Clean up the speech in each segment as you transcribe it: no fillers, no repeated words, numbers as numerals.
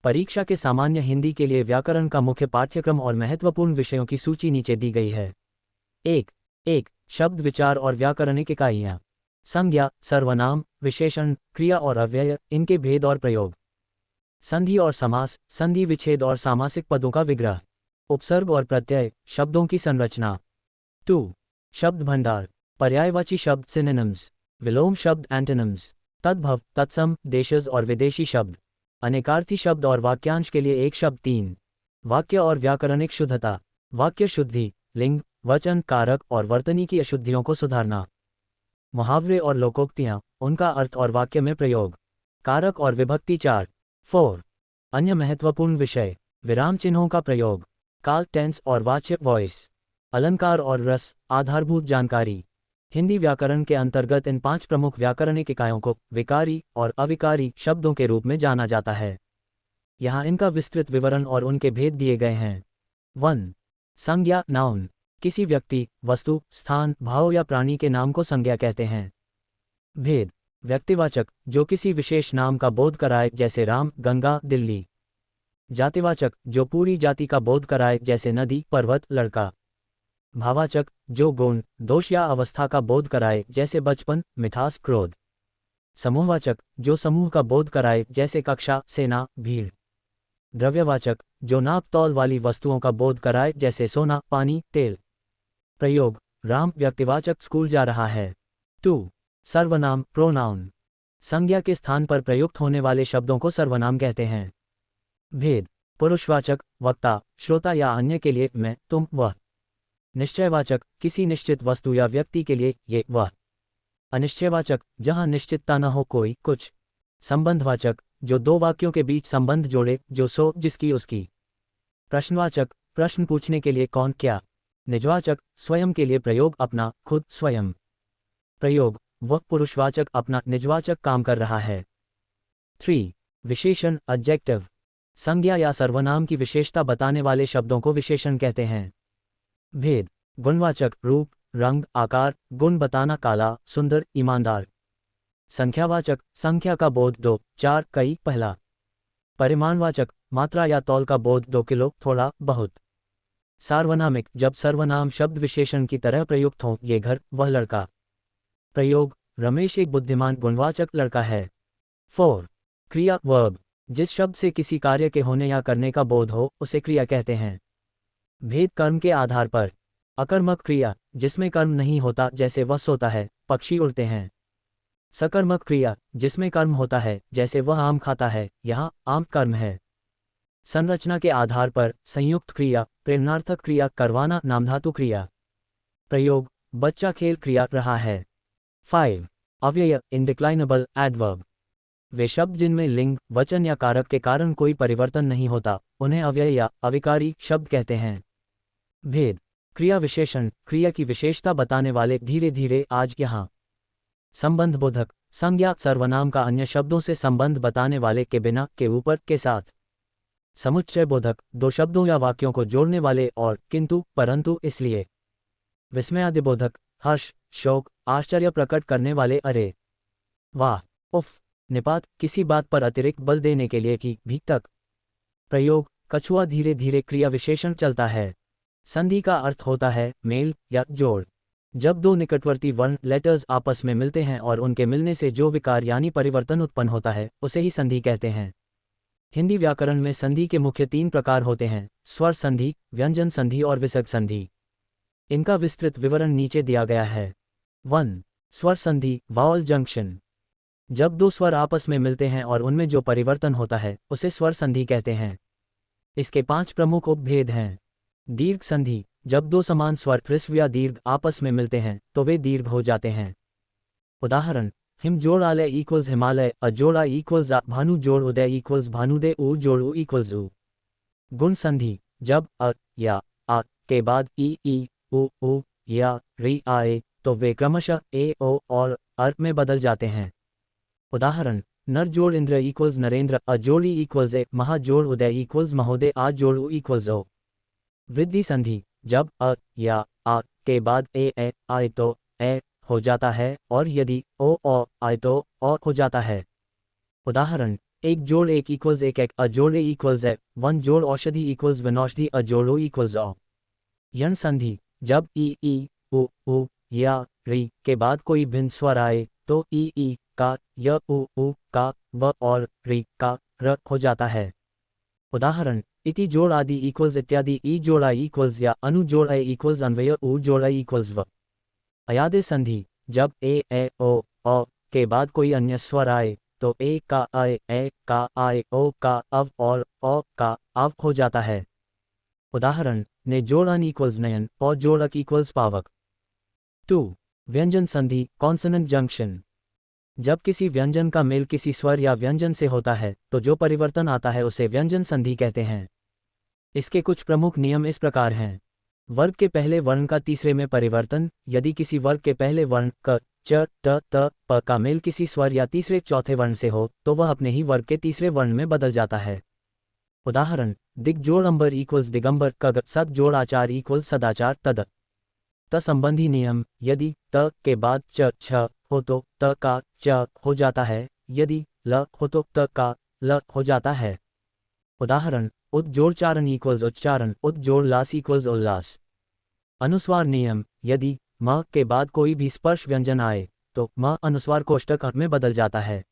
परीक्षा के सामान्य हिंदी के लिए व्याकरण का मुख्य पाठ्यक्रम और महत्वपूर्ण विषयों की सूची नीचे दी गई है। 1. शब्द विचार और व्याकरणिक इकाइयाँ। संज्ञा, सर्वनाम, विशेषण, क्रिया और अव्यय, इनके भेद और प्रयोग। संधि और समास, संधि विच्छेद और सामासिक पदों का विग्रह। उपसर्ग और प्रत्यय, शब्दों की संरचना। 2. शब्द भंडार, पर्यायवाची शब्द सिनोनिम्स, विलोम शब्द एंटोनिम्स, तद्भव, तत्सम, देशज और विदेशी शब्द, अनेकार्थी शब्द और वाक्यांश के लिए एक शब्द। 3. वाक्य और व्याकरणिक शुद्धता, वाक्य शुद्धि, लिंग, वचन, कारक और वर्तनी की अशुद्धियों को सुधारना। मुहावरे और लोकोक्तियाँ, उनका अर्थ और वाक्य में प्रयोग। कारक और विभक्ति। 4. अन्य महत्वपूर्ण विषय, विराम चिन्हों का प्रयोग, काल, टेंस और वाच्य, वॉइस, अलंकार और रस, आधारभूत जानकारी। हिंदी व्याकरण के अंतर्गत इन 5 प्रमुख व्याकरणिक इकाइयों को विकारी और अविकारी शब्दों के रूप में जाना जाता है। यहाँ इनका विस्तृत विवरण और उनके भेद दिए गए हैं। 1. संज्ञा, नाउन, किसी व्यक्ति, वस्तु, स्थान, भाव या प्राणी के नाम को संज्ञा कहते हैं। भेद, व्यक्तिवाचक, जो किसी विशेष नाम का बोध कराए, जैसे राम, गंगा, दिल्ली। जातिवाचक, जो पूरी जाति का बोध कराए, जैसे नदी, पर्वत, लड़का। भाववाचक, जो गुण, दोष या अवस्था का बोध कराए, जैसे बचपन, मिठास, क्रोध। समूहवाचक, जो समूह का बोध कराए, जैसे कक्षा, सेना, भीड़। द्रव्यवाचक, जो नाप तौल वाली वस्तुओं का बोध कराए, जैसे सोना, पानी, तेल। प्रयोग, राम व्यक्तिवाचक स्कूल जा रहा है। 2. सर्वनाम, प्रोनाउन, संज्ञा के स्थान पर प्रयुक्त होने वाले शब्दों को सर्वनाम कहते हैं। भेद, पुरुषवाचक, वक्ता, श्रोता या अन्य के लिए मैं, तुम, वह। निश्चयवाचक, किसी निश्चित वस्तु या व्यक्ति के लिए ये, वह। अनिश्चयवाचक, जहां निश्चितता न हो, कोई, कुछ। संबंधवाचक, जो दो वाक्यों के बीच संबंध जोड़े, जो, सो, जिसकी, उसकी। प्रश्नवाचक, प्रश्न पूछने के लिए कौन, क्या। निजवाचक, स्वयं के लिए प्रयोग, अपना, खुद, स्वयं। प्रयोग, वह पुरुषवाचक अपना निजवाचक काम कर रहा है। 3. विशेषण, एडजेक्टिव, संज्ञा या सर्वनाम की विशेषता बताने वाले शब्दों को विशेषण कहते हैं। भेद, गुणवाचक, रूप, रंग, आकार, गुण बताना, काला, सुंदर, ईमानदार। संख्यावाचक, संख्या का बोध, 2, 4, कई, पहला। परिमाणवाचक, मात्रा या तौल का बोध, 2 किलो, थोड़ा, बहुत। सार्वनामिक, जब सर्वनाम शब्द विशेषण की तरह प्रयुक्त हो, ये घर, वह लड़का। प्रयोग, रमेश एक बुद्धिमान गुणवाचक लड़का है। 4. क्रिया, वर्ब, जिस शब्द से किसी कार्य के होने या करने का बोध हो, उसे क्रिया कहते हैं। भेद, कर्म के आधार पर। अकर्मक क्रिया, जिसमें कर्म नहीं होता, जैसे वह सोता है, पक्षी उड़ते हैं। सकर्मक क्रिया, जिसमें कर्म होता है, जैसे वह आम खाता है, यहाँ आम कर्म है। संरचना के आधार पर, संयुक्त क्रिया, प्रेरणार्थक क्रिया, करवाना, नामधातु क्रिया। प्रयोग, बच्चा खेल क्रिया रहा है। 5. अव्यय, इंडिक्लाइनेबल, एडवर्ब, वे शब्द जिनमें लिंग, वचन या कारक के कारण कोई परिवर्तन नहीं होता, उन्हें अव्यय या अविकारी शब्द कहते हैं। भेद, क्रिया विशेषण, क्रिया की विशेषता बताने वाले, धीरे धीरे, आज, यहाँ। संबंध बोधक, संज्ञा, सर्वनाम का अन्य शब्दों से संबंध बताने वाले, के बिना, के ऊपर, के साथ। समुच्चय बोधक, दो शब्दों या वाक्यों को जोड़ने वाले, और, किंतु, परंतु, इसलिए। विस्मयादिबोधक, हर्ष, शोक, आश्चर्य प्रकट करने वाले, अरे, वाह, उफ। निपात, किसी बात पर अतिरिक्त बल देने के लिए, की, भी, तक। प्रयोग, कछुआ धीरे धीरे क्रिया विशेषण चलता है। संधि का अर्थ होता है मेल या जोड़। जब दो निकटवर्ती वर्ण, लेटर्स, आपस में मिलते हैं और उनके मिलने से जो विकार यानी परिवर्तन उत्पन्न होता है, उसे ही संधि कहते हैं। हिंदी व्याकरण में संधि के मुख्य 3 प्रकार होते हैं, स्वर संधि, व्यंजन संधि और विसर्ग संधि। इनका विस्तृत विवरण नीचे दिया गया है। 1. स्वर संधि, वावल जंक्शन, जब दो स्वर आपस में मिलते हैं और उनमें जो परिवर्तन होता है, उसे स्वर संधि कहते हैं। इसके 5 प्रमुख उपभेद हैं। दीर्घ संधि, जब दो समान स्वर ह्रस्व या दीर्घ आपस में मिलते हैं, तो वे दीर्घ हो जाते हैं। उदाहरण, हिम जोड़ आलय इक्वल्स हिमालय, अजोड़ा इक्वल्स आ, भानु जोड़ उदय इक्वल्स भानुदय, ऊ जोड़ उ इक्वल्स ऊ। गुण संधि, जब अ या आ के बाद ई उ या री आए, तो वे क्रमशः ए, ओ और अर् में बदल जाते हैं। उदाहरण, नर जोड़ Indra equals Narendra, अजोड़ी equals a, महाजोड़ Uday equals महोदय, आ जोड़ उ इक्वल्स ओ। वृद्धि संधि, जब अ या आ के बाद ए आए तो ए हो जाता है, और यदि ओ आए तो औ हो जाता है। उदाहरण, एक जोड़ एक इक्वल्स एक अ जोड़ ए इक्वल्स ए, वन जोड़ औषधि इक्वल्स वनौषधि अ जोड़ ओ इक्वल्स औ। यण संधि, जब ई उ या री के बाद कोई भिन्न स्वर आए तो ई का य उ का व और री का र हो जाता है। उदाहरण, इति जोड़ आदि इक्वल्स इत्यादि, ई जोड़ आई इक्वल्स या अनु जोड़ आई इक्वल्स अन्वय उ जोड़ आई इक्वल्स व। अयादे संधि, जब ए ओ के बाद कोई अन्य स्वर आए तो ए का ए का आए, ओ का अव और ओ का अव हो जाता है। उदाहरण, ने जोड़ अन इक्वल्स नयन, पौ जोड़ अक इक्वल्स पावक। 2. व्यंजन संधि, कॉन्सोनेंट जंक्शन, जब किसी व्यंजन का मेल किसी स्वर या व्यंजन से होता है तो जो परिवर्तन आता है उसे व्यंजन संधि कहते हैं। इसके कुछ प्रमुख नियम इस प्रकार हैं। वर्ग के पहले वर्ण का तीसरे में परिवर्तन, यदि किसी वर्ग के पहले वर्ण क, च, ट, त, प का मेल किसी स्वर या तीसरे चौथे वर्ण से हो तो वह अपने ही वर्ग के तीसरे वर्ण में बदल जाता है। उदाहरण, दिग जोड़ अंबर इक्वल्स दिगंबर, कग सद जोड़ आचार इक्वल्स सदाचार तद। त संबंधी नियम, यदि त के बाद च छ हो तो त का च हो जाता है, यदि ल हो तो त का ल हो जाता है। उदाहरण, उत जोड़ चारण इक्वल्स उच्चारण, उत जोड़ लास इक्वल्स उल्लास। अनुस्वार नियम, यदि म के बाद कोई भी स्पर्श व्यंजन आए तो म अनुस्वार कोष्ठक अ में बदल जाता है।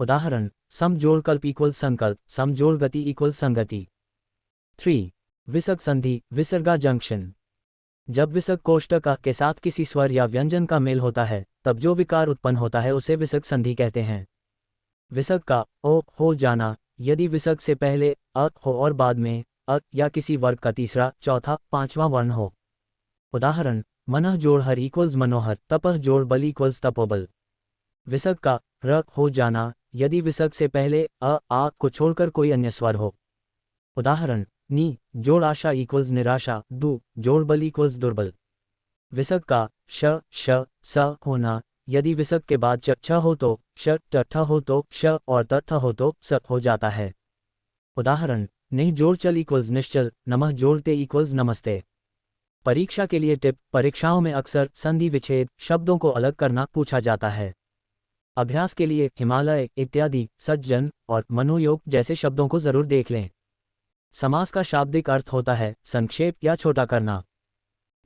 उदाहरण, सम जोड़ कल्प इक्वल्स संकल्प, सम जोड़ गति इक्वल्स संगति। 3. विसर्ग संधि, विसर्गा जंक्शन, जब विसर्ग कोष्ठक अ के साथ किसी स्वर या व्यंजन का मेल होता है तब जो विकार उत्पन्न होता है उसे विसर्ग संधि कहते हैं। विसर्ग का ओ हो जाना, यदि विसर्ग से पहले अ हो और बाद में अ या किसी वर्ग का तीसरा, चौथा, पांचवां वर्ण हो। उदाहरण, मनः जोड़ हर इक्वल्स मनोहर, तपह जोड़ बल इक्वल्स तपोबल। विसर्ग का र हो जाना, यदि विसर्ग से पहले आ को छोड़कर कोई अन्य स्वर हो। उदाहरण, नी जोड़ आशा इक्वल्स निराशा, दु जोड़ बल इक्वल्स दुर्बल। विसर्ग का श स होना, यदि विसर्ग के बाद च छ हो तो श, ट ठ हो तो श और त थ हो तो स हो जाता है। उदाहरण, नहीं जोड़ चल इक्वल्स निश्चल, नमः जोड़ ते इक्वल्स नमस्ते। परीक्षा के लिए टिप, परीक्षाओं में अक्सर संधि विच्छेद शब्दों को अलग करना पूछा जाता है। अभ्यास के लिए हिमालय इत्यादि, सज्जन और मनोयोग जैसे शब्दों को जरूर देख लें। समास का शाब्दिक अर्थ होता है संक्षेप या छोटा करना।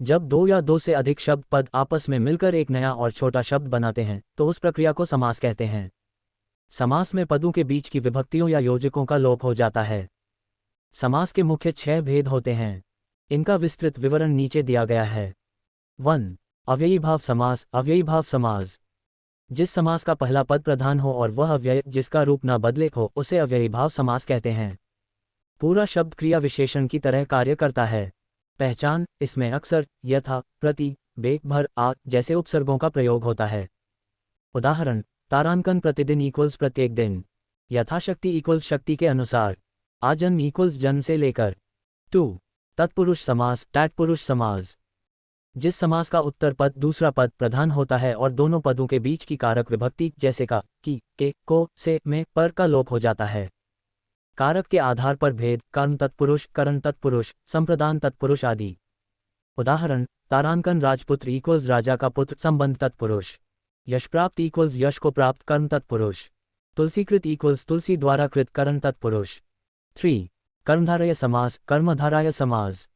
जब दो या दो से अधिक शब्द पद आपस में मिलकर एक नया और छोटा शब्द बनाते हैं तो उस प्रक्रिया को समास कहते हैं। समास में पदों के बीच की विभक्तियों या योजकों का लोप हो जाता है। समास के मुख्य 6 भेद होते हैं। इनका विस्तृत विवरण नीचे दिया गया है। 1. अव्ययी भाव समास, अव्ययी भाव समास, जिस समास का पहला पद प्रधान हो और वह अव्यय जिसका रूप न बदले हो उसे अव्ययी भाव समास कहते हैं। पूरा शब्द क्रिया विशेषण की तरह कार्य करता है। पहचान, इसमें अक्सर यथा, प्रति, बे, भर, आ जैसे उपसर्गों का प्रयोग होता है। उदाहरण, तारांकन प्रतिदिन इक्वल्स प्रत्येक दिन, यथाशक्ति इक्वल्स शक्ति के अनुसार, आजन्म इक्वल्स जन्म से लेकर। 2. तत्पुरुष समास, तत्पुरुष समास, जिस समास का उत्तर पद दूसरा पद प्रधान होता है और दोनों पदों के बीच की कारक विभक्ति जैसे का, की, के, को, से, में, पर का लोप हो जाता है। कारक के आधार पर भेद, कर्म तत्पुरुष, करण तत्पुरुष, संप्रदान तत्पुरुष आदि। उदाहरण, तारांकन राजपुत्र इक्वल्स राजा का पुत्र, संबंध तत्पुरुष। यश प्राप्त इक्वल्स यश को प्राप्त, कर्म तत्पुरुष। तुलसीकृत इक्वल्स तुलसी द्वारा कृत, करण तत्पुरुष। 3. कर्मधारय समास, कर्मधाराय समास,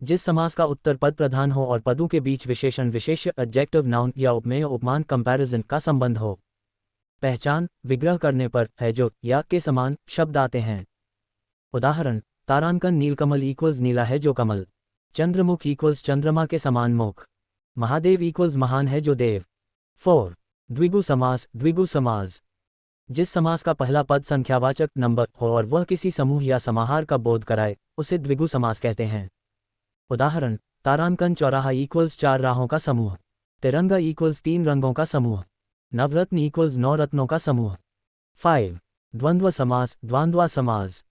जिस समास का उत्तर पद प्रधान हो और पदों के बीच विशेषण विशेष्य एडजेक्टिव नाउन या उपमेय उपमान कंपैरिजन का संबंध हो। पहचान, विग्रह करने पर है जो या के समान शब्द आते हैं। उदाहरण, तारांकन नीलकमल इक्वल्स नीला है जो कमल, चंद्रमुख इक्वल्स चंद्रमा के समान मुख, महादेव इक्वल्स महान है जो देव। 4. द्विगु समास, द्विगु समास, जिस समास का पहला पद संख्यावाचक नंबर हो और वह किसी समूह या समाहार का बोध कराए उसे द्विगु समास कहते हैं। उदाहरण, तारांकन चौराहा इक्वल्स 4 राहों का समूह, तिरंगा इक्वल्स 3 रंगों का समूह, नवरत्न इक्वल्स 9 रत्नों का समूह। 5. द्वंद्व समास, द्वंद्वा समास,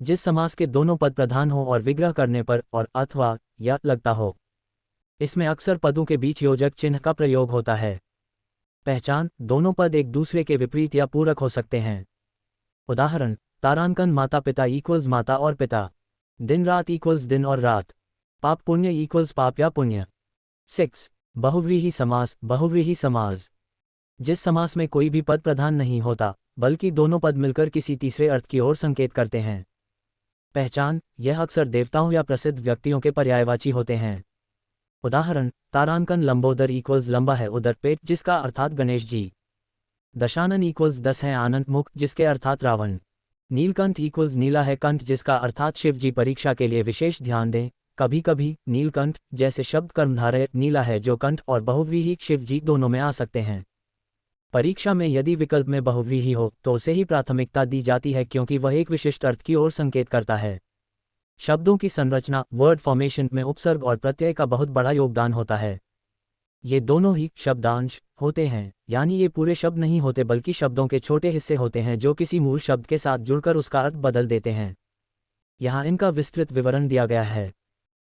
जिस समास के दोनों पद प्रधान हो और विग्रह करने पर और अथवा या लगता हो। इसमें अक्सर पदों के बीच योजक चिन्ह का प्रयोग होता है। पहचान, दोनों पद एक दूसरे के विपरीत या पूरक हो सकते हैं। उदाहरण, तारांकन माता पिता इक्वल्स माता और पिता, दिन रात इक्वल्स दिन और रात, पाप पुण्य इक्वल्स पाप या पुण्य। 6. बहुव्रीहि समास, बहुव्रीहि समास, जिस समास में कोई भी पद प्रधान नहीं होता बल्कि दोनों पद मिलकर किसी तीसरे अर्थ की ओर संकेत करते हैं। पहचान, यह अक्सर देवताओं या प्रसिद्ध व्यक्तियों के पर्यायवाची होते हैं। उदाहरण, तारांकन लंबोदर इक्वल्स लंबा है उदर पेट जिसका अर्थात गणेश जी। दशानन इक्वल्स 10 है आनंद मुख जिसके अर्थात रावण। नीलकंठ इक्वल्स नीला है कंठ जिसका अर्थात शिव जी। परीक्षा के लिए विशेष ध्यान दें, कभी कभी नीलकंठ जैसे शब्द कर्मधारय नीला है जो कंठ और बहुव्रीहि शिव जी दोनों में आ सकते हैं। परीक्षा में यदि विकल्प में बहुव्रीहि हो तो उसे ही प्राथमिकता दी जाती है क्योंकि वह एक विशिष्ट अर्थ की ओर संकेत करता है। शब्दों की संरचना वर्ड फॉर्मेशन में उपसर्ग और प्रत्यय का बहुत बड़ा योगदान होता है। ये दोनों ही शब्दांश होते हैं, यानी ये पूरे शब्द नहीं होते बल्कि शब्दों के छोटे हिस्से होते हैं जो किसी मूल शब्द के साथ जुड़कर उसका अर्थ बदल देते हैं। यहाँ इनका विस्तृत विवरण दिया गया है।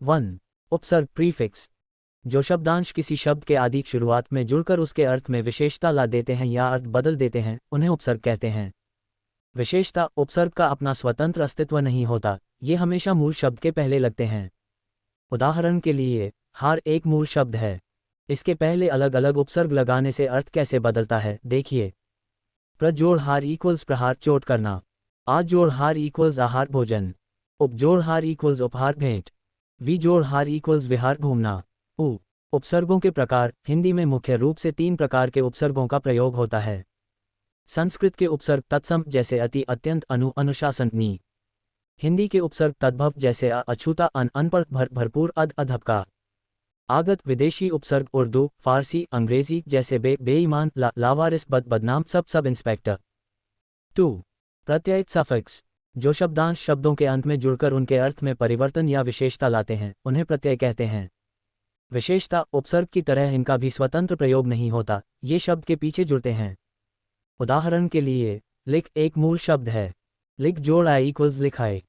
1. उपसर्ग प्रीफिक्स, जो शब्दांश किसी शब्द के आदि शुरुआत में जुड़कर उसके अर्थ में विशेषता ला देते हैं या अर्थ बदल देते हैं, उन्हें उपसर्ग कहते हैं। विशेषता उपसर्ग का अपना स्वतंत्र अस्तित्व नहीं होता, ये हमेशा मूल शब्द के पहले लगते हैं। उदाहरण के लिए, हार एक मूल शब्द है, इसके पहले अलग अलग उपसर्ग लगाने से अर्थ कैसे बदलता है देखिए। प्रजोड़ हार इक्वल्स प्रहार चोट करना, आजोड़ हार इक्वल्स आहार भोजन, उपजोड़ हार इक्वल्स उपहार भेंट, विजोड़ हार इक्वल्स विहार घूमना। उपसर्गों के प्रकार, हिंदी में मुख्य रूप से 3 प्रकार के उपसर्गों का प्रयोग होता है। संस्कृत के उपसर्ग तत्सम जैसे अति अत्यंत अनु अनुशासन नी। हिंदी के उपसर्ग तद्भव जैसे अछूता अनपढ़ भरपूर अधब का। आगत विदेशी उपसर्ग उर्दू फारसी अंग्रेजी जैसे बेईमान लावारिस बदनाम सब इंस्पेक्टर। 2. प्रत्यय सफिक्स, जो शब्दांश शब्दों के अंत में जुड़कर उनके अर्थ में परिवर्तन या विशेषता लाते हैं, उन्हें प्रत्यय कहते हैं। विशेषता उपसर्ग की तरह इनका भी स्वतंत्र प्रयोग नहीं होता, ये शब्द के पीछे जुड़ते हैं। उदाहरण के लिए, लिख एक मूल शब्द है, लिख जोड़ आई इक्वल्स लिखाए,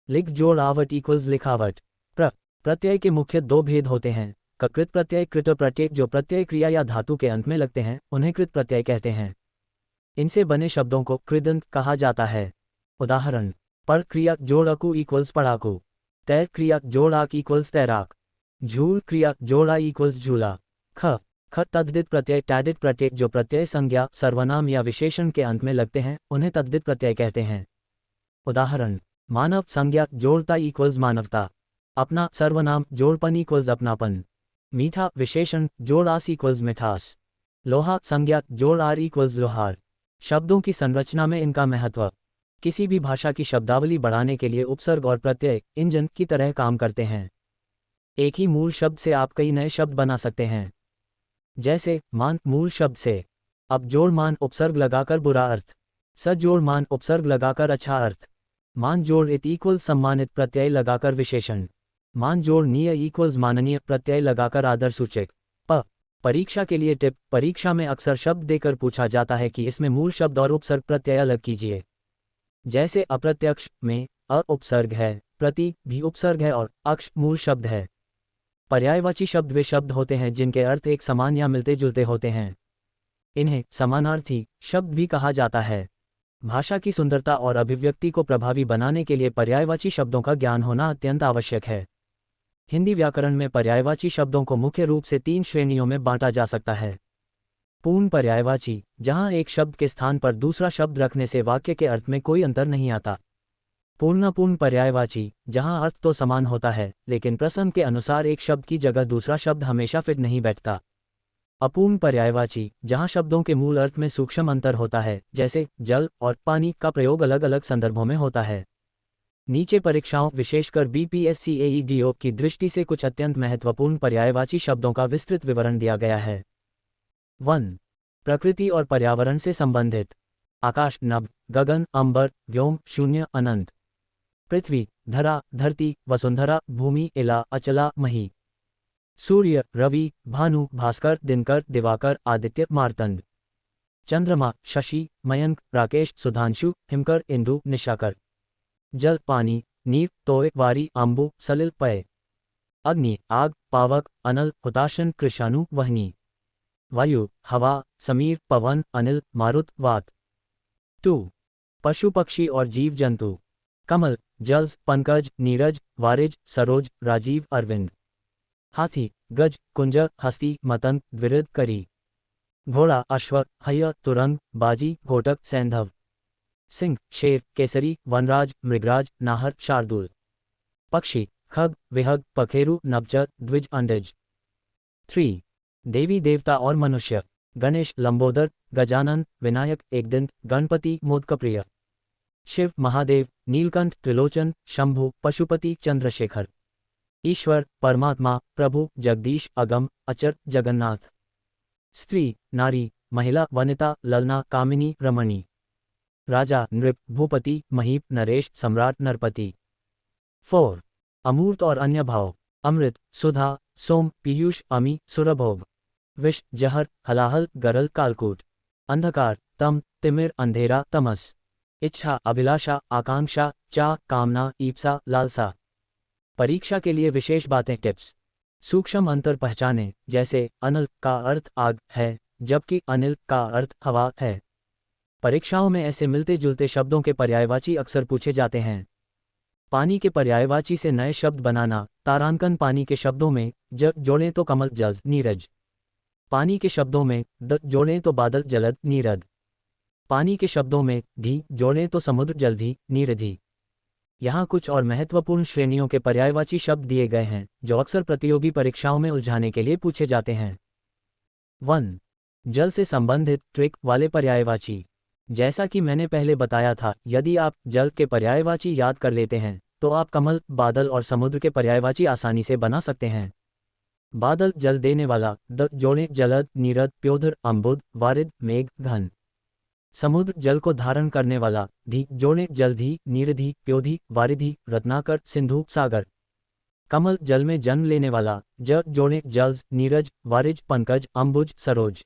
लिख जोड़ आवट इक्वल्स लिखावट। प्रत्यय के मुख्य 2 भेद होते हैं। कृत प्रत्यय कृत प्रत्यय जो प्रत्यय क्रिया या धातु के अंत में लगते हैं, उन्हें कृत प्रत्यय कहते हैं। इनसे बने शब्दों को कृदंत कहा जाता है। उदाहरण, पर क्रिया जोड़ अकु इक्वल्स पढ़ाकू, तैर क्रिया जोड़ आक इक्वल्स तैराक, झूल क्रिया जोड़ा इक्वल्स झूला। ख तद्धित प्रत्यय टैडित प्रत्यय जो प्रत्यय संज्ञा सर्वनाम या विशेषण के अंत में लगते हैं, उन्हें तद्धित प्रत्यय कहते हैं। उदाहरण, मानव संज्ञा जोड़ता इक्वल्स मानवता, अपना सर्वनाम जोड़पन इक्वल्स अपनापन, मीठा विशेषण जोड़ आस इक्वल्स मिठास, लोहा संज्ञा जोड़ आर इक्वल्स लोहार। शब्दों की संरचना में इनका महत्व। किसी भी भाषा की शब्दावली बढ़ाने के लिए उपसर्ग और प्रत्यय इंजन की तरह काम करते हैं। एक ही मूल शब्द से आप कई नए शब्द बना सकते हैं। जैसे मान मूल शब्द से अब जोड़ मान उपसर्ग लगाकर बुरा अर्थ, सजोड़ मान उपसर्ग लगाकर अच्छा अर्थ, मान जोड़ इत इक्वल सम्मानित प्रत्यय लगाकर विशेषण, मान जोड़ नीय इक्वल्स माननीय प्रत्यय लगाकर आदर सूचक। परीक्षा के लिए टिप, परीक्षा में अक्सर शब्द देकर पूछा जाता है कि इसमें मूल शब्द और उपसर्ग प्रत्यय अलग कीजिए। जैसे अप्रत्यक्ष में अ उपसर्ग है, प्रति भी उपसर्ग है और अक्ष मूल शब्द है। पर्यायवाची शब्द वे शब्द होते हैं जिनके अर्थ एक समान या मिलते जुलते होते हैं। इन्हें समानार्थी शब्द भी कहा जाता है। भाषा की सुंदरता और अभिव्यक्ति को प्रभावी बनाने के लिए पर्यायवाची शब्दों का ज्ञान होना अत्यंत आवश्यक है। हिंदी व्याकरण में पर्यायवाची शब्दों को मुख्य रूप से 3 श्रेणियों में बांटा जा सकता है। पूर्ण पर्यायवाची, जहां एक शब्द के स्थान पर दूसरा शब्द रखने से वाक्य के अर्थ में कोई अंतर नहीं आता। पूर्णपूर्ण पर्यायवाची, जहां अर्थ तो समान होता है लेकिन प्रसंग के अनुसार एक शब्द की जगह दूसरा शब्द हमेशा फिट नहीं बैठता। अपूर्ण पर्यायवाची, जहां शब्दों के मूल अर्थ में सूक्ष्म अंतर होता है, जैसे जल और पानी का प्रयोग अलग अलग संदर्भों में होता है। नीचे परीक्षाओं विशेषकर BPSC-AEDO की दृष्टि से कुछ अत्यंत महत्वपूर्ण पर्यायवाची शब्दों का विस्तृत विवरण दिया गया है। 1. प्रकृति और पर्यावरण से संबंधित। आकाश नभ, गगन अंबर, व्योम शून्य अनंत। पृथ्वी धरा धरती वसुंधरा भूमि इला अचला मही। सूर्य रवि भानु भास्कर दिनकर दिवाकर आदित्य मार्तंड। चंद्रमा शशि मयंक राकेश सुधांशु हिमकर इंदु निशाकर। जल पानी नीर तोय वारी आंबु सलिल पय। अग्नि आग पावक अनल हुताशन कृशानु वहनी। वायु हवा समीर पवन अनिल मारुत वात। 2. पशु पक्षी और जीव जंतु। कमल जल्स पंकज नीरज वारिज सरोज राजीव अरविंद। हाथी गज कुंजर हस्ती मतंग द्विरिद करी। घोड़ा अश्व हय तुरंग बाजी घोटक सैंधव। सिंह, शेर, केसरी, वनराज, मृगराज, नाहर, शार्दूल। पक्षी, खग, विहग, पखेरु, नभचर, द्विज, अंडज। 3. देवी देवता और मनुष्य, गणेश, लंबोदर, गजानन, विनायक, एकदंत, गणपति, मोदकप्रिय। शिव, महादेव, नीलकंठ, त्रिलोचन, शंभु, पशुपति, चंद्रशेखर। ईश्वर, परमात्मा, प्रभु, जगदीश, अगम, अचर, जगन्नाथ। स्त्री, नारी, महिला, वनिता, ललना, कामिनी, रमणी। राजा, नृप, भूपति, महीप, नरेश, सम्राट, नरपति। 4. अमूर्त और अन्य भाव, अमृत, सुधा, सोम, पीयूष, अमी, सुरभोग। विष, जहर, हलाहल, गरल, कालकूट। अंधकार, तम, तिमिर, अंधेरा, तमस। इच्छा, अभिलाषा, आकांक्षा, चाह, कामना, ईप्सा, लालसा। परीक्षा के लिए विशेष बातें, टिप्स। सूक्ष्म अंतर पहचानें, जैसे अनल का अर्थ आग है, जबकि अनिल का अर्थ हवा है। परीक्षाओं में ऐसे मिलते जुलते शब्दों के पर्यायवाची अक्सर पूछे जाते हैं। पानी के पर्यायवाची से नए शब्द बनाना, तारांकन। पानी के शब्दों में ज जोड़ें तो कमल, जज, नीरज। पानी के शब्दों में द जोड़ें तो बादल, जलद, नीरद। पानी के शब्दों में धी जोड़ें तो समुद्र, जलधि, नीरधि। यहाँ कुछ और महत्वपूर्ण श्रेणियों के पर्यायवाची शब्द दिए गए हैं जो अक्सर प्रतियोगी परीक्षाओं में उलझाने के लिए पूछे जाते हैं। 1. जल से संबंधित ट्रिक वाले पर्यायवाची। जैसा कि मैंने पहले बताया था, यदि आप जल के पर्यायवाची याद कर लेते हैं तो आप कमल, बादल और समुद्र के पर्यायवाची आसानी से बना सकते हैं। बादल, जल देने वाला, द जोड़ें जलद, नीरद, प्योधर, अम्बुद, वारिद, मेघ, घन। समुद्र, जल को धारण करने वाला, धी जोड़ें जलधि, नीरधि, प्योधि, वारिधि, रत्नाकर, सिंधु, सागर। कमल, जल में जन्म लेने वाला, ज जोड़ें जल्ज, नीरज, वारिज, पंकज, अम्बुज, सरोज।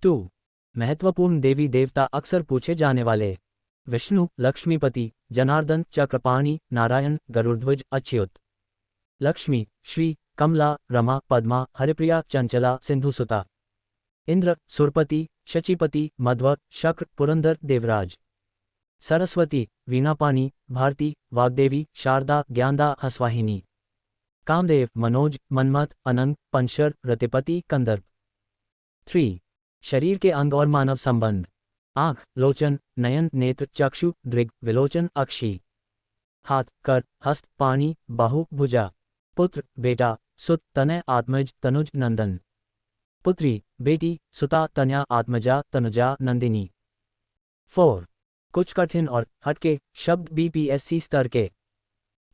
2. महत्वपूर्ण देवी देवता अक्सर पूछे जाने वाले। विष्णु, लक्ष्मीपति, जनार्दन, चक्रपाणि, नारायण, गरुड़ध्वज, अच्युत। लक्ष्मी, श्री, कमला, रमा, पद्मा, हरिप्रिया, चंचला, सिंधुसुता। इंद्र, सुरपति, शचीपति, मध्व, शक्र, पुरंदर, देवराज। सरस्वती, वीणापानी, भारती, वाग्देवी, शारदा, ज्ञानदा, हंसवाहिनी। कामदेव, मनोज, मनमथ, अनंग, पंशर, रतिपति, कंदर्प। 3. शरीर के अंग और मानव संबंध। आँख, लोचन, नयन, नेत्र, चक्षु, दृग, विलोचन, अक्षी। हाथ, कर, हस्त, पाणी, बाहु, भुजा। पुत्र, बेटा, सुत, तनय, आत्मज, तनुज, नंदन। पुत्री, बेटी, सुता, तनया, आत्मजा, तनुजा, नंदिनी। 4. कुछ कठिन और हटके शब्द बीपीएससी स्तर के।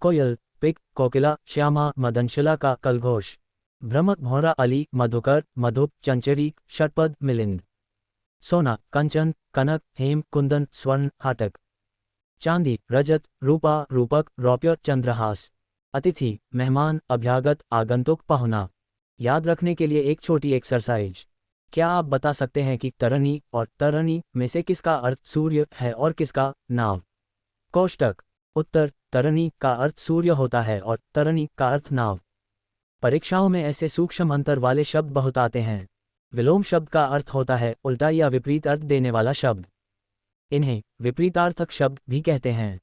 कोयल, पिक, कोकिला, श्यामा, मदनशिला का कलघोष। भ्रमक, भौरा, अली, मधुकर, मधुप, चंचरी, षटपद, मिलिंद। सोना, कंचन, कनक, हेम, कुंदन, स्वर्ण, हाटक। चांदी, रजत, रूपा, रूपक, रौप्य, चंद्रहास। अतिथि, मेहमान, अभ्यागत, आगंतुक, पहुना। याद रखने के लिए एक छोटी एक्सरसाइज। क्या आप बता सकते हैं कि तरनी और तरनी में से किसका अर्थ सूर्य है और किसका नाव? कोष्टक। उत्तर, तरनी का अर्थ सूर्य होता है और तरनी का अर्थ नाव। परीक्षाओं में ऐसे सूक्ष्म अंतर वाले शब्द बहुत आते हैं। विलोम शब्द का अर्थ होता है उल्टा या विपरीत अर्थ देने वाला शब्द। इन्हें विपरीतार्थक शब्द भी कहते हैं।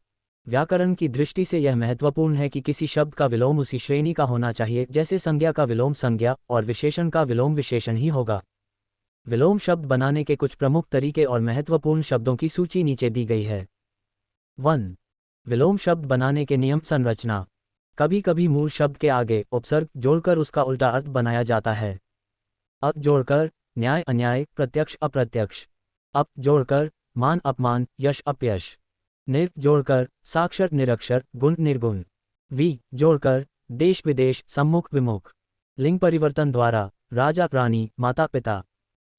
व्याकरण की दृष्टि से यह महत्वपूर्ण है कि किसी शब्द का विलोम उसी श्रेणी का होना चाहिए, जैसे संज्ञा का विलोम संज्ञा और विशेषण का विलोम विशेषण ही होगा। विलोम शब्द बनाने के कुछ प्रमुख तरीके और महत्वपूर्ण शब्दों की सूची नीचे दी गई है। 1. विलोम शब्द बनाने के नियम। संरचना। कभी कभी मूल शब्द के आगे उपसर्ग जोड़कर उसका उल्टा अर्थ बनाया जाता है। अप जोड़कर न्याय अन्याय, प्रत्यक्ष अप्रत्यक्ष। अप जोड़कर मान अपमान, यश अपयश। निर जोड़कर साक्षर निरक्षर, गुण निर्गुण। वी जोड़कर देश विदेश, सम्मुख विमुख। लिंग परिवर्तन द्वारा राजा रानी, माता पिता।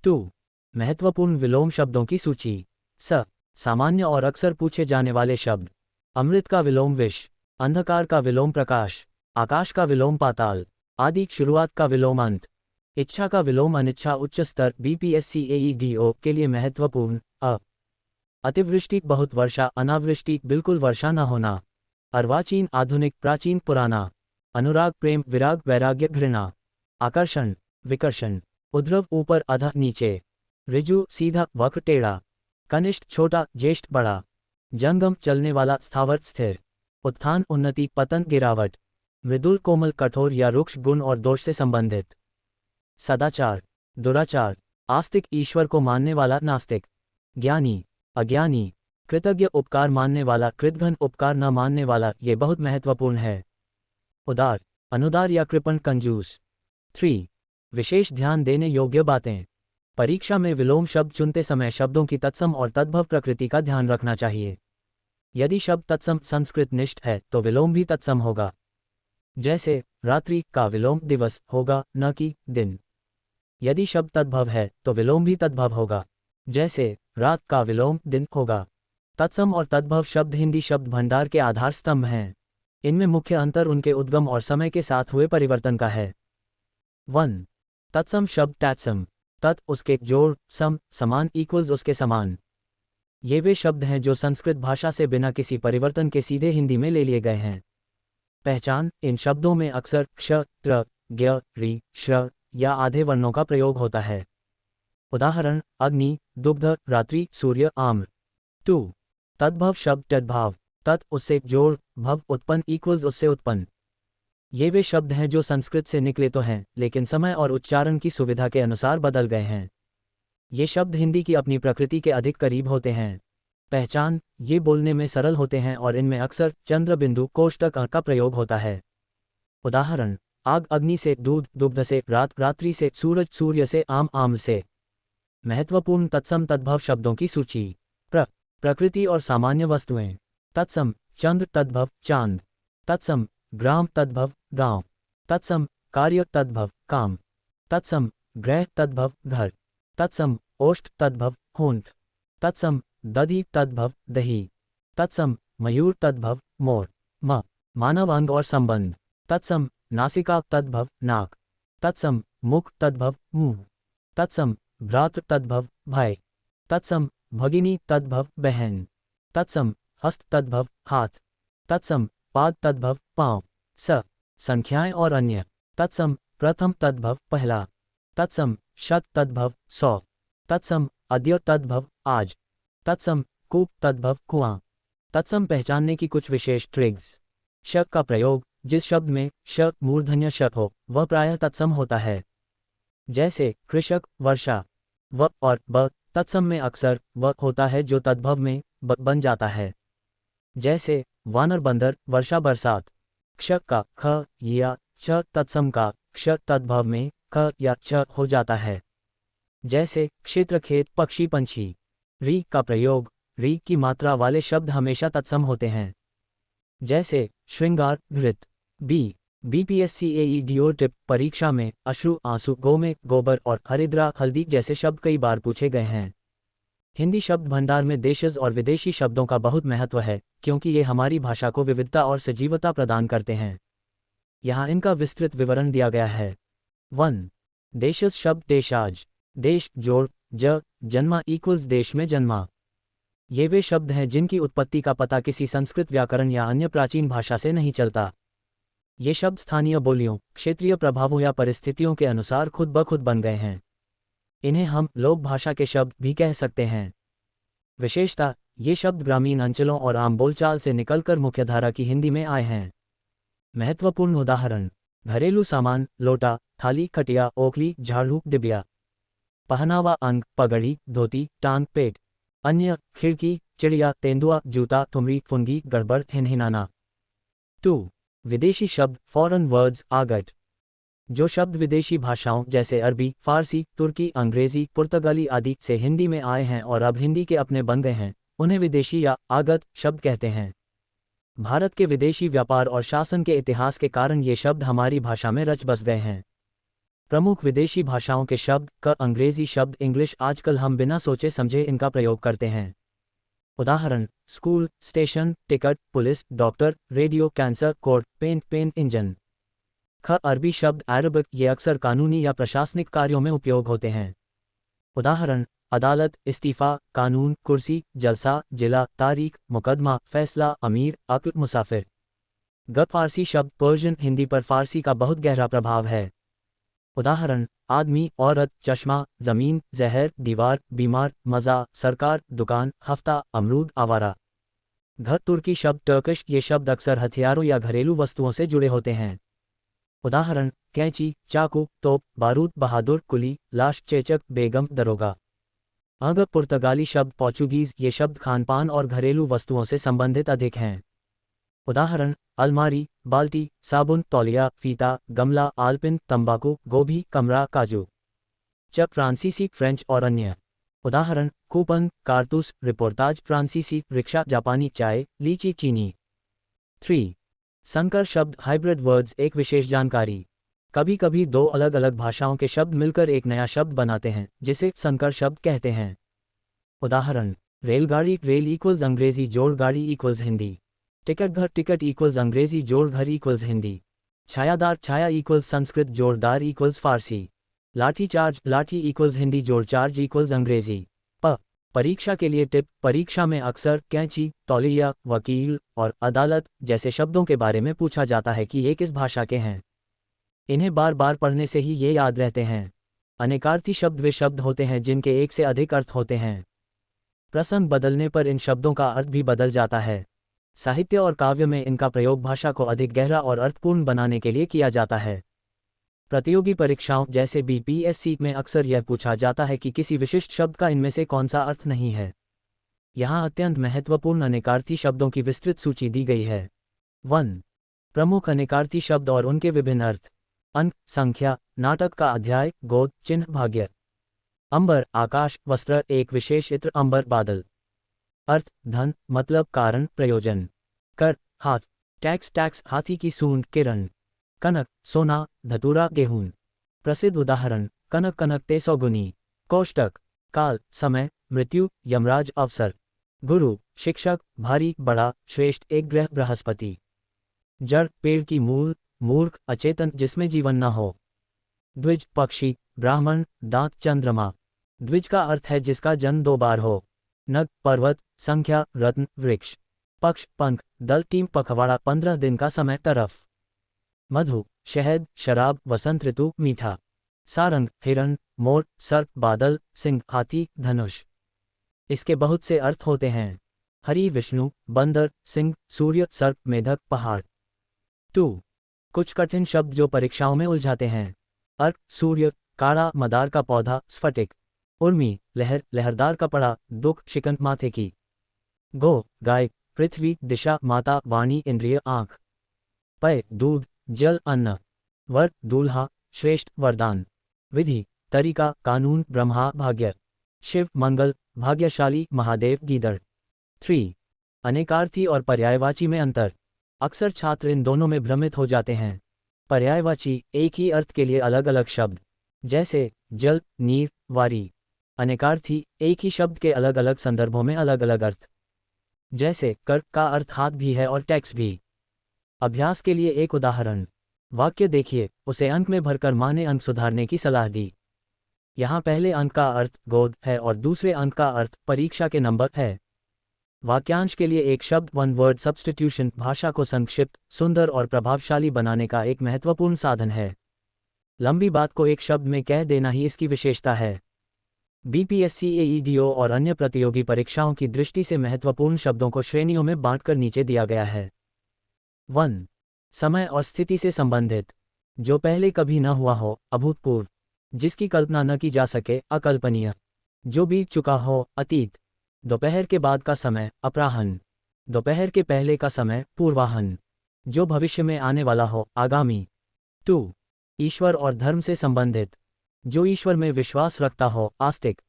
2. महत्वपूर्ण विलोम शब्दों की सूची। स सामान्य और अक्सर पूछे जाने वाले शब्द। अमृत का विलोम विष। अंधकार का विलोम प्रकाश। आकाश का विलोम पाताल। आदि शुरुआत का विलोम अंत। इच्छा का विलोम अनिच्छा। उच्च स्तर बीपीएससी एईडीओ के लिए महत्वपूर्ण। अतिवृष्टि, बहुत वर्षा, अनावृष्टि, बिल्कुल वर्षा न होना। अर्वाचीन, आधुनिक, प्राचीन, पुराना। अनुराग, प्रेम, विराग, वैराग्य, घृणा। आकर्षण, विकर्षण। उद्रव, ऊपर, अधः, नीचे। ऋजु, सीधा, वक्र, टेढ़ा। कनिष्ठ, छोटा, ज्येष्ठ, बड़ा। जंगम, चलने वाला, स्थावर, स्थिर। उत्थान, उन्नति, पतन, गिरावट। मृदुल, कोमल, कठोर या रुक्ष, गुण और दोष से संबंधित। सदाचार, दुराचार। आस्तिक, ईश्वर को मानने वाला, नास्तिक। ज्ञानी, अज्ञानी। कृतज्ञ उपकार मानने वाला, कृतघ्न उपकार न मानने वाला, ये बहुत महत्वपूर्ण है। उदार, अनुदार या कृपण, कंजूस। 3. विशेष ध्यान देने योग्य बातें। परीक्षा में विलोम शब्द चुनते समय शब्दों की तत्सम और तद्भव प्रकृति का ध्यान रखना चाहिए। यदि शब्द तत्सम संस्कृत निष्ठ है तो विलोम भी तत्सम होगा। जैसे रात्रि का विलोम दिवस होगा, न कि दिन। यदि शब्द तद्भव है तो विलोम भी तद्भव होगा। जैसे रात का विलोम दिन होगा। तत्सम और तद्भव शब्द हिंदी शब्द भंडार के आधार स्तंभ हैं। इनमें मुख्य अंतर उनके उद्गम और समय के साथ हुए परिवर्तन का है। 1. तत्सम शब्द तत्सम, तत् उसके जोड़, सम समान इक्वल्स उसके समान। ये वे शब्द हैं जो संस्कृत भाषा से बिना किसी परिवर्तन के सीधे हिंदी में ले लिए गए हैं। पहचान, इन शब्दों में अक्सर क्ष, त्र, ज्ञ, रि, श्र या आधे वर्णों का प्रयोग होता है। उदाहरण, अग्नि, दुग्ध, रात्रि, सूर्य, आम्र। 2. तद्भव शब्द तद्भाव, तत् उससे जोड़, भव उत्पन्न इक्वल्स उससे उत्पन्न। ये वे शब्द हैं जो संस्कृत से निकले तो हैं, लेकिन समय और उच्चारण की सुविधा के अनुसार बदल गए हैं। ये शब्द हिंदी की अपनी प्रकृति के अधिक करीब होते हैं। पहचान, ये बोलने में सरल होते हैं और इनमें अक्सर चंद्र बिंदु कोष्टक का प्रयोग होता है। उदाहरण, आग अग्नि से, दूध दुग्ध से, रात रात्रि से, सूरज सूर्य से, आम आम्ल से। महत्वपूर्ण तत्सम तद्भव शब्दों की सूची। प्रकृति और सामान्य वस्तुएं। तत्सम, चंद्र तद्भव चांद। तत्सम, ग्राम तद्भव गांव। तत्सम, कार्य तद्भव काम। तत्सम, ग्रह तद्भव घर। तत्सम, ओष्ठ तद्भव होंठ। तत्सम, दधि तद्भव दही। तत्सम, मयूर तद्भव मोर। मानव अंग और संबंध। तत्सम, नासिका तद्भव नाक। तत्सम, मुख तद्भव मुंह। तत्सम, भ्रातृ तद्भव भाई। तत्सम, भगिनी तद्भव बहन। तत्सम, हस्त तद्भव हाथ। तत्सम, पाद तद्भव पांव। संख्याएं और अन्य। तत्सम, प्रथम तद्भव पहला। तत्सम, शत तद्भव 100। तत्सम, अद्य तद्भव आज। तत्सम, कूप तद्भव कुआं। तत्सम पहचानने की कुछ विशेष ट्रिग्स। शक का प्रयोग, जिस शब्द में श मूर्धन्य शक हो वह प्रायः तत्सम होता है। जैसे कृषक वर्षा। व और ब तत्सम में अक्सर व होता है जो तद्भव में ब बन जाता है। जैसे वानर बंदर, वर्षा बरसात। क्षक का ख या च तत्सम का क्ष तद्भव में ख या च हो जाता है। जैसे क्षेत्र खेत, पक्षी पंछी। री का प्रयोग, री की मात्रा वाले शब्द हमेशा तत्सम होते हैं। जैसे श्रृंगार घृत। बीपीएससीएईडीओ टिप परीक्षा में अश्रु आंसू, गोमे गोबर और हरिद्रा हल्दी जैसे शब्द कई बार पूछे गए हैं। हिंदी शब्द भंडार में देशज और विदेशी शब्दों का बहुत महत्व है क्योंकि ये हमारी भाषा को विविधता और सजीवता प्रदान करते हैं। यहाँ इनका विस्तृत विवरण दिया गया है। 1. देशज शब्द देशाज, देश जोड़ जन्मा इक्वल्स देश में जन्मा। ये वे शब्द हैं जिनकी उत्पत्ति का पता किसी संस्कृत व्याकरण या अन्य प्राचीन भाषा से नहीं चलता। ये शब्द स्थानीय बोलियों, क्षेत्रीय प्रभावों या परिस्थितियों के अनुसार खुद ब खुद बन गए हैं। इन्हें हम लोक भाषा के शब्द भी कह सकते हैं। विशेषता, ये शब्द ग्रामीण अंचलों और आम बोलचाल से निकलकर मुख्यधारा की हिंदी में आए हैं। महत्वपूर्ण उदाहरण, घरेलू सामान, लोटा, थाली, खटिया, ओखली, झाड़ू, डिबिया। पहनावा, अंग, पगड़ी, धोती, टांग, पेट। अन्य, खिड़की, चिड़िया, तेंदुआ, जूता, ठुमरी, फुनगी, गड़बड़, हिनहिनाना। 2. विदेशी शब्द, फॉरेन वर्ड्स, आगट। जो शब्द विदेशी भाषाओं जैसे अरबी, फारसी, तुर्की, अंग्रेजी, पुर्तगाली आदि से हिंदी में आए हैं और अब हिंदी के अपने बन गए हैं, उन्हें विदेशी या आगत शब्द कहते हैं। भारत के विदेशी व्यापार और शासन के इतिहास के कारण ये शब्द हमारी भाषा में रच बस गए हैं। प्रमुख विदेशी भाषाओं के शब्द क अंग्रेजी शब्द इंग्लिश आजकल हम बिना सोचे समझे इनका प्रयोग करते हैं। उदाहरण, school, station, ticket, police, doctor, radio, cancer, court, pen, engine. ख अरबी शब्द अरबिक, ये अक्सर कानूनी या प्रशासनिक कार्यों में उपयोग होते हैं। उदाहरण, अदालत, इस्तीफा, कानून, कुर्सी, जलसा, जिला, तारीख, मुकदमा, फैसला, अमीर, अक्ल, मुसाफिर। ग फारसी शब्द पर्शियन, हिंदी पर फारसी का बहुत गहरा प्रभाव है। उदाहरण, आदमी, औरत, चश्मा, जमीन, जहर, दीवार, बीमार, मज़ा, सरकार, दुकान, हफ्ता, अमरूद, आवारा। घ तुर्की शब्द टर्किश, ये शब्द अक्सर हथियारों या घरेलू वस्तुओं से जुड़े होते हैं। उदाहरण, कैंची, चाकू, तोप, बारूद, बहादुर, कुली, लाश, चेचक, बेगम, दरोगा। अगर पुर्तगाली शब्द पोर्चुगीज, ये शब्द खानपान और घरेलू वस्तुओं से संबंधित अधिक हैं। उदाहरण: अलमारी, बाल्टी, साबुन, तौलिया, फीता, गमला, आलपिन, तंबाकू, गोभी, कमरा, काजू। च फ्रांसीसी, फ्रेंच और अन्य। उदाहरण: कूपन, कारतूस, रिपोर्टाज फ्रांसीसी, रिक्शा, जापानी, चाय, लीची, चीनी। 3. संकर शब्द हाइब्रिड वर्ड्स, एक विशेष जानकारी। कभी कभी दो अलग अलग भाषाओं के शब्द मिलकर एक नया शब्द बनाते हैं, जिसे संकर शब्द कहते हैं। उदाहरण: रेलगाड़ी, रेल इक्वल्स अंग्रेजी जोड़ गाड़ी इक्वल्स हिंदी। टिकट घर, टिकट इक्वल्स अंग्रेजी जोड़ घर इक्वल्स हिंदी। छायादार, छाया इक्वल्स संस्कृत जोड़दार इक्वल्स फारसी। लाठी चार्ज, लाठी इक्वल्स हिंदी जोड़ चार्ज इक्वल्स अंग्रेजी। परीक्षा के लिए टिप: परीक्षा में अक्सर कैंची, तौलिया, वकील और अदालत जैसे शब्दों के बारे में पूछा जाता है कि ये किस भाषा के हैं। इन्हें बार बार पढ़ने से ही ये याद रहते हैं। अनेकार्थी शब्द वे शब्द होते हैं जिनके एक से अधिक अर्थ होते हैं। प्रसंग बदलने पर इन शब्दों का अर्थ भी बदल जाता है। साहित्य और काव्य में इनका प्रयोग भाषा को अधिक गहरा और अर्थपूर्ण बनाने के लिए किया जाता है। प्रतियोगी परीक्षाओं जैसे बीपीएससी में अक्सर यह पूछा जाता है कि किसी विशिष्ट शब्द का इनमें से कौन सा अर्थ नहीं है। यहाँ अत्यंत महत्वपूर्ण अनेकार्थी शब्दों की विस्तृत सूची दी गई है। 1. प्रमुख अनेकार्थी शब्द और उनके विभिन्न अर्थ। अंक, संख्या, नाटक का अध्याय, गोद, चिन्ह, भाग्य। अंबर, आकाश, वस्त्र, एक विशेष इत्र, अंबर, बादल। अर्थ, धन, मतलब, कारण, प्रयोजन। कर, हाथ। टैक्स, टैक्स, हाथी की सूंड, किरण। कनक, सोना, धतूरा, गेहूं। प्रसिद्ध उदाहरण: कनक कनक ते सौगुनी। कोष्टक, काल, समय, मृत्यु, यमराज, अवसर। गुरु, शिक्षक, भारी, बड़ा, श्रेष्ठ, एक ग्रह, बृहस्पति। जड़, पेड़ की मूल, मूर्ख, अचेतन, जिसमें जीवन न हो। द्विज, पक्षी, ब्राह्मण, दांत, चंद्रमा। द्विज का अर्थ है जिसका जन्म 2 बार हो। नग, पर्वत, संख्या, रत्न, वृक्ष। पक्ष, पंख, दल, टीम, पखवाड़ा, 15 दिन का समय, तरफ। मधु, शहद, शराब, वसंत ऋतु, मीठा। सारंग, हिरण, मोर, सर्प, बादल, सिंह, हाथी, धनुष। इसके बहुत से अर्थ होते हैं। हरि, विष्णु, बंदर, सिंह, सूर्य, सर्प, मेढक, पहाड़। 2. कुछ कठिन शब्द जो परीक्षाओं में उलझाते हैं। अर्क, सूर्य, काड़ा, मदार का पौधा, स्फटिक। उर्मी, लहर, लहरदार कपड़ा, दुख, शिकन, माथे की। गो, गाय, पृथ्वी, दिशा, माता, वाणी, इंद्रिय, आंख। पय, दूध, जल, अन्न। वर, दूल्हा, श्रेष्ठ, वरदान। विधि, तरीका, कानून, ब्रह्मा, भाग्य। शिव, मंगल, भाग्यशाली, महादेव, गीदड़। 3. अनेकार्थी और पर्यायवाची में अंतर। अक्सर छात्र इन दोनों में भ्रमित हो जाते हैं। पर्यायवाची, एक ही अर्थ के लिए अलग अलग शब्द, जैसे जल, नीर, वारी। अनेकार्थी, एक ही शब्द के अलग अलग संदर्भों में अलग अलग अर्थ, जैसे कर का अर्थ हाथ भी है और टैक्स भी। अभ्यास के लिए एक उदाहरण। वाक्य देखिए, उसे अंक में भरकर मां ने अंक सुधारने की सलाह दी। यहाँ पहले अंक का अर्थ गोद है और दूसरे अंक का अर्थ परीक्षा के नंबर है। वाक्यांश के लिए एक शब्द वन वर्ड सब्स्टिट्यूशन भाषा को संक्षिप्त, सुंदर और प्रभावशाली बनाने का एक महत्वपूर्ण साधन है। लंबी बात को एक शब्द में कह देना ही इसकी विशेषता है। बीपीएससी, एईडीओ और अन्य प्रतियोगी परीक्षाओं की दृष्टि से महत्वपूर्ण शब्दों को श्रेणियों में बांटकर नीचे दिया गया है। 1. समय और स्थिति से संबंधित। जो पहले कभी न हुआ हो, अभूतपूर्व। जिसकी कल्पना न की जा सके, अकल्पनीय। जो बीत चुका हो, अतीत। दोपहर के बाद का समय, अपराह्न। दोपहर के पहले का समय, पूर्वाह्न। जो भविष्य में आने वाला हो, आगामी। 2. ईश्वर और धर्म से संबंधित। जो ईश्वर में विश्वास रखता हो, आस्तिक।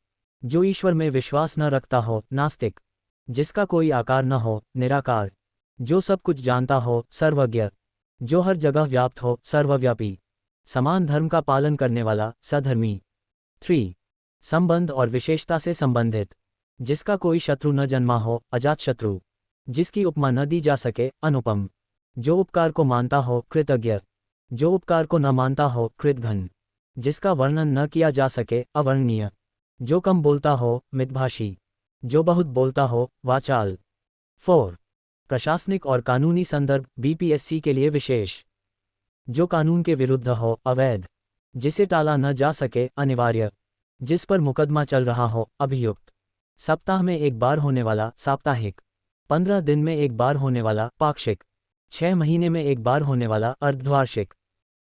जो ईश्वर में विश्वास न रखता हो, नास्तिक। जिसका कोई आकार न हो, निराकार। जो सब कुछ जानता हो, सर्वज्ञ। जो हर जगह व्याप्त हो, सर्वव्यापी। समान धर्म का पालन करने वाला, सधर्मी। 3. संबंध और विशेषता से संबंधित। जिसका कोई शत्रु न जन्मा हो, अजातशत्रु। जिसकी उपमा न दी जा सके, अनुपम। जो उपकार को मानता हो, कृतज्ञ। जो उपकार को न मानता हो, कृतघ्न। जिसका वर्णन न किया जा सके, अवर्णनीय। जो कम बोलता हो, मितभाषी। जो बहुत बोलता हो, वाचाल। 4. प्रशासनिक और कानूनी संदर्भ बीपीएससी के लिए विशेष। जो कानून के विरुद्ध हो, अवैध। जिसे टाला न जा सके, अनिवार्य। जिस पर मुकदमा चल रहा हो, अभियुक्त। सप्ताह में एक बार होने वाला, साप्ताहिक। 15 दिन में एक बार होने वाला, पाक्षिक। 6 महीने में एक बार होने वाला, अर्धवार्षिक।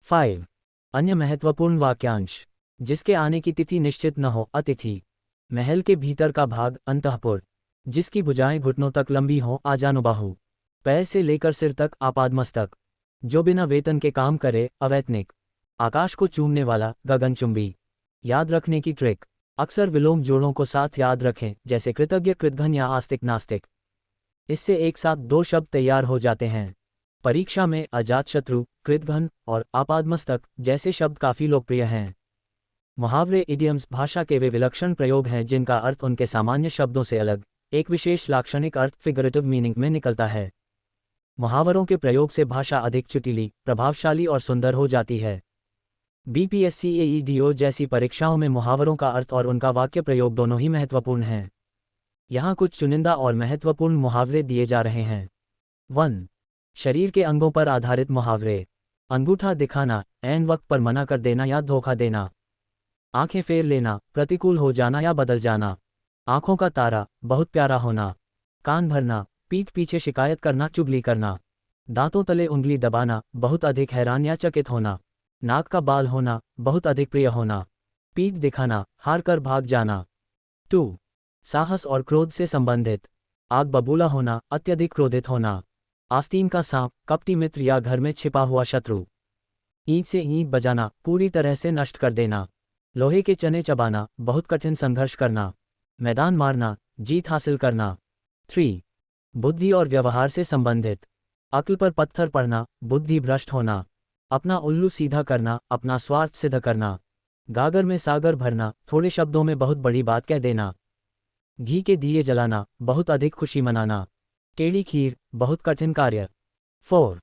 5. अन्य महत्वपूर्ण वाक्यांश। जिसके आने की तिथि निश्चित न हो, अतिथि। महल के भीतर का भाग अंतःपुर, जिसकी भुजाएं घुटनों तक लंबी हों आजानुबाहु, पैर से लेकर सिर तक आपादमस्तक, जो बिना वेतन के काम करे अवैतनिक, आकाश को चूमने वाला गगनचुंबी। याद रखने की ट्रिक, अक्सर विलोम जोड़ों को साथ याद रखें, जैसे कृतज्ञ कृतघ्न या आस्तिक नास्तिक। इससे एक साथ दो शब्द तैयार हो जाते हैं। परीक्षा में अजातशत्रु, कृतघ्न और आपादमस्तक जैसे शब्द काफी लोकप्रिय हैं। मुहावरे इडियम्स भाषा के वे विलक्षण प्रयोग हैं जिनका अर्थ उनके सामान्य शब्दों से अलग, एक विशेष लाक्षणिक अर्थ फिगरेटिव मीनिंग में निकलता है। मुहावरों के प्रयोग से भाषा अधिक चुटीली, प्रभावशाली और सुंदर हो जाती है। बीपीएससी एईडीओ जैसी परीक्षाओं में मुहावरों का अर्थ और उनका वाक्य प्रयोग दोनों ही महत्वपूर्ण हैं। यहाँ कुछ चुनिंदा और महत्वपूर्ण मुहावरे दिए जा रहे हैं। 1. शरीर के अंगों पर आधारित मुहावरे। अंगूठा दिखाना, ऐन वक्त पर मना कर देना या धोखा देना। आंखें फेर लेना, प्रतिकूल हो जाना या बदल जाना। आंखों का तारा, बहुत प्यारा होना। कान भरना, पीठ पीछे शिकायत करना, चुगली करना। दांतों तले उंगली दबाना, बहुत अधिक हैरान या चकित होना। नाक का बाल होना, बहुत अधिक प्रिय होना। पीठ दिखाना, हार कर भाग जाना। 2. साहस और क्रोध से संबंधित। आग बबूला होना, अत्यधिक क्रोधित होना। आस्तीन का सांप, कपटी मित्र या घर में छिपा हुआ शत्रु। ईंट से ईंट बजाना, पूरी तरह से नष्ट कर देना। लोहे के चने चबाना, बहुत कठिन संघर्ष करना। मैदान मारना, जीत हासिल करना। 3. बुद्धि और व्यवहार से संबंधित। अक्ल पर पत्थर पड़ना, बुद्धि भ्रष्ट होना। अपना उल्लू सीधा करना, अपना स्वार्थ सिद्ध करना। गागर में सागर भरना, थोड़े शब्दों में बहुत बड़ी बात कह देना। घी के दिए जलाना, बहुत अधिक खुशी मनाना। टेढ़ी खीर, बहुत कठिन कार्य। 4.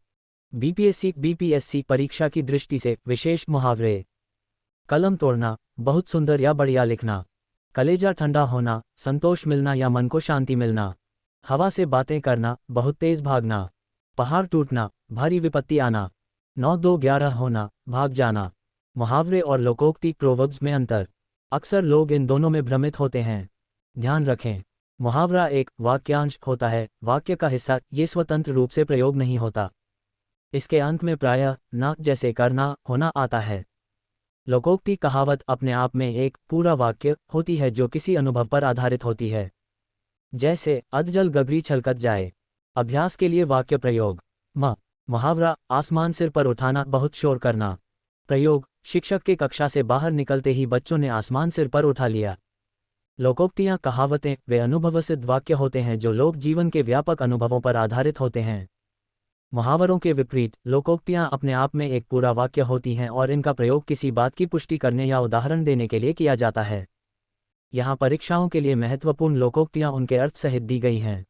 बीपीएससी परीक्षा की दृष्टि से विशेष मुहावरे। कलम तोड़ना, बहुत सुंदर या बढ़िया लिखना। कलेजा ठंडा होना, संतोष मिलना या मन को शांति मिलना। हवा से बातें करना, बहुत तेज भागना। पहाड़ टूटना, भारी विपत्ति आना। 9-2-11 होना, भाग जाना। मुहावरे और लोकोक्ति प्रोवर्ब्स में अंतर। अक्सर लोग इन दोनों में भ्रमित होते हैं। ध्यान रखें, मुहावरा एक वाक्यांश होता है, वाक्य का हिस्सा ये स्वतंत्र रूप से प्रयोग नहीं होता। इसके अंत में प्रायः ना जैसे करना होना आता है। लोकोक्ति कहावत अपने आप में एक पूरा वाक्य होती है जो किसी अनुभव पर आधारित होती है। जैसे अधजल गगरी छलकत जाए। अभ्यास के लिए वाक्य प्रयोग। मुहावरा, आसमान सिर पर उठाना, बहुत शोर करना। प्रयोग, शिक्षक के कक्षा से बाहर निकलते ही बच्चों ने आसमान सिर पर उठा लिया। लोकोक्तियाँ कहावतें वे अनुभवसिद्ध वाक्य होते हैं जो लोक जीवन के व्यापक अनुभवों पर आधारित होते हैं। मुहावरों के विपरीत लोकोक्तियाँ अपने आप में एक पूरा वाक्य होती हैं और इनका प्रयोग किसी बात की पुष्टि करने या उदाहरण देने के लिए किया जाता है। यहाँ परीक्षाओं के लिए महत्वपूर्ण लोकोक्तियाँ उनके अर्थ सहित दी गई हैं।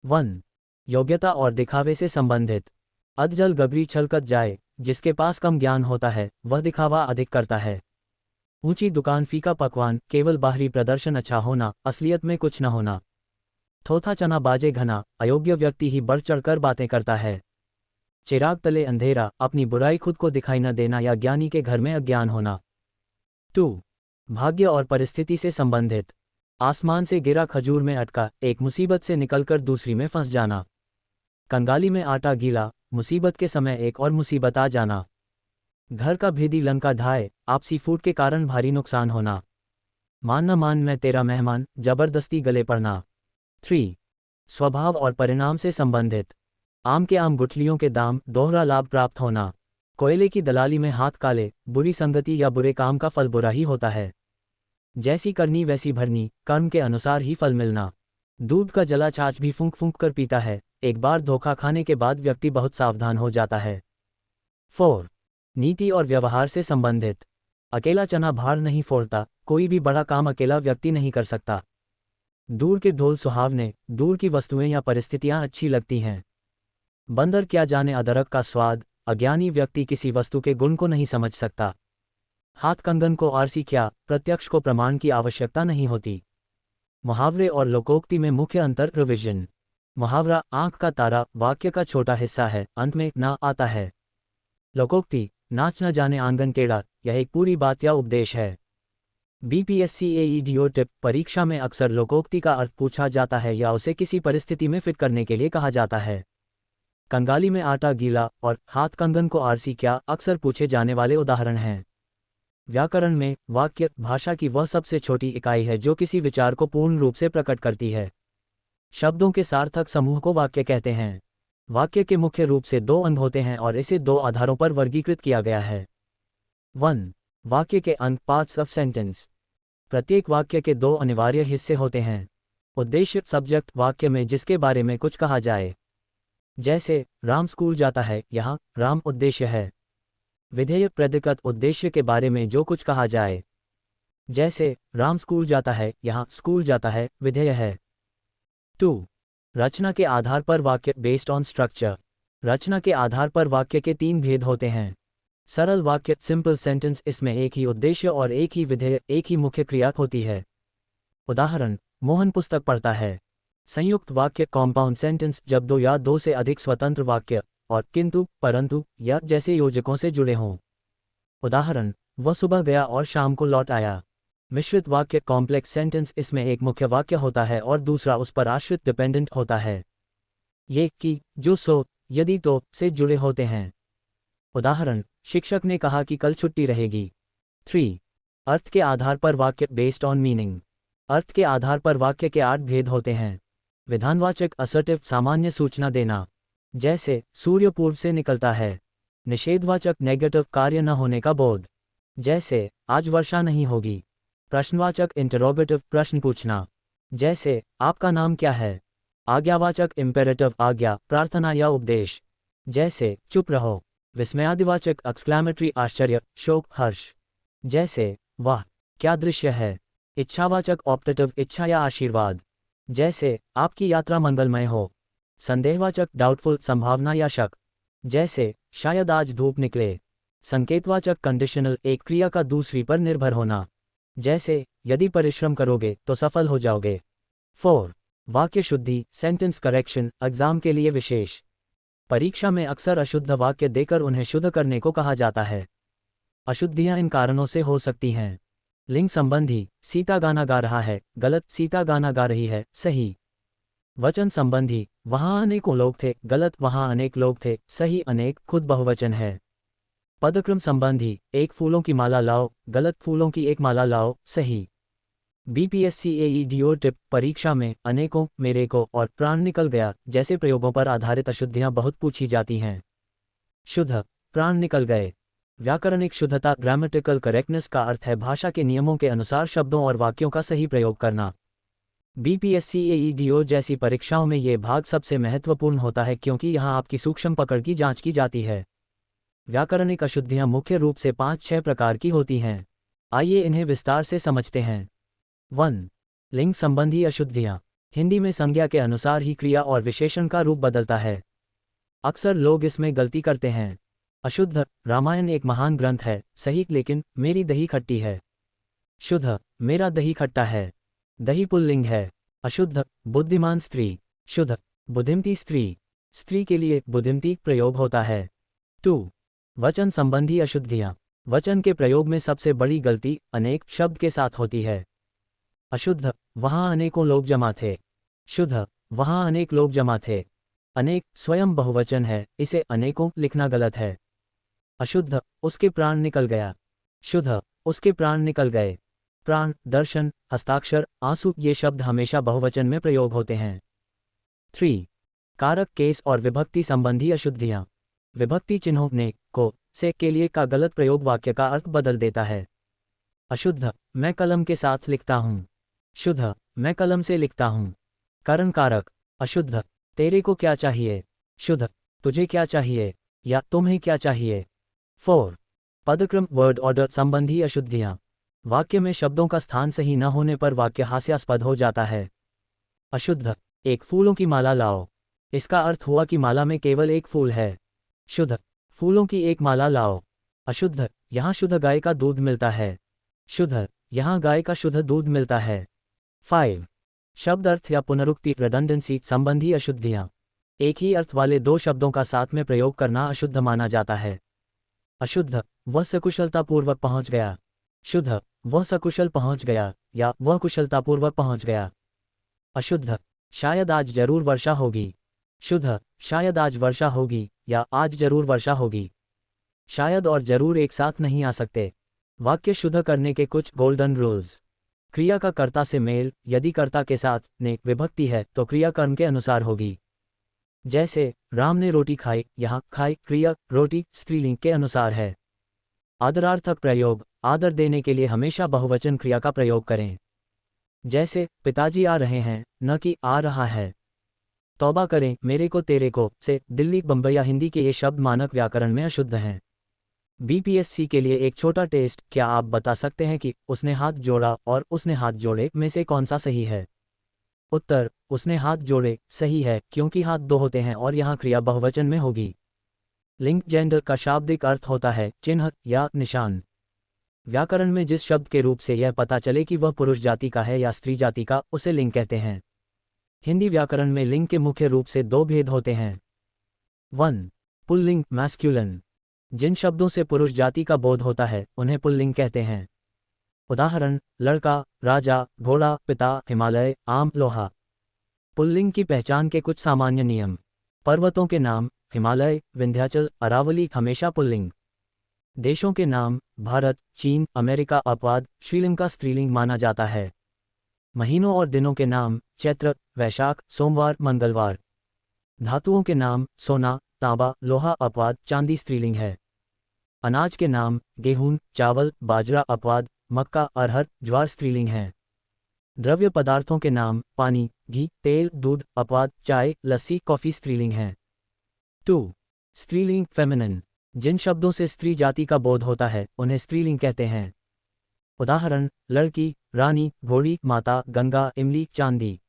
1. योग्यता और दिखावे से संबंधित। अधजल गगरी छलकत जाए, जिसके पास कम ज्ञान होता है वह दिखावा अधिक करता है। ऊंची दुकान फीका पकवान, केवल बाहरी प्रदर्शन अच्छा होना, असलियत में कुछ न होना। थोथा चना बाजे घना, अयोग्य व्यक्ति ही बढ़ चढ़कर बातें करता है। चिराग तले अंधेरा, अपनी बुराई खुद को दिखाई न देना या ज्ञानी के घर में अज्ञान होना। 2. भाग्य और परिस्थिति से संबंधित। आसमान से गिरा खजूर में अटका, एक मुसीबत से निकलकर दूसरी में फंस जाना। कंगाली में आटा गीला, मुसीबत के समय एक और मुसीबत आ जाना। घर का भेदी लंका ढाए, आपसी फूट के कारण भारी नुकसान होना। मान न मान मैं तेरा मेहमान, जबरदस्ती गले पड़ना। 3. स्वभाव और परिणाम से संबंधित। आम के आम गुठलियों के दाम, दोहरा लाभ प्राप्त होना। कोयले की दलाली में हाथ काले, बुरी संगति या बुरे काम का फल बुरा ही होता है। जैसी करनी वैसी भरनी, कर्म के अनुसार ही फल मिलना। दूध का जला छाछ भी फूंक फूंक कर पीता है, एक बार धोखा खाने के बाद व्यक्ति बहुत सावधान हो जाता है। 4. नीति और व्यवहार से संबंधित। अकेला चना भार नहीं फोड़ता, कोई भी बड़ा काम अकेला व्यक्ति नहीं कर सकता। दूर के ढोल सुहावने, दूर की वस्तुएं या परिस्थितियां अच्छी लगती हैं। बंदर क्या जाने अदरक का स्वाद, अज्ञानी व्यक्ति किसी वस्तु के गुण को नहीं समझ सकता। हाथ कंगन को आरसी क्या, प्रत्यक्ष को प्रमाण की आवश्यकता नहीं होती। मुहावरे और लोकोक्ति में मुख्य अंतर। रिविजन। मुहावरा, आंख का तारा, वाक्य का छोटा हिस्सा है, अंत में ना आता है। लोकोक्ति, नाच न जाने आंगन टेढ़ा, यह एक पूरी बात या उपदेश है। बीपीएससी एईडीओ टिप, परीक्षा में अक्सर लोकोक्ति का अर्थ पूछा जाता है या उसे किसी परिस्थिति में फिट करने के लिए कहा जाता है। कंगाली में आटा गीला और हाथ कंगन को आरसी क्या अक्सर पूछे जाने वाले उदाहरण हैं। व्याकरण में वाक्य भाषा की वह सबसे छोटी इकाई है जो किसी विचार को पूर्ण रूप से प्रकट करती है। शब्दों के सार्थक समूह को वाक्य कहते हैं। वाक्य के मुख्य रूप से दो अंग होते हैं और इसे दो आधारों पर वर्गीकृत किया गया है। 1. वाक्य के अंग पार्ट्स ऑफ सेंटेंस। प्रत्येक वाक्य के दो अनिवार्य हिस्से होते हैं। उद्देश्य सब्जेक्ट वाक्य में जिसके बारे में कुछ कहा जाए। जैसे राम स्कूल जाता है, यहाँ राम उद्देश्य है। विधेय प्रेडिकट उद्देश्य के बारे में जो कुछ कहा जाए। जैसे राम स्कूल जाता है, यहाँ स्कूल जाता है विधेय है। 2. रचना के आधार पर वाक्य बेस्ड ऑन स्ट्रक्चर। रचना के आधार पर वाक्य के तीन भेद होते हैं। सरल वाक्य सिंपल सेंटेंस, इसमें एक ही उद्देश्य और एक ही विधेय, एक ही मुख्य क्रिया होती है। उदाहरण, मोहन पुस्तक पढ़ता है। संयुक्त वाक्य कॉम्पाउंड सेंटेंस, जब दो या दो से अधिक स्वतंत्र वाक्य और किंतु, परंतु या जैसे योजकों से जुड़े हों। उदाहरण, वह सुबह गया और शाम को लौट आया। मिश्रित वाक्य कॉम्प्लेक्स सेंटेंस, इसमें एक मुख्य वाक्य होता है और दूसरा उस पर आश्रित डिपेंडेंट होता है। ये कि, जो, सो, यदि, तो से जुड़े होते हैं। उदाहरण, शिक्षक ने कहा कि कल छुट्टी रहेगी। 3. अर्थ के आधार पर वाक्य बेस्ड ऑन मीनिंग। अर्थ के आधार पर वाक्य के 8 भेद होते हैं। विधानवाचक असर्टिव सामान्य सूचना देना। जैसे सूर्य पूर्व से निकलता है। निषेधवाचक नेगेटिव कार्य न होने का बोध। जैसे आज वर्षा नहीं होगी। प्रश्नवाचक इंटरोगेटिव प्रश्न पूछना। जैसे आपका नाम क्या है। आज्ञावाचक इम्पेरेटिव आज्ञा, प्रार्थना या उपदेश। जैसे चुप रहो। विस्मयादिवाचक एक्सक्लेमेटरी आश्चर्य, शोक, हर्ष। जैसे वाह क्या दृश्य है। इच्छावाचक ऑप्टेटिव इच्छा या आशीर्वाद। जैसे आपकी यात्रा मंगलमय हो। संदेहवाचक डाउटफुल संभावना या शक। जैसे शायद आज धूप निकले। संकेतवाचक कंडीशनल एक क्रिया का दूसरी पर निर्भर होना। जैसे यदि परिश्रम करोगे तो सफल हो जाओगे। 4. वाक्य शुद्धि सेंटेंस करेक्शन एग्जाम के लिए विशेष। परीक्षा में अक्सर अशुद्ध वाक्य देकर उन्हें शुद्ध करने को कहा जाता है। अशुद्धियां इन कारणों से हो सकती हैं। लिंग संबंधी, सीता गाना गा रहा है, गलत, सीता गाना गा रही है, सही। वचन संबंधी, वहां अनेकों लोग थे, गलत, वहां अनेक लोग थे, सही, अनेक खुद बहुवचन है। पदक्रम संबंधी, एक फूलों की माला लाओ, गलत, फूलों की एक माला लाओ, सही। BPSC टिप, परीक्षा में अनेकों, मेरे को और प्राण निकल गया जैसे प्रयोगों पर आधारित अशुद्धियां बहुत पूछी जाती हैं। शुद्ध, प्राण निकल गए। व्याकरणिक शुद्धता ग्रामेटिकल करेक्टनेस का अर्थ है भाषा के नियमों के अनुसार शब्दों और वाक्यों का सही प्रयोग करना। BPSC जैसी परीक्षाओं में ये भाग सबसे महत्वपूर्ण होता है क्योंकि यहाँ आपकी सूक्ष्म पकड़ की जांच की जाती है। व्याकरणिक अशुद्धियां मुख्य रूप से 5-6 प्रकार की होती हैं। आइए इन्हें विस्तार से समझते हैं। 1. लिंग संबंधी अशुद्धियां। हिंदी में संज्ञा के अनुसार ही क्रिया और विशेषण का रूप बदलता है। अक्सर लोग इसमें गलती करते हैं। अशुद्ध, रामायण एक महान ग्रंथ है, सही, लेकिन मेरी दही खट्टी है। शुद्ध, मेरा दही खट्टा है। दही पुल्लिंग है। अशुद्ध, बुद्धिमान स्त्री। शुद्ध, बुद्धिमती स्त्री। स्त्री के लिए बुद्धिमती प्रयोग होता है। 2. वचन संबंधी अशुद्धियां। वचन के प्रयोग में सबसे बड़ी गलती अनेक शब्द के साथ होती है। अशुद्ध, वहां अनेकों लोग जमा थे। शुद्ध, वहां अनेक लोग जमा थे। अनेक स्वयं बहुवचन है, इसे अनेकों लिखना गलत है। अशुद्ध, उसके प्राण निकल गया। शुद्ध, उसके प्राण निकल गए। प्राण, दर्शन, हस्ताक्षर, आंसू, ये शब्द हमेशा बहुवचन में प्रयोग होते हैं। 3. कारक केस और विभक्ति संबंधी अशुद्धियां। विभक्ति चिन्हों ने, को, से के लिए का गलत प्रयोग वाक्य का अर्थ बदल देता है। अशुद्ध, मैं कलम के साथ लिखता हूँ। शुद्ध, मैं कलम से लिखता हूँ। करण कारक। अशुद्ध, तेरे को क्या चाहिए। शुद्ध, तुझे क्या चाहिए या तुम्हें क्या चाहिए। 4. पदक्रम वर्ड ऑर्डर संबंधी अशुद्धियां। वाक्य में शब्दों का स्थान सही न होने पर वाक्य हास्यास्पद हो जाता है। अशुद्ध, एक फूलों की माला लाओ। इसका अर्थ हुआ कि माला में केवल एक फूल है। शुद्ध, फूलों की एक माला लाओ। अशुद्ध, यहाँ शुद्ध गाय का दूध मिलता है। शुद्ध, यहाँ गाय का शुद्ध दूध मिलता है। 5. शब्द अर्थ या पुनरुक्ति रिडंडेंसी संबंधी अशुद्धियां। एक ही अर्थ वाले दो शब्दों का साथ में प्रयोग करना अशुद्ध माना जाता है। अशुद्ध, वह सकुशलतापूर्वक पहुंच गया। शुद्ध, वह सकुशल पहुंच गया या वह कुशलतापूर्वक पहुंच गया। अशुद्ध, शायद आज जरूर वर्षा होगी। शुद्ध, शायद आज वर्षा होगी या आज जरूर वर्षा होगी। शायद और जरूर एक साथ नहीं आ सकते। वाक्य शुद्ध करने के कुछ गोल्डन रूल्स। क्रिया का कर्ता से मेल, यदि कर्ता के साथ ने विभक्ति है तो क्रिया कर्म के अनुसार होगी। जैसे राम ने रोटी खाई, यहाँ खाई क्रिया रोटी स्त्रीलिंग के अनुसार है। आदरार्थक प्रयोग, आदर देने के लिए हमेशा बहुवचन क्रिया का प्रयोग करें। जैसे पिताजी आ रहे हैं, न कि आ रहा है। तौबा करें, मेरे को तेरे को से दिल्ली बम्बई या हिंदी के ये शब्द मानक व्याकरण में अशुद्ध हैं। बीपीएससी के लिए एक छोटा टेस्ट, क्या आप बता सकते हैं कि उसने हाथ जोड़ा और उसने हाथ जोड़े में से कौन सा सही है? उत्तर, उसने हाथ जोड़े सही है, क्योंकि हाथ दो होते हैं और यहाँ क्रिया बहुवचन में होगी। लिंग जेंडर का शाब्दिक अर्थ होता है चिन्ह या निशान। व्याकरण में जिस शब्द के रूप से यह पता चले कि वह पुरुष जाति का है या स्त्री जाति का, उसे लिंग कहते हैं। हिंदी व्याकरण में लिंग के मुख्य रूप से दो भेद होते हैं। 1. पुल्लिंग मैस्क्यूलन। जिन शब्दों से पुरुष जाति का बोध होता है उन्हें पुल्लिंग कहते हैं। उदाहरण, लड़का, राजा, घोड़ा, पिता, हिमालय, आम, लोहा। पुल्लिंग की पहचान के कुछ सामान्य नियम। पर्वतों के नाम, हिमालय, विंध्याचल, अरावली हमेशा पुल्लिंग। देशों के नाम, भारत, चीन, अमेरिका अपवाद श्रीलंका स्त्रीलिंग माना जाता है। महीनों और दिनों के नाम, चैत्र, वैशाख, सोमवार, मंगलवार। धातुओं के नाम, सोना, तांबा, लोहा अपवाद चांदी स्त्रीलिंग है। अनाज के नाम, गेहूं, चावल, बाजरा अपवाद मक्का, अरहर, ज्वार स्त्रीलिंग हैं। द्रव्य पदार्थों के नाम, पानी, घी, तेल, दूध अपवाद चाय, लस्सी, कॉफी स्त्रीलिंग हैं। 2. स्त्रीलिंग फेमिनिन। जिन शब्दों से स्त्री जाति का बोध होता है उन्हें स्त्रीलिंग कहते हैं। उदाहरण, लड़की, रानी, घोड़ी, माता, गंगा, इमली, चांदी।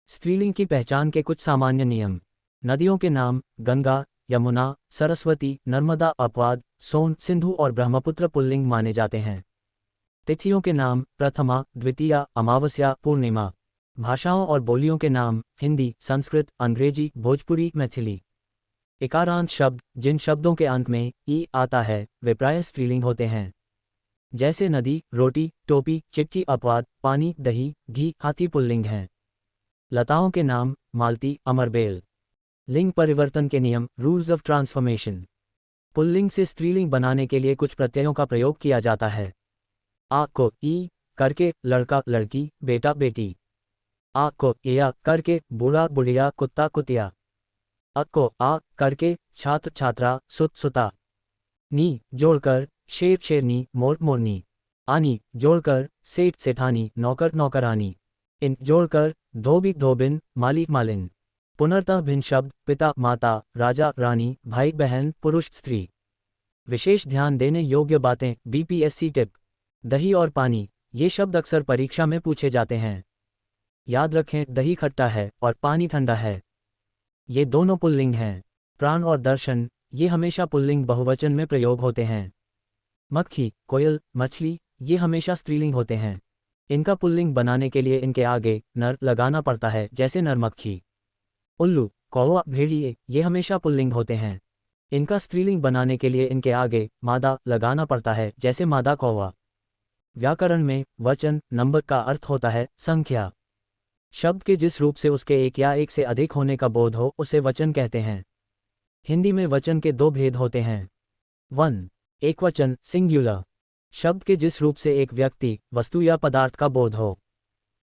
स्त्रीलिंग की पहचान के कुछ सामान्य नियम। नदियों के नाम, गंगा, यमुना, सरस्वती, नर्मदा अपवाद सोन, सिंधु और ब्रह्मपुत्र पुल्लिंग माने जाते हैं। तिथियों के नाम, प्रथमा, द्वितीया, अमावस्या, पूर्णिमा। भाषाओं और बोलियों के नाम, हिंदी, संस्कृत, अंग्रेजी, भोजपुरी, मैथिली। इकारांत शब्द, जिन शब्दों के अंत में ई आता है वे प्रायः स्त्रीलिंग होते हैं। जैसे नदी, रोटी, टोपी, चिट्ठी अपवाद पानी, दही, घी, हाथी पुल्लिंग हैं। लताओं के नाम, मालती, अमरबेल। लिंग परिवर्तन के नियम, रूल्स ऑफ ट्रांसफॉर्मेशन। पुल्लिंग से स्त्रीलिंग बनाने के लिए कुछ प्रत्ययों का प्रयोग किया जाता है। आ को ई करके लड़का, लड़की, बेटा, बेटी। आ को या करके बूढ़ा, बुढ़िया, कुत्ता, कुतिया। अ को आ करके छात्र, छात्रा, सुत, सुता। नी जोड़कर शेर, शेरनी, मोर, मोरनी। आनी जोड़कर सेठ, सेठानी, नौकर, नौकरानी। इन जोड़कर धोबी, धोबिन, माली, मालिन। पुनर्तः भिन्न शब्द, पिता, माता, राजा, रानी, भाई, बहन, पुरुष, स्त्री। विशेष ध्यान देने योग्य बातें, बीपीएससी टिप। दही और पानी, ये शब्द अक्सर परीक्षा में पूछे जाते हैं। याद रखें, दही खट्टा है और पानी ठंडा है। ये दोनों पुल्लिंग हैं। प्राण और दर्शन, ये हमेशा पुल्लिंग बहुवचन में प्रयोग होते हैं। मक्खी, कोयल, मछली, ये हमेशा स्त्रीलिंग होते हैं। इनका पुल्लिंग बनाने के लिए इनके आगे नर लगाना पड़ता है, जैसे नरमक्खी। उल्लू, कौवा, भेड़िए, ये हमेशा पुल्लिंग होते हैं। इनका स्त्रीलिंग बनाने के लिए इनके आगे मादा लगाना पड़ता है, जैसे मादा कौवा। व्याकरण में वचन, नंबर का अर्थ होता है संख्या। शब्द के जिस रूप से उसके एक या एक से अधिक होने का बोध हो उसे वचन कहते हैं। हिंदी में वचन के दो भेद होते हैं। 1. एकवचन, सिंग्युलर। शब्द के जिस रूप से एक व्यक्ति, वस्तु या पदार्थ का बोध हो।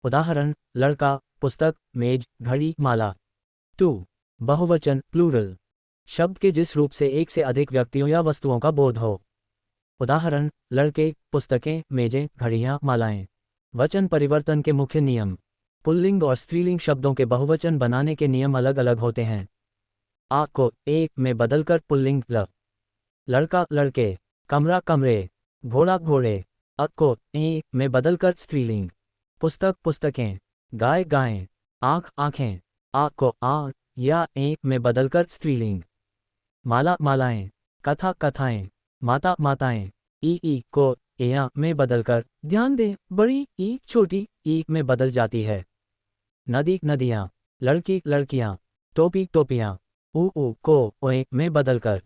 उदाहरण, लड़का, पुस्तक, मेज, घड़ी, माला। 2. बहुवचन, प्लूरल। शब्द के जिस रूप से एक से अधिक व्यक्तियों या वस्तुओं का बोध हो। उदाहरण, लड़के, पुस्तकें, मेजें, घड़ियां, मालाएं। वचन परिवर्तन के मुख्य नियम। पुल्लिंग और स्त्रीलिंग शब्दों के बहुवचन बनाने के नियम अलग अलग होते हैं। आ को ए में बदलकर पुल्लिंग ल। लड़का, लड़के। कमरा, कमरे। घोड़ा, घोड़े। अ को ए में बदलकर स्त्रीलिंग। पुस्तक, पुस्तकें। गाय, गायें। आँख, आँखें। आ को आ या ए में बदलकर स्त्रीलिंग। माला, मालाएं। कथा, कथाएं। माता, माताएं। ई को एया में बदलकर, ध्यान दें, बड़ी ई छोटी ई में बदल जाती है। नदी, नदियां। लड़की, लड़कियां। टोपी, टोपियां। ऊ को ओए में बदलकर।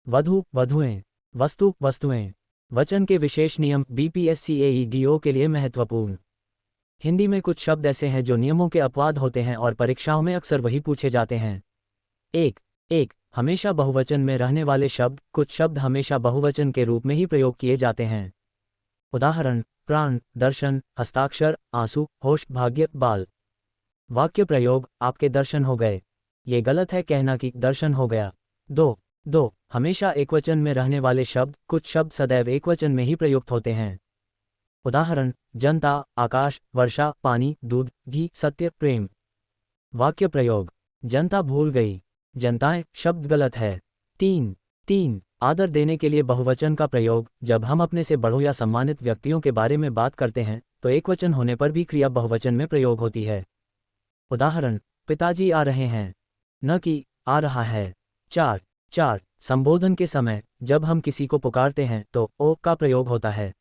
वधू, वधुएं। वस्तु, वस्तुएं। वचन के विशेष नियम बीपीएससी एईडीओ के लिए महत्वपूर्ण। हिंदी में कुछ शब्द ऐसे हैं जो नियमों के अपवाद होते हैं और परीक्षाओं में अक्सर वही पूछे जाते हैं। एक हमेशा बहुवचन में रहने वाले शब्द, कुछ शब्द हमेशा बहुवचन के रूप में ही प्रयोग किए जाते हैं। उदाहरण, प्राण, दर्शन, हस्ताक्षर, आंसू, होश, भाग्य, बाल। वाक्य प्रयोग, आपके दर्शन हो गए। ये गलत है कहना कि दर्शन हो गया। दो हमेशा एकवचन में रहने वाले शब्द, कुछ शब्द सदैव एकवचन में ही प्रयुक्त होते हैं। उदाहरण, जनता, आकाश, वर्षा, पानी, दूध, घी, सत्य, प्रेम। वाक्य प्रयोग, जनता भूल गई। जनताएं शब्द गलत है। तीन आदर देने के लिए बहुवचन का प्रयोग, जब हम अपने से बड़ों या सम्मानित व्यक्तियों के बारे में बात करते हैं तो एकवचन होने पर भी क्रिया बहुवचन में प्रयोग होती है। उदाहरण, पिताजी आ रहे हैं, न कि आ रहा है। चार संबोधन के समय जब हम किसी को पुकारते हैं तो ओ का प्रयोग होता है।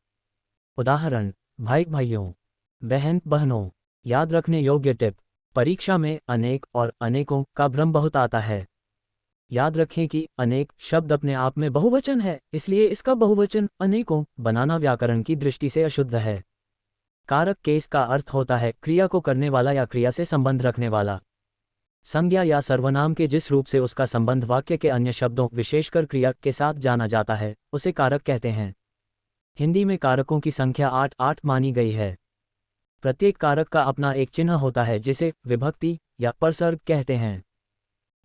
उदाहरण, भाई भाइयों, बहन बहनों। याद रखने योग्य टिप, परीक्षा में अनेक और अनेकों का भ्रम बहुत आता है। याद रखें कि अनेक शब्द अपने आप में बहुवचन है, इसलिए इसका बहुवचन अनेकों बनाना व्याकरण की दृष्टि से अशुद्ध है। कारक केस का अर्थ होता है क्रिया को करने वाला या क्रिया से संबंध रखने वाला। संज्ञा या सर्वनाम के जिस रूप से उसका संबंध वाक्य के अन्य शब्दों विशेषकर क्रिया के साथ जाना जाता है उसे कारक कहते हैं। हिंदी में कारकों की संख्या 8 मानी गई है। प्रत्येक कारक का अपना एक चिन्ह होता है जिसे विभक्ति या परसर्ग कहते हैं।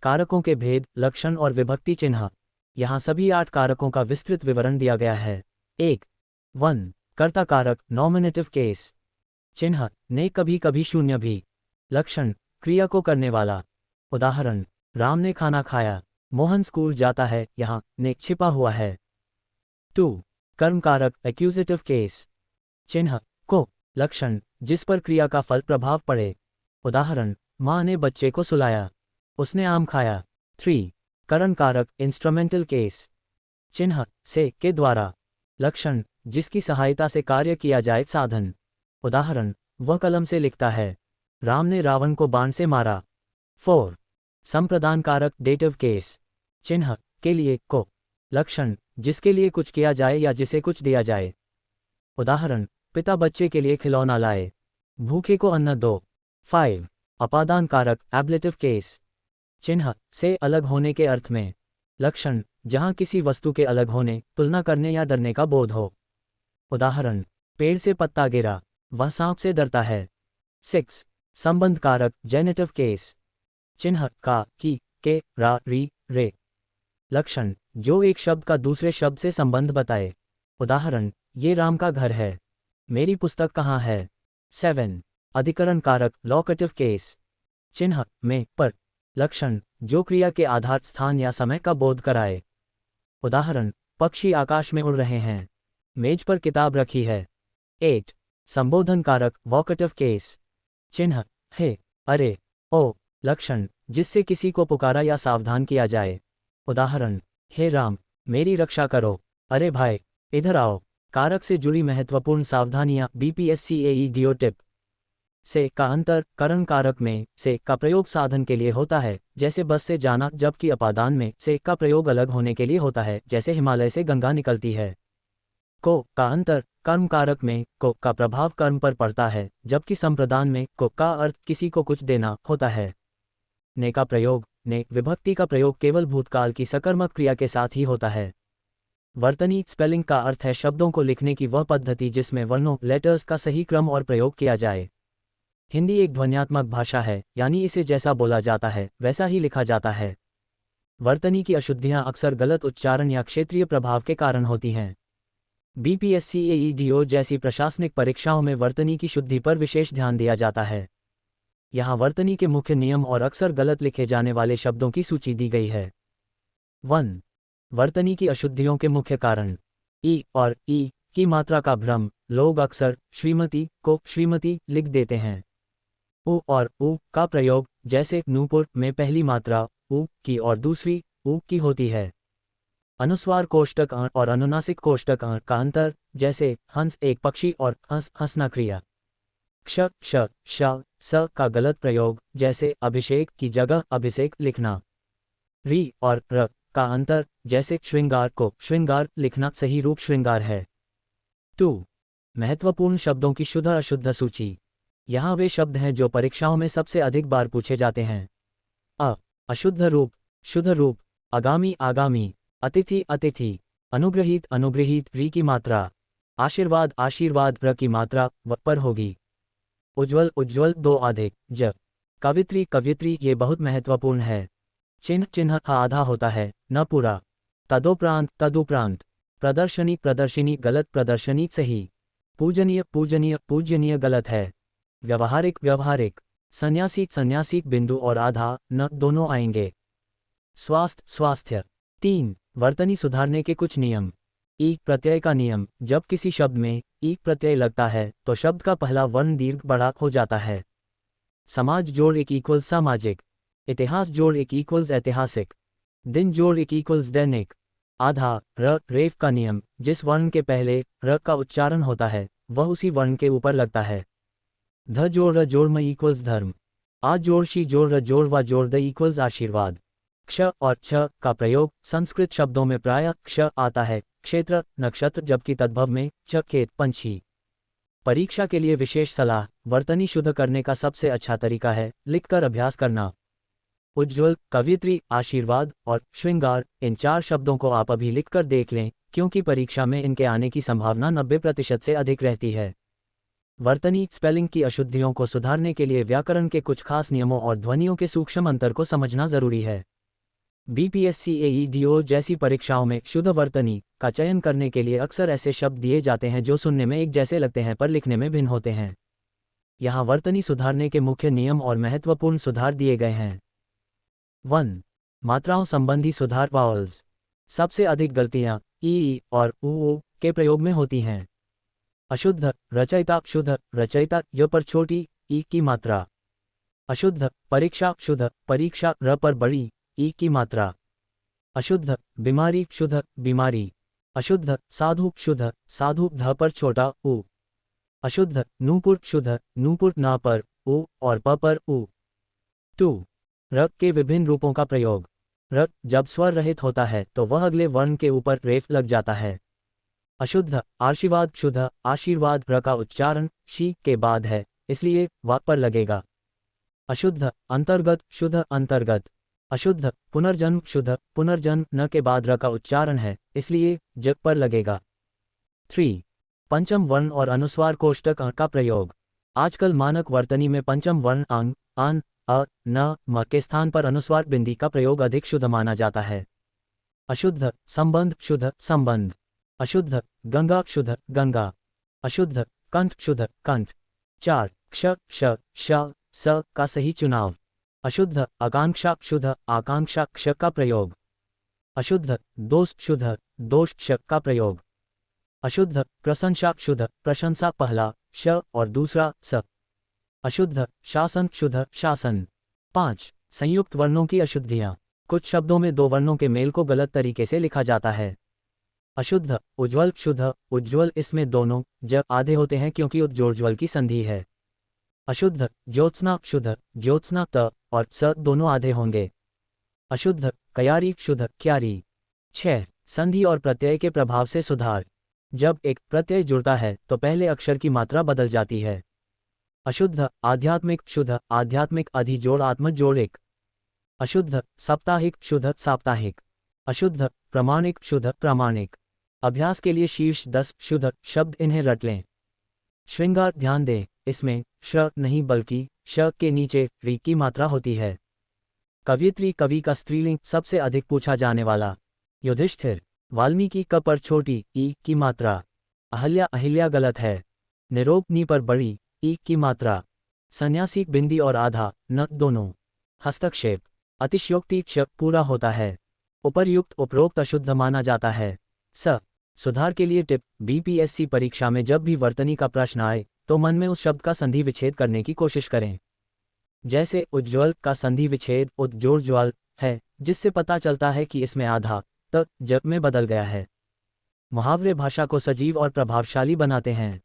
कारकों के भेद, लक्षण और विभक्ति चिन्ह। यहाँ सभी 8 कारकों का विस्तृत विवरण दिया गया है। 1 कर्ता कारक, नॉमिनेटिव केस। चिन्ह, ने, कभी कभी शून्य भी। लक्षण, क्रिया को करने वाला। उदाहरण, राम ने खाना खाया, मोहन स्कूल जाता है, यहाँ ने छिपा हुआ है। 2 कर्म कारक, एक्यूजेटिव केस। चिन्ह, को। लक्षण, जिस पर क्रिया का फल प्रभाव पड़े। उदाहरण, माँ ने बच्चे को सुलाया, उसने आम खाया। 3 करण कारक, इंस्ट्रूमेंटल केस। चिन्ह, से, के द्वारा। लक्षण, जिसकी सहायता से कार्य किया जाए, साधन। उदाहरण, वह कलम से लिखता है, राम ने रावण को बाण से मारा। 4 संप्रदान कारक, डेटिव केस। चिन्ह, के लिए, को। लक्षण, जिसके लिए कुछ किया जाए या जिसे कुछ दिया जाए। उदाहरण, पिता बच्चे के लिए खिलौना लाए, भूखे को अन्न दो। 5 अपादान कारक, एब्लेटिव केस। चिन्ह, से अलग होने के अर्थ में। लक्षण, जहां किसी वस्तु के अलग होने, तुलना करने या डरने का बोध हो। उदाहरण, पेड़ से पत्ता गिरा, वह सांप से डरता है। 6 संबंध कारक, जेनेटिव केस। चिन्ह, का, की, के, रा, री, रे। लक्षण, जो एक शब्द का दूसरे शब्द से संबंध बताए। उदाहरण, ये राम का घर है, मेरी पुस्तक कहाँ है। 7 अधिकरण कारक, लोकेटिव केस। चिन्ह, में, पर। लक्षण, जो क्रिया के आधार, स्थान या समय का बोध कराए। उदाहरण, पक्षी आकाश में उड़ रहे हैं, मेज पर किताब रखी है। 8 संबोधन कारक, वोकेटिव केस। चिन्ह, हे, अरे, ओ। लक्षण, जिससे किसी को पुकारा या सावधान किया जाए। उदाहरण, हे राम, मेरी रक्षा करो, अरे भाई, इधर आओ। कारक से जुड़ी महत्वपूर्ण सावधानियां, BPSCAEDO टिप। से का अंतर, करण कारक में से का प्रयोग साधन के लिए होता है, जैसे बस से जाना, जबकि अपादान में से का प्रयोग अलग होने के लिए होता है, जैसे हिमालय से गंगा निकलती है। को का अंतर, कर्म कारक में को का प्रभाव कर्म पर पड़ता है, जबकि संप्रदान में को का अर्थ किसी को कुछ देना होता है। ने का प्रयोग, ने विभक्ति का प्रयोग केवल भूतकाल की सकर्मक क्रिया के साथ ही होता है। वर्तनी स्पेलिंग का अर्थ है शब्दों को लिखने की वह पद्धति जिसमें वर्णों, लेटर्स का सही क्रम और प्रयोग किया जाए। हिंदी एक ध्वन्यात्मक भाषा है, यानी इसे जैसा बोला जाता है वैसा ही लिखा जाता है। वर्तनी की अशुद्धियां अक्सर गलत उच्चारण या क्षेत्रीय प्रभाव के कारण होती हैं। BPSCAEDO जैसी प्रशासनिक परीक्षाओं में वर्तनी की शुद्धि पर विशेष ध्यान दिया जाता है। यहाँ वर्तनी के मुख्य नियम और अक्सर गलत लिखे जाने वाले शब्दों की सूची दी गई है। 1 वर्तनी की अशुद्धियों के मुख्य कारण। ई और ई की मात्रा का भ्रम, लोग अक्सर श्रीमती को श्रीमती लिख देते हैं। उ और उ का प्रयोग, जैसे नूपुर में पहली मात्रा उ की और दूसरी उ की होती है। अनुस्वार कोष्टक और अनुनासिक कोष्टक का अंतर, जैसे हंस एक पक्षी और हंस हंसना क्रिया। क्ष, श, श, स का गलत प्रयोग, जैसे अभिषेक की जगह अभिषेक लिखना। री और र का अंतर, जैसे श्रृंगार को श्रृंगार लिखना सही रूप श्रृंगार है। 2 महत्वपूर्ण शब्दों की शुद्ध अशुद्ध सूची। यहाँ वे शब्द हैं जो परीक्षाओं में सबसे अधिक बार पूछे जाते हैं। अशुद्ध रूप, शुद्ध रूप, आगामी आगामी, अतिथि अतिथि, अनुग्रहीत अनुग्रहीत, री की मात्रा। आशीर्वाद आशीर्वाद र की मात्रा व पर होगी। उज्ज्वल उज्ज्वल दो आधे ज। कवित्री कवित्री ये बहुत महत्वपूर्ण है। चिन्ह चिन्ह आधा होता है न पूरा। तदोपरांत तदुपरांत। प्रदर्शनी प्रदर्शिनी गलत प्रदर्शनी सही। पूजनीय पूजनीय पूजनीय गलत है। व्यवहारिक व्यवहारिक। सन्यासी सन्यासी बिंदु और आधा न दोनों आएंगे। स्वास्थ्य स्वास्थ्य। 3 वर्तनी सुधारने के कुछ नियम। ई प्रत्यय का नियम। जब किसी शब्द में ई प्रत्यय लगता है तो शब्द का पहला वर्ण दीर्घ बड़ा हो जाता है। समाज जोड़ एक इक्वल सामाजिक। इतिहास जोड़ एक इक्वल्स ऐतिहासिक। दिन जोड़ एक इक्वल्स दैनिक। आधा र रेफ का नियम। जिस वर्ण के पहले र का उच्चारण होता है वह उसी वर्ण के ऊपर लगता है। ध जोड़ र जोड़ म इक्वल्स धर्म। आ जोड़ शी जोड़ र जोड़ व जोड़ द इक्वल्स आशीर्वाद। क्ष और छ का प्रयोग संस्कृत शब्दों में प्रायः क्ष आता है क्षेत्र नक्षत्र, जबकि तद्भव में च खेत पंछी। परीक्षा के लिए विशेष सलाह। वर्तनी शुद्ध करने का सबसे अच्छा तरीका है लिखकर अभ्यास करना। उज्ज्वल कवित्री आशीर्वाद और श्रृंगार इन 4 शब्दों को आप अभी लिखकर देख लें, क्योंकि परीक्षा में इनके आने की संभावना 90% से अधिक रहती है। वर्तनी स्पेलिंग की अशुद्धियों को सुधारने के लिए व्याकरण के कुछ खास नियमों और ध्वनियों के सूक्ष्म अंतर को समझना जरूरी है। बीपीएससी एईडीओ जैसी परीक्षाओं में शुद्ध वर्तनी का चयन करने के लिए अक्सर ऐसे शब्द दिए जाते हैं जो सुनने में एक जैसे लगते हैं पर लिखने में भिन्न होते हैं। यहाँ वर्तनी सुधारने के मुख्य नियम और महत्वपूर्ण सुधार दिए गए हैं। 1 मात्राओं संबंधी सुधार। वावल्स। सबसे अधिक गलतियां ई और ऊ के प्रयोग में होती हैं। अशुद्ध रचयिता शुद्ध रचयिता य पर छोटी ई की मात्रा। अशुद्ध परीक्षा शुद्ध परीक्षा र पर बड़ी ई की मात्रा। अशुद्ध बीमारी शुद्ध बीमारी। अशुद्ध साधु शुद्ध साधु ध पर छोटा उ। अशुद्ध नूपुर शुद्ध नूपुर ना पर उ और प पर उ। 2 र के विभिन्न रूपों का प्रयोग। र जब स्वर रहित होता है तो वह अगले वर्ण के ऊपर रेफ लग जाता है। अशुद्ध आशीर्वाद शुद्ध आशीर्वाद र का उच्चारण शी के बाद है, इसलिए वाक पर लगेगा। अशुद्ध अंतर्गत शुद्ध अंतर्गत। अशुद्ध पुनर्जन्म शुद्ध पुनर्जन्म न के बाद र का उच्चारण है, इसलिए जग पर लगेगा। 3 पंचम वर्ण और अनुस्वार कोष्टक का प्रयोग। आजकल मानक वर्तनी में पंचम वर्ण अंग आन अ न म के स्थान पर अनुस्वार बिंदी का प्रयोग अधिक शुद्ध माना जाता है। अशुद्ध संबंध शुद्ध संबंध। अशुद्ध गंगा शुद्ध गंगा। अशुद्ध कंठ शुद्ध कंठ। 4 क्ष श श स का सही चुनाव। अशुद्ध आकांक्षा शुद्ध आकांक्षा क्ष का प्रयोग। अशुद्ध दोष शुद्ध दोष श का प्रयोग। अशुद्ध प्रशंसा शुद्ध प्रशंसा पहला श और दूसरा स। अशुद्ध शासन शुद्ध शासन। 5 संयुक्त वर्णों की अशुद्धियां। कुछ शब्दों में 2 वर्णों के मेल को गलत तरीके से लिखा जाता है। अशुद्ध उज्ज्वल शुद्ध उज्ज्वल, इसमें दोनों ज आधे होते हैं क्योंकि उज्ज्वल की संधि है। अशुद्ध ज्योत्सना शुद्ध ज्योत्सना त और स दोनों आधे होंगे। अशुद्ध कयारी शुद्ध क्यारी। 6 संधि और प्रत्यय के प्रभाव से सुधार। जब एक प्रत्यय जुड़ता है तो पहले अक्षर की मात्रा बदल जाती है। अशुद्ध आध्यात्मिक शुद्ध आध्यात्मिक अधि जोड़ आत्म जोड़ एक। अशुद्ध साप्ताहिक शुद्ध साप्ताहिक। अशुद्ध प्रामाणिक शुद्ध प्रामाणिक। अभ्यास के लिए शीर्ष 10 शुद्ध शब्द इन्हें रट लें। श्रृंगार ध्यान दें, इसमें श्र नहीं बल्कि श के नीचे री की मात्रा होती है। कवियत्री कवि का स्त्रीलिंग सबसे अधिक पूछा जाने वाला। युधिष्ठिर। वाल्मीकि क पर छोटी ई की मात्रा। अहल्या अहिल्या गलत है। निरोग नी पर बड़ी ई की मात्रा। सन्यासी बिंदी और आधा न दोनों। हस्तक्षेप अतिशयोक्ति क्ष पूरा होता है। उपर्युक्त उपरोक्त अशुद्ध माना जाता है। स सुधार के लिए टिप। बीपीएससी परीक्षा में जब भी वर्तनी का प्रश्न आए तो मन में उस शब्द का संधि विच्छेद करने की कोशिश करें। जैसे उज्ज्वल का संधि विच्छेद उज्ज्वल है, जिससे पता चलता है कि इसमें आधा त ज में बदल गया है। मुहावरे भाषा को सजीव और प्रभावशाली बनाते हैं।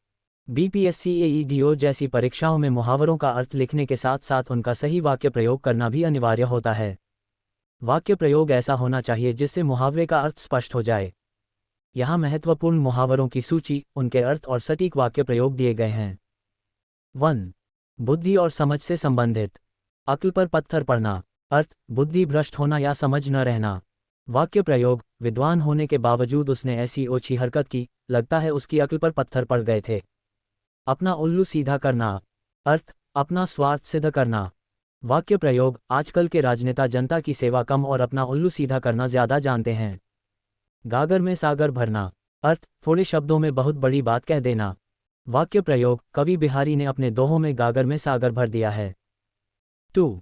बीपीएससी एईडीओ जैसी परीक्षाओं में मुहावरों का अर्थ लिखने के साथ साथ उनका सही वाक्य प्रयोग करना भी अनिवार्य होता है। वाक्य प्रयोग ऐसा होना चाहिए जिससे मुहावरे का अर्थ स्पष्ट हो जाए। यहाँ महत्वपूर्ण मुहावरों की सूची, उनके अर्थ और सटीक वाक्य प्रयोग दिए गए हैं। 1 बुद्धि और समझ से संबंधित। अक्ल पर पत्थर पड़ना। अर्थ बुद्धि भ्रष्ट होना या समझ न रहना। वाक्य प्रयोग, विद्वान होने के बावजूद उसने ऐसी ओछी हरकत की, लगता है उसकी अक्ल पर पत्थर पड़ गए थे। अपना उल्लू सीधा करना। अर्थ, अपना स्वार्थ सिद्ध करना। वाक्य प्रयोग, आजकल के राजनेता जनता की सेवा कम और अपना उल्लू सीधा करना ज्यादा जानते हैं। गागर में सागर भरना। अर्थ, थोड़े शब्दों में बहुत बड़ी बात कह देना। वाक्य प्रयोग, कवि बिहारी ने अपने दोहों में गागर में सागर भर दिया है। 2.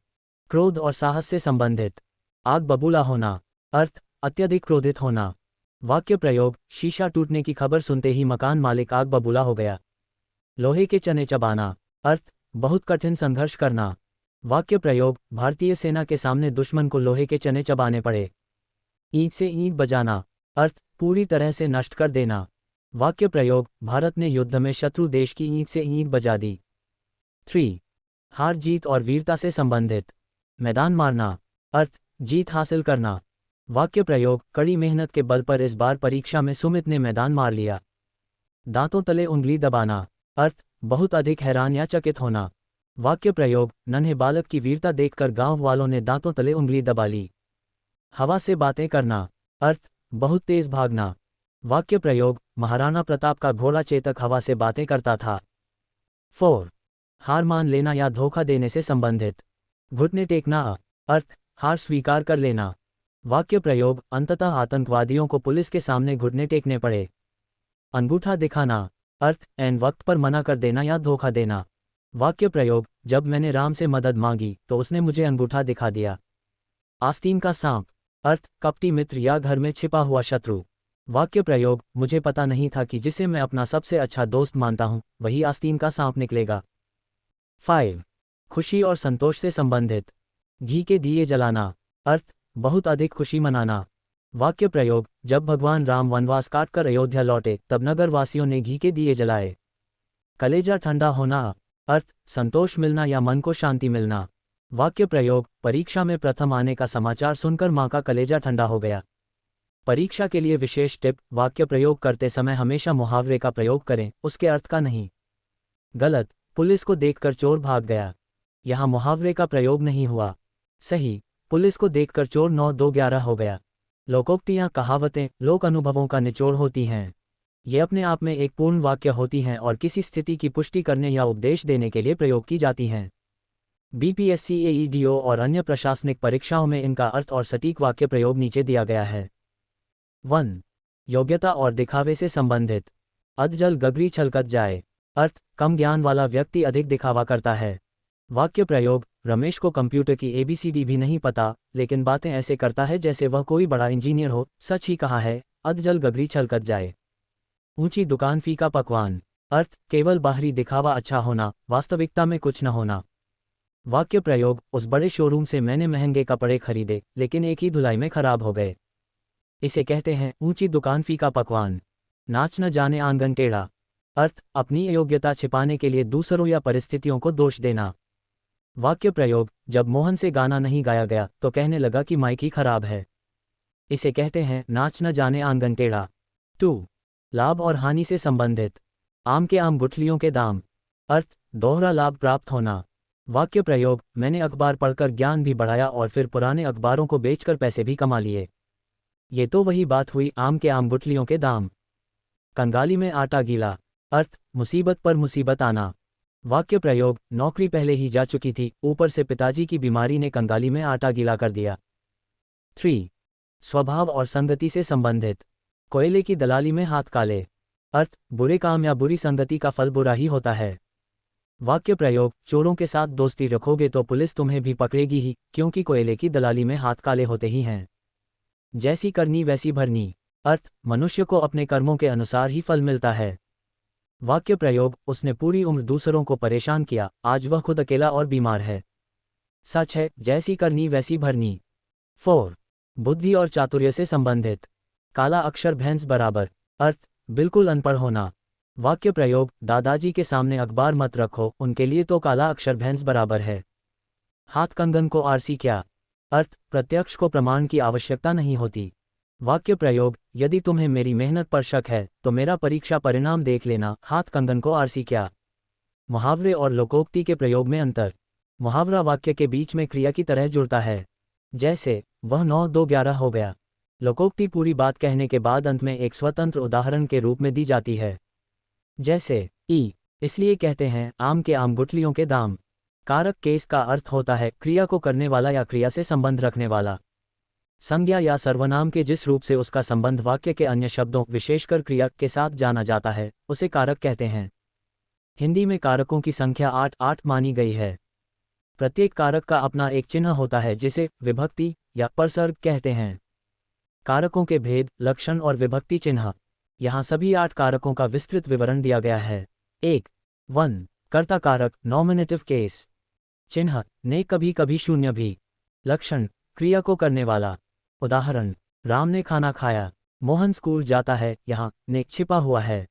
क्रोध और साहस से संबंधित। आग बबूला होना। अर्थ, अत्यधिक क्रोधित होना। वाक्य प्रयोग, शीशा टूटने की खबर सुनते ही मकान मालिक आग बबूला हो गया। लोहे के चने चबाना। अर्थ, बहुत कठिन संघर्ष करना। वाक्य प्रयोग, भारतीय सेना के सामने दुश्मन को लोहे के चने चबाने पड़े। ईंट से ईंट बजाना। अर्थ, पूरी तरह से नष्ट कर देना। वाक्य प्रयोग, भारत ने युद्ध में शत्रु देश की ईंट से ईंट बजा दी। 3. हार जीत और वीरता से संबंधित। मैदान मारना। अर्थ, जीत हासिल करना। वाक्य प्रयोग, कड़ी मेहनत के बल पर इस बार परीक्षा में सुमित ने मैदान मार लिया। दांतों तले उंगली दबाना। अर्थ, बहुत अधिक हैरान या चकित होना। वाक्य प्रयोग, नन्हे बालक की वीरता देखकर गांव वालों ने दांतों तले उंगली दबा ली। हवा से बातें करना। अर्थ, बहुत तेज भागना। वाक्य प्रयोग, महाराणा प्रताप का घोड़ा चेतक हवा से बातें करता था। 4. हार मान लेना या धोखा देने से संबंधित। घुटने टेकना। अर्थ, हार स्वीकार कर लेना। वाक्य प्रयोग, अंततः आतंकवादियों को पुलिस के सामने घुटने टेकने पड़े। अंगूठा दिखाना। अर्थ, ऐन वक्त पर मना कर देना या धोखा देना। वाक्य प्रयोग, जब मैंने राम से मदद मांगी तो उसने मुझे अंगूठा दिखा दिया। आस्तीन का सांप। अर्थ, कपटी मित्र या घर में छिपा हुआ शत्रु। वाक्य प्रयोग, मुझे पता नहीं था कि जिसे मैं अपना सबसे अच्छा दोस्त मानता हूं वही आस्तीन का सांप निकलेगा। 5. खुशी और संतोष से संबंधित। घी के दिए जलाना। अर्थ, बहुत अधिक खुशी मनाना। वाक्य प्रयोग, जब भगवान राम वनवास काटकर अयोध्या लौटे तब नगर वासियों ने घी के दिए जलाए। कलेजा ठंडा होना। अर्थ, संतोष मिलना या मन को शांति मिलना। वाक्य प्रयोग, परीक्षा में प्रथम आने का समाचार सुनकर मां का कलेजा ठंडा हो गया। परीक्षा के लिए विशेष टिप, वाक्य प्रयोग करते समय हमेशा मुहावरे का प्रयोग करें, उसके अर्थ का नहीं। गलत, पुलिस को देखकर चोर भाग गया। यहां मुहावरे का प्रयोग नहीं हुआ। सही, पुलिस को देखकर चोर 9-2-11 हो गया। लोकोक्तियां, कहावतें लोक अनुभवों का निचोड़ होती हैं। ये अपने आप में एक पूर्ण वाक्य होती हैं और किसी स्थिति की पुष्टि करने या उपदेश देने के लिए प्रयोग की जाती हैं। बीपीएससी, एईडीओ और अन्य प्रशासनिक परीक्षाओं में इनका अर्थ और सटीक वाक्य प्रयोग नीचे दिया गया है। 1. योग्यता और दिखावे से संबंधित। अधजल गगरी छलकत जाए। अर्थ, कम ज्ञान वाला व्यक्ति अधिक दिखावा करता है। वाक्य प्रयोग, रमेश को कंप्यूटर की एबीसीडी भी नहीं पता, लेकिन बातें ऐसे करता है जैसे वह कोई बड़ा इंजीनियर हो। सच ही कहा है, अधजल गगरी छलकत जाए। ऊंची दुकान फीका पकवान। अर्थ, केवल बाहरी दिखावा अच्छा होना, वास्तविकता में कुछ न होना। वाक्य प्रयोग, उस बड़े शोरूम से मैंने महंगे कपड़े खरीदे लेकिन एक ही धुलाई में खराब हो गए। इसे कहते हैं ऊंची दुकान फीका पकवान। नाच न जाने आंगन टेढ़ा। अर्थ, अपनी अयोग्यता छिपाने के लिए दूसरों या परिस्थितियों को दोष देना। वाक्य प्रयोग, जब मोहन से गाना नहीं गाया गया तो कहने लगा कि माइक ही खराब है। इसे कहते हैं नाच न जाने आंगन टेढ़ा। 2. लाभ और हानि से संबंधित। आम के आम गुठलियों के दाम। अर्थ, दोहरा लाभ प्राप्त होना। वाक्य प्रयोग, मैंने अखबार पढ़कर ज्ञान भी बढ़ाया और फिर पुराने अखबारों को बेचकर पैसे भी कमा लिए। ये तो वही बात हुई, आम के आम गुठलियों के दाम। कंगाली में आटा गीला। अर्थ, मुसीबत पर मुसीबत आना। वाक्य प्रयोग, नौकरी पहले ही जा चुकी थी, ऊपर से पिताजी की बीमारी ने कंगाली में आटा गीला कर दिया। 3. स्वभाव और संगति से संबंधित। कोयले की दलाली में हाथ काले। अर्थ, बुरे काम या बुरी संगति का फल बुरा ही होता है। वाक्य प्रयोग, चोरों के साथ दोस्ती रखोगे तो पुलिस तुम्हें भी पकड़ेगी ही, क्योंकि कोयले की दलाली में हाथ काले होते ही हैं। जैसी करनी वैसी भरनी। अर्थ, मनुष्य को अपने कर्मों के अनुसार ही फल मिलता है। वाक्य प्रयोग, उसने पूरी उम्र दूसरों को परेशान किया, आज वह खुद अकेला और बीमार है। सच है, जैसी करनी वैसी भरनी। 4. बुद्धि और चातुर्य से संबंधित। काला अक्षर भैंस बराबर। अर्थ, बिल्कुल अनपढ़ होना। वाक्य प्रयोग, दादाजी के सामने अखबार मत रखो, उनके लिए तो काला अक्षर भैंस बराबर है। हाथ कंगन को आरसी क्या। अर्थ, प्रत्यक्ष को प्रमाण की आवश्यकता नहीं होती। वाक्य प्रयोग, यदि तुम्हें मेरी मेहनत पर शक है तो मेरा परीक्षा परिणाम देख लेना, हाथ कंगन को आरसी क्या। मुहावरे और लोकोक्ति के प्रयोग में अंतर। मुहावरा वाक्य के बीच में क्रिया की तरह जुड़ता है। जैसे, वह 9-2-11 हो गया। लोकोक्ति पूरी बात कहने के बाद अंत में एक स्वतंत्र उदाहरण के रूप में दी जाती है। जैसे इसलिए कहते हैं आम के आम गुठलियों के दाम। कारक केस का अर्थ होता है क्रिया को करने वाला या क्रिया से संबंध रखने वाला। संज्ञा या सर्वनाम के जिस रूप से उसका संबंध वाक्य के अन्य शब्दों विशेषकर क्रिया के साथ जाना जाता है उसे कारक कहते हैं। हिंदी में कारकों की संख्या 8 मानी गई है। प्रत्येक कारक का अपना एक चिन्ह होता है जिसे विभक्ति या परसर्ग कहते हैं। कारकों के भेद, लक्षण और विभक्ति चिन्ह। यहाँ सभी 8 कारकों का विस्तृत विवरण दिया गया है। 1 कर्ता कारक नॉमिनेटिव केस। चिन्ह ने कभी कभी शून्य भी। लक्षण क्रिया को करने वाला। उदाहरण राम ने खाना खाया, मोहन स्कूल जाता है, यहाँ ने छिपा हुआ है।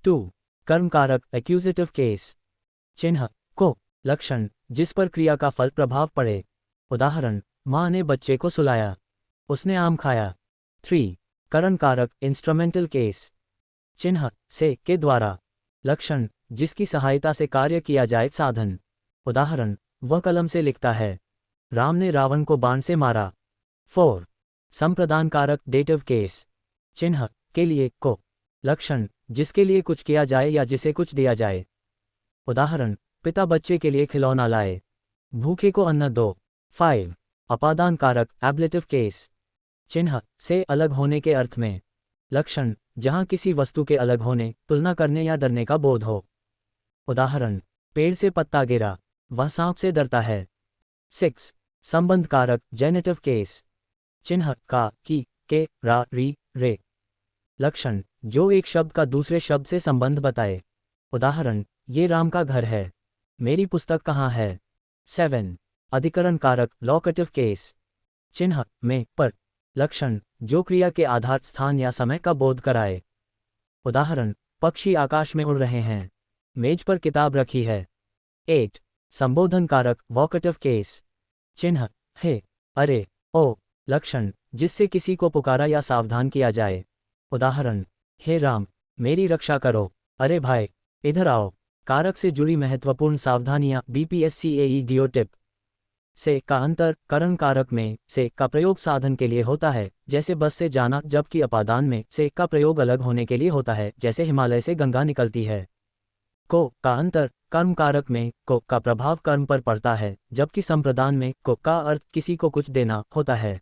2 कर्म कारक एक्यूजेटिव केस। चिन्ह को। लक्षण जिस पर क्रिया का फल प्रभाव पड़े। उदाहरण माँ ने बच्चे को सुलाया, उसने आम खाया। 3 करण कारक इंस्ट्रूमेंटल केस। चिन्ह से के द्वारा। लक्षण जिसकी सहायता से कार्य किया जाए, साधन। उदाहरण वह कलम से लिखता है, राम ने रावण को बाण से मारा। 4 संप्रदान कारक डेटिव केस। चिन्ह के लिए को। लक्षण जिसके लिए कुछ किया जाए या जिसे कुछ दिया जाए। उदाहरण पिता बच्चे के लिए खिलौना लाए, भूखे को अन्न दो। 5 अपादान कारक एब्लेटिव केस। चिन्ह से अलग होने के अर्थ में। लक्षण जहां किसी वस्तु के अलग होने, तुलना करने या डरने का बोध हो। उदाहरण पेड़ से पत्ता गिरा, वह सांप से डरता है। 6 संबंध कारक जेनेटिव केस। चिन्ह का, की, के, रा, री, रे। लक्षण जो एक शब्द का दूसरे शब्द से संबंध बताए। उदाहरण ये राम का घर है, मेरी पुस्तक कहाँ है। 7 अधिकरण कारक लोकेटिव केस। चिन्ह में, पर। लक्षण जो क्रिया के आधार, स्थान या समय का बोध कराए। उदाहरण पक्षी आकाश में उड़ रहे हैं, मेज पर किताब रखी है। 8 संबोधन कारक वोकेटिव केस। चिन्ह हे, अरे, ओ। लक्षण जिससे किसी को पुकारा या सावधान किया जाए। उदाहरण हे राम, मेरी रक्षा करो, अरे भाई, इधर आओ। कारक से जुड़ी महत्वपूर्ण सावधानियां बीपीएससी टिप। से का अंतर करण कारक में से का प्रयोग साधन के लिए होता है, जैसे बस से जाना, जबकि अपादान में से का प्रयोग अलग होने के लिए होता है, जैसे हिमालय से गंगा निकलती है। को का अंतर कर्म कारक में को का प्रभाव कर्म पर पड़ता है, जबकि संप्रदान में को का अर्थ किसी को कुछ देना होता है।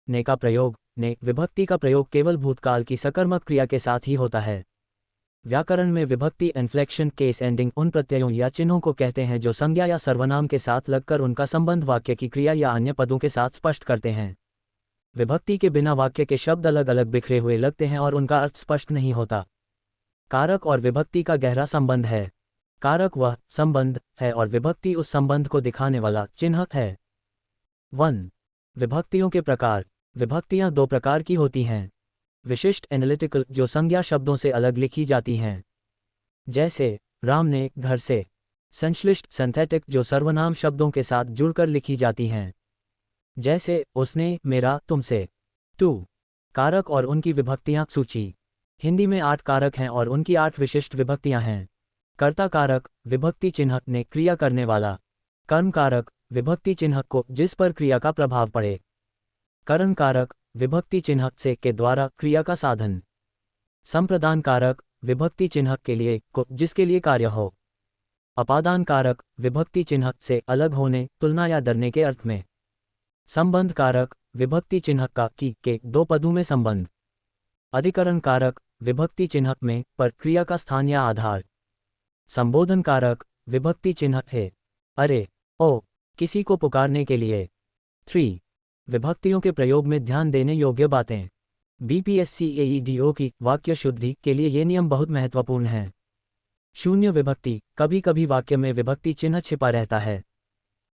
ने का प्रयोग ने विभक्ति का प्रयोग केवल भूतकाल की सकर्मक क्रिया के साथ ही होता है। व्याकरण में विभक्ति इन्फ्लेक्शन केस एंडिंग उन प्रत्ययों या चिन्हों को कहते हैं जो संज्ञा या सर्वनाम के साथ लगकर उनका संबंध वाक्य की क्रिया या अन्य पदों के साथ स्पष्ट करते हैं। विभक्ति के बिना वाक्य के शब्द अलग अलग बिखरे हुए लगते हैं और उनका अर्थ स्पष्ट नहीं होता। कारक और विभक्ति का गहरा संबंध है। कारक वह संबंध है और विभक्ति उस संबंध को दिखाने वाला चिन्ह है। 1 विभक्तियों के प्रकार। विभक्तियां 2 प्रकार की होती हैं। विशिष्ट एनालिटिकल जो संज्ञा शब्दों से अलग लिखी जाती हैं, जैसे राम ने घर से। संश्लिष्ट सिंथेटिक जो सर्वनाम शब्दों के साथ जुड़कर लिखी जाती हैं, जैसे उसने, मेरा, तुमसे। 2 कारक और उनकी विभक्तियां सूची। हिंदी में 8 कारक हैं और उनकी 8 विशिष्ट विभक्तियां हैं। कर्ता कारक विभक्ति चिन्ह ने क्रिया करने वाला। कर्म कारक विभक्ति चिन्ह को जिस पर क्रिया का प्रभाव पड़े। करण कारक विभक्ति चिन्ह से के द्वारा क्रिया का साधन। संप्रदान कारक विभक्ति चिन्ह के लिए को जिसके लिए कार्य हो। अपादान कारक विभक्ति चिन्ह से अलग होने, तुलना या डरने के अर्थ में। संबंध कारक विभक्ति चिन्ह का, की, के 2 पदों में संबंध। अधिकरण कारक विभक्ति चिन्ह में पर क्रिया का स्थान या आधार। संबोधन कारक विभक्ति चिन्ह है, अरे, ओ, किसी को पुकारने के लिए। 3 विभक्तियों के प्रयोग में ध्यान देने योग्य बातें। बीपीएससी की वाक्य शुद्धि के लिए ये नियम बहुत महत्वपूर्ण हैं। शून्य विभक्ति कभी कभी वाक्य में विभक्ति चिन्ह छिपा रहता है,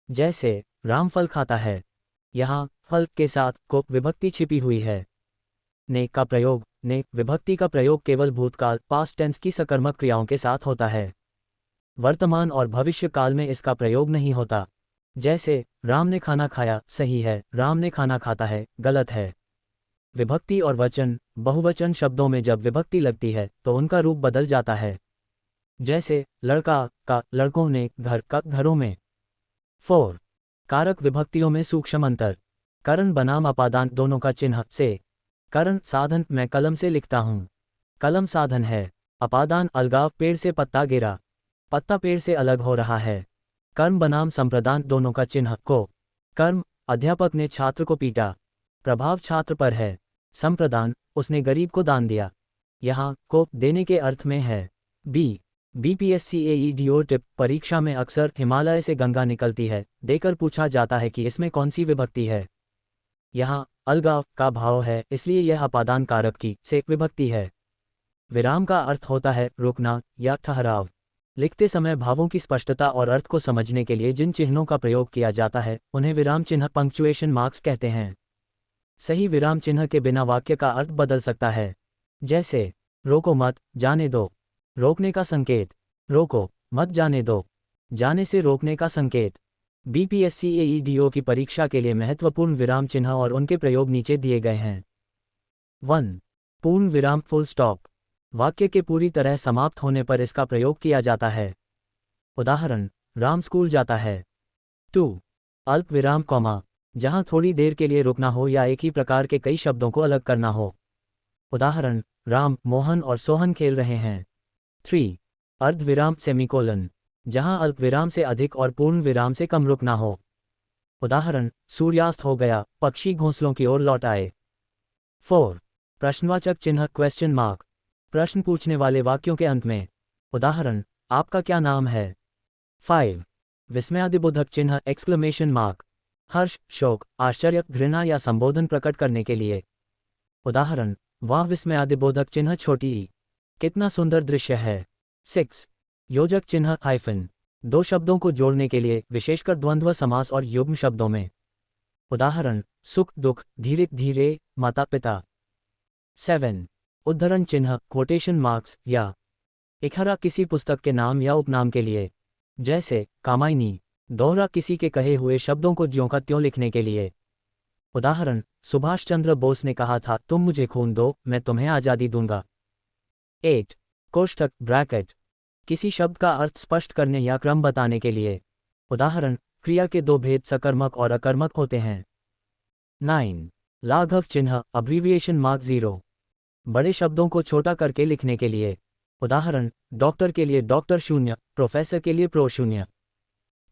जैसे राम फल खाता है, यहाँ फल के साथ को विभक्ति छिपी हुई है। ने का प्रयोग ने विभक्ति का प्रयोग केवल भूतकाल पास्ट टेंस की सकर्मक क्रियाओं के साथ होता है। वर्तमान और भविष्य काल में इसका प्रयोग नहीं होता, जैसे राम ने खाना खाया सही है, राम ने खाना खाता है गलत है। विभक्ति और वचन बहुवचन शब्दों में जब विभक्ति लगती है तो उनका रूप बदल जाता है, जैसे लड़का का लड़कों ने, घर का घरों में। 4 कारक विभक्तियों में सूक्ष्म अंतर। करण बनाम अपादान दोनों का चिन्ह से। करण साधन मैं कलम से लिखता हूँ। कलम साधन है। अपादान अलगाव पेड़ से पत्ता गिरा। पत्ता पेड़ से अलग हो रहा है। कर्म बनाम संप्रदान दोनों का चिन्ह को। कर्म अध्यापक ने छात्र को पीटा। प्रभाव छात्र पर है। संप्रदान उसने गरीब को दान दिया। यहाँ को देने के अर्थ में है। बीपीएससी टिप परीक्षा में अक्सर हिमालय से गंगा निकलती है देकर पूछा जाता है कि इसमें कौन सी विभक्ति है। यहाँ अलगाव का भाव है इसलिए यह अपादान कारक की से विभक्ति है। विराम का अर्थ होता है रुकना या ठहराव। लिखते समय भावों की स्पष्टता और अर्थ को समझने के लिए जिन चिन्हों का प्रयोग किया जाता है उन्हें विराम चिन्ह पंक्चुएशन मार्क्स कहते हैं। सही विराम चिन्ह के बिना वाक्य का अर्थ बदल सकता है। जैसे रोको मत, जाने दो। रोकने का संकेत। रोको मत, जाने दो। जाने से रोकने का संकेत। बीपीएससी की परीक्षा के लिए महत्वपूर्ण विराम चिन्ह और उनके प्रयोग नीचे दिए गए हैं। 1. पूर्ण विराम फुल स्टॉप। वाक्य के पूरी तरह समाप्त होने पर इसका प्रयोग किया जाता है। उदाहरण राम स्कूल जाता है। 2. अल्प विराम कॉमा, जहां थोड़ी देर के लिए रुकना हो या एक ही प्रकार के कई शब्दों को अलग करना हो। उदाहरण राम, मोहन और सोहन खेल रहे हैं। 3. अर्ध विराम सेमीकोलन, जहां अल्प विराम से अधिक और पूर्ण विराम से कम रुकना हो। उदाहरण सूर्यास्त हो गया, पक्षी घोंसलों की ओर लौट आए। 4. प्रश्नवाचक चिन्ह क्वेश्चन मार्क, प्रश्न पूछने वाले वाक्यों के अंत में। उदाहरण आपका क्या नाम है। 5. विस्मयादिबोधक चिन्ह एक्सक्लेमेशन मार्क, हर्ष, शोक, आश्चर्य, घृणा या संबोधन प्रकट करने के लिए। उदाहरण वाह विस्मयादिबोधक चिन्ह छोटी ई, कितना सुंदर दृश्य है। 6. योजक चिन्ह हाइफन, दो शब्दों को जोड़ने के लिए विशेषकर द्वंद्व समास और युग्म शब्दों में। उदाहरण सुख दुख, धीरे धीरे, माता पिता। 7. उद्धरण चिन्ह कोटेशन मार्क्स या इकहरा किसी पुस्तक के नाम या उपनाम के लिए। जैसे कामायनी, दोहरा किसी के कहे हुए शब्दों को ज्यों का त्यों लिखने के लिए। उदाहरण सुभाष चंद्र बोस ने कहा था तुम मुझे खून दो मैं तुम्हें आज़ादी दूंगा। 8. कोष्ठक ब्रैकेट, किसी शब्द का अर्थ स्पष्ट करने या क्रम बताने के लिए। उदाहरण क्रिया के दो भेद सकर्मक और अकर्मक होते हैं। 9. लाघव चिन्ह अब्रीविएशन मार्क 0, बड़े शब्दों को छोटा करके लिखने के लिए। उदाहरण डॉक्टर के लिए डॉक्टर 0, प्रोफेसर के लिए प्रो 0।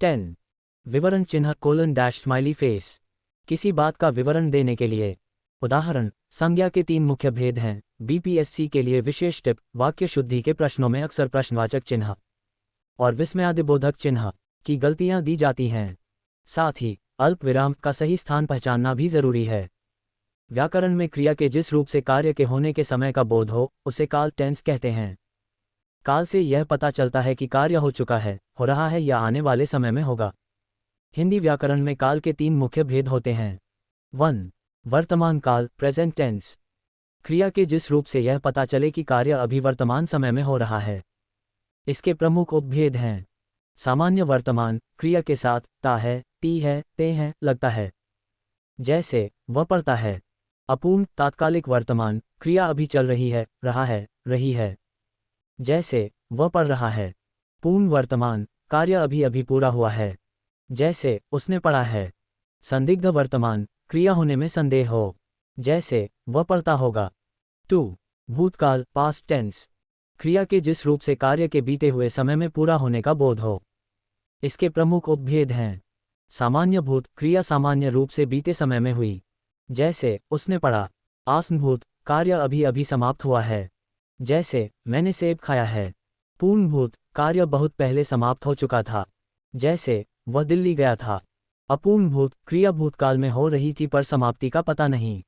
10. विवरण चिन्ह कोलन डैश स्माइली फेस, किसी बात का विवरण देने के लिए। उदाहरण संज्ञा के 3 मुख्य भेद हैं। बीपीएससी के लिए विशेष टिप, वाक्य शुद्धि के प्रश्नों में अक्सर प्रश्नवाचक चिन्ह और विस्मयादिबोधक चिन्ह की गलतियां दी जाती हैं। साथ ही अल्प विराम का सही स्थान पहचानना भी जरूरी है। व्याकरण में क्रिया के जिस रूप से कार्य के होने के समय का बोध हो उसे काल टेंस कहते हैं। काल से यह पता चलता है कि कार्य हो चुका है, हो रहा है या आने वाले समय में होगा। हिंदी व्याकरण में काल के 3 मुख्य भेद होते हैं। 1. वर्तमान काल प्रेजेंट टेंस, क्रिया के जिस रूप से यह पता चले कि कार्य अभी वर्तमान समय में हो रहा है। इसके प्रमुख उपभेद हैं। सामान्य वर्तमान, क्रिया के साथ ता है, ती है, ते हैं लगता है। जैसे वह पढ़ता है। अपूर्ण तात्कालिक वर्तमान, क्रिया अभी चल रही है, रहा है, रही है। जैसे वह पढ़ रहा है। पूर्ण वर्तमान, कार्य अभी अभी पूरा हुआ है। जैसे उसने पढ़ा है। संदिग्ध वर्तमान, क्रिया होने में संदेह हो। जैसे वह पढ़ता होगा। 2. भूतकाल पास्ट टेंस, क्रिया के जिस रूप से कार्य के बीते हुए समय में पूरा होने का बोध हो। इसके प्रमुख उपभेद हैं। सामान्य भूत, क्रिया सामान्य रूप से बीते समय में हुई। जैसे उसने पढ़ा। आसन भूत, कार्य अभी अभी समाप्त हुआ है। जैसे मैंने सेब खाया है। पूर्ण भूत, कार्य बहुत पहले समाप्त हो चुका था। जैसे वह दिल्ली गया था। अपूर्ण भूत, क्रिया भूतकाल में हो रही थी पर समाप्ति का पता नहीं।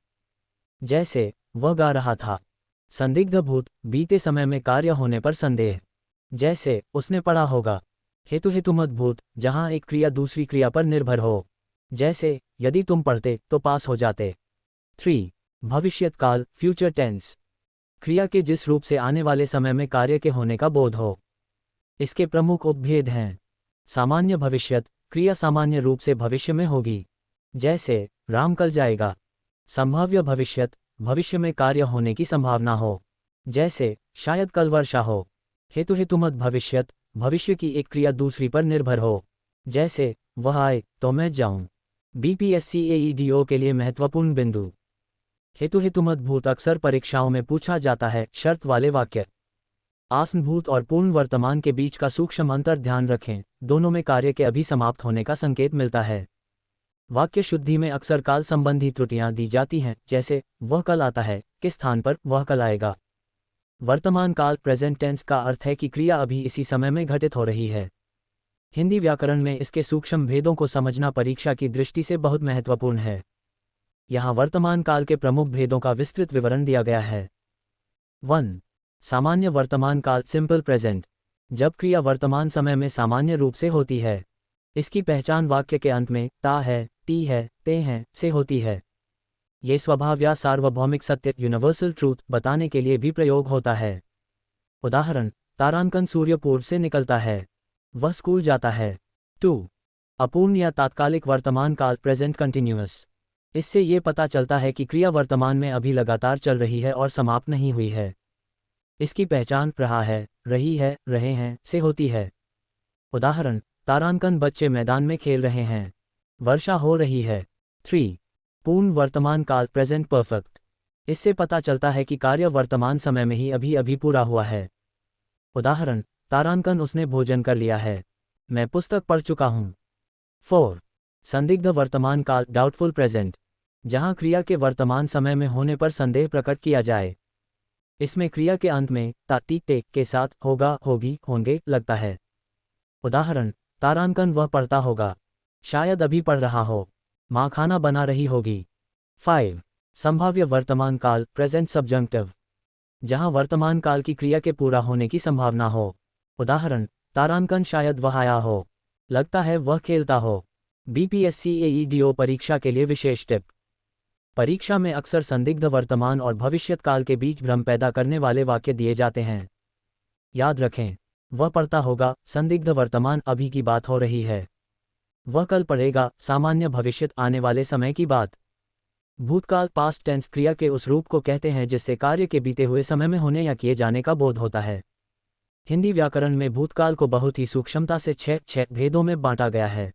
जैसे वह गा रहा था। संदिग्ध भूत, बीते समय में कार्य होने पर संदेह। जैसे उसने पढ़ा होगा। हेतुमत भूत, जहां एक क्रिया दूसरी क्रिया पर निर्भर हो। जैसे यदि तुम पढ़ते तो पास हो जाते। 3. भविष्यत काल फ्यूचर टेंस, क्रिया के जिस रूप से आने वाले समय में कार्य के होने का बोध हो। इसके प्रमुख उपभेद हैं। सामान्य भविष्यत, क्रिया सामान्य रूप से भविष्य में होगी। जैसे राम कल जाएगा। संभाव्य भविष्यत, भविष्य में कार्य होने की संभावना हो। जैसे शायद कल वर्षा हो। हेतुमत भविष्यत, भविष्य की एक क्रिया दूसरी पर निर्भर हो। जैसे वह आए तो मैं जाऊं। बीपीएससी-एईडीओ के लिए महत्वपूर्ण बिंदु। हेतुमत अक्सर परीक्षाओं में पूछा जाता है। शर्त वाले वाक्य। आसनभूत और पूर्ण वर्तमान के बीच का सूक्ष्म अंतर ध्यान रखें, दोनों में कार्य के अभी समाप्त होने का संकेत मिलता है। वाक्य शुद्धि में अक्सर काल संबंधी त्रुटियां दी जाती हैं, जैसे वह कल आता है के स्थान पर वह कल आएगा। वर्तमान काल प्रेजेंट टेंस का अर्थ है कि क्रिया अभी इसी समय में घटित हो रही है। हिंदी व्याकरण में इसके सूक्ष्म भेदों को समझना परीक्षा की दृष्टि से बहुत महत्वपूर्ण है। यहाँ वर्तमान काल के प्रमुख भेदों का विस्तृत विवरण दिया गया है। 1. सामान्य वर्तमान काल सिंपल प्रेजेंट। जब क्रिया वर्तमान समय में सामान्य रूप से होती है, इसकी पहचान वाक्य के अंत में ता है, ती है, ते हैं से होती है। ये स्वभाव या सार्वभौमिक सत्य यूनिवर्सल ट्रूथ बताने के लिए भी प्रयोग होता है। उदाहरण, तारांकन सूर्य पूर्व से निकलता है, वह स्कूल जाता है। 2. अपूर्ण या तात्कालिक वर्तमान काल प्रेजेंट कंटिन्यूअस। इससे ये पता चलता है कि क्रिया वर्तमान में अभी लगातार चल रही है और समाप्त नहीं हुई है। इसकी पहचान रहा है, रही है, रहे हैं से होती है। उदाहरण, तारांकन बच्चे मैदान में खेल रहे हैं, वर्षा हो रही है। 3. पूर्ण वर्तमान काल प्रेजेंट परफेक्ट। इससे पता चलता है कि कार्य वर्तमान समय में ही अभी पूरा हुआ है। उदाहरण, तारांकन उसने भोजन कर लिया है, मैं पुस्तक पढ़ चुका हूँ। 4. संदिग्ध वर्तमान काल डाउटफुल प्रेजेंट। जहाँ क्रिया के वर्तमान समय में होने पर संदेह प्रकट किया जाए। इसमें क्रिया के अंत में ता, ती, ते के साथ होगा, होगी, होंगे लगता है। उदाहरण, तारांकन वह पढ़ता होगा, शायद अभी पढ़ रहा हो, माँ खाना बना रही होगी। 5. संभाव्य वर्तमान काल प्रेजेंट सब्जंक्टिव। जहाँ वर्तमान काल की क्रिया के पूरा होने की संभावना हो। उदाहरण, तारांकन शायद वह आया हो, लगता है वह खेलता हो। बीपीएससी-एईडीओ परीक्षा के लिए विशेष टिप। परीक्षा में अक्सर संदिग्ध वर्तमान और भविष्यत काल के बीच भ्रम पैदा करने वाले वाक्य दिए जाते हैं। याद रखें, वह पढ़ता होगा, संदिग्ध वर्तमान अभी की बात हो रही है, वह कल पढ़ेगा, सामान्य भविष्यत आने वाले समय की बात। भूतकाल पास्ट टेंस क्रिया के उस रूप को कहते हैं जिससे कार्य के बीते हुए समय में होने या किए जाने का बोध होता है। हिंदी व्याकरण में भूतकाल को बहुत ही सूक्ष्मता से 6 भेदों में बांटा गया है।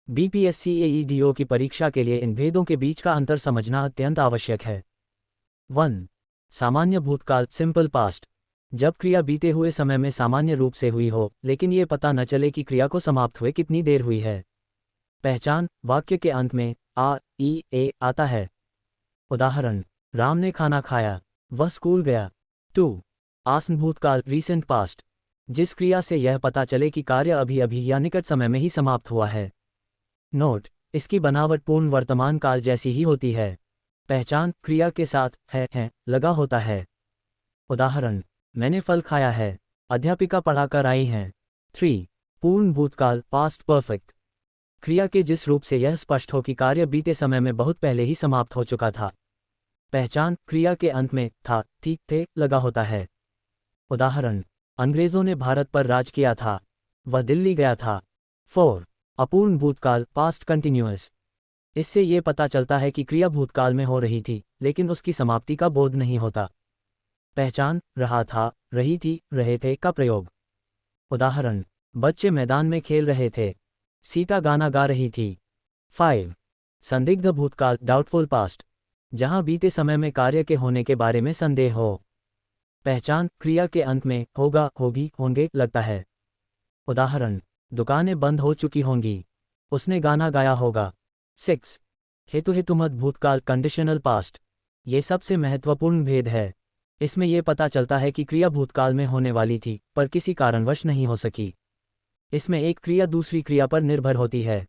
बीपीएससी-एईडीओ की परीक्षा के लिए इन भेदों के बीच का अंतर समझना अत्यंत आवश्यक है। 1. सामान्य भूतकाल सिंपल पास्ट। जब क्रिया बीते हुए समय में सामान्य रूप से हुई हो, लेकिन ये पता न चले कि क्रिया को समाप्त हुए कितनी देर हुई है। पहचान, वाक्य के अंत में आ, ई, ए आता है। उदाहरण, राम ने खाना खाया, वह स्कूल गया। 2. आसन भूतकाल रीसेंट पास्ट। जिस क्रिया से यह पता चले कि कार्य अभी या निकट समय में ही समाप्त हुआ है। नोट, इसकी बनावट पूर्ण वर्तमान काल जैसी ही होती है। पहचान, क्रिया के साथ है लगा होता है। उदाहरण, मैंने फल खाया है, अध्यापिका पढ़ाकर आई हैं। 3. पूर्ण भूतकाल पास्ट परफेक्ट। क्रिया के जिस रूप से यह स्पष्ट हो कि कार्य बीते समय में बहुत पहले ही समाप्त हो चुका था। पहचान, क्रिया के अंत में था, थी, थे लगा होता है। उदाहरण, अंग्रेजों ने भारत पर राज किया था, वह दिल्ली गया था। 4. अपूर्ण भूतकाल पास्ट कंटिन्यूअस। इससे ये पता चलता है कि क्रिया भूतकाल में हो रही थी, लेकिन उसकी समाप्ति का बोध नहीं होता। पहचान, रहा था, रही थी, रहे थे का प्रयोग। उदाहरण, बच्चे मैदान में खेल रहे थे, सीता गाना गा रही थी। 5. संदिग्ध भूतकाल डाउटफुल पास्ट। जहां बीते समय में कार्य के होने के बारे में संदेह हो। पहचान, क्रिया के अंत में होगा, होगी, होंगे लगता है। उदाहरण, दुकानें बंद हो चुकी होंगी, उसने गाना गाया होगा। 6. हेतुमत भूतकाल कंडीशनल पास्ट। ये सबसे महत्वपूर्ण भेद है। इसमें यह पता चलता है कि क्रिया भूतकाल में होने वाली थी, पर किसी कारणवश नहीं हो सकी। इसमें एक क्रिया दूसरी क्रिया पर निर्भर होती है।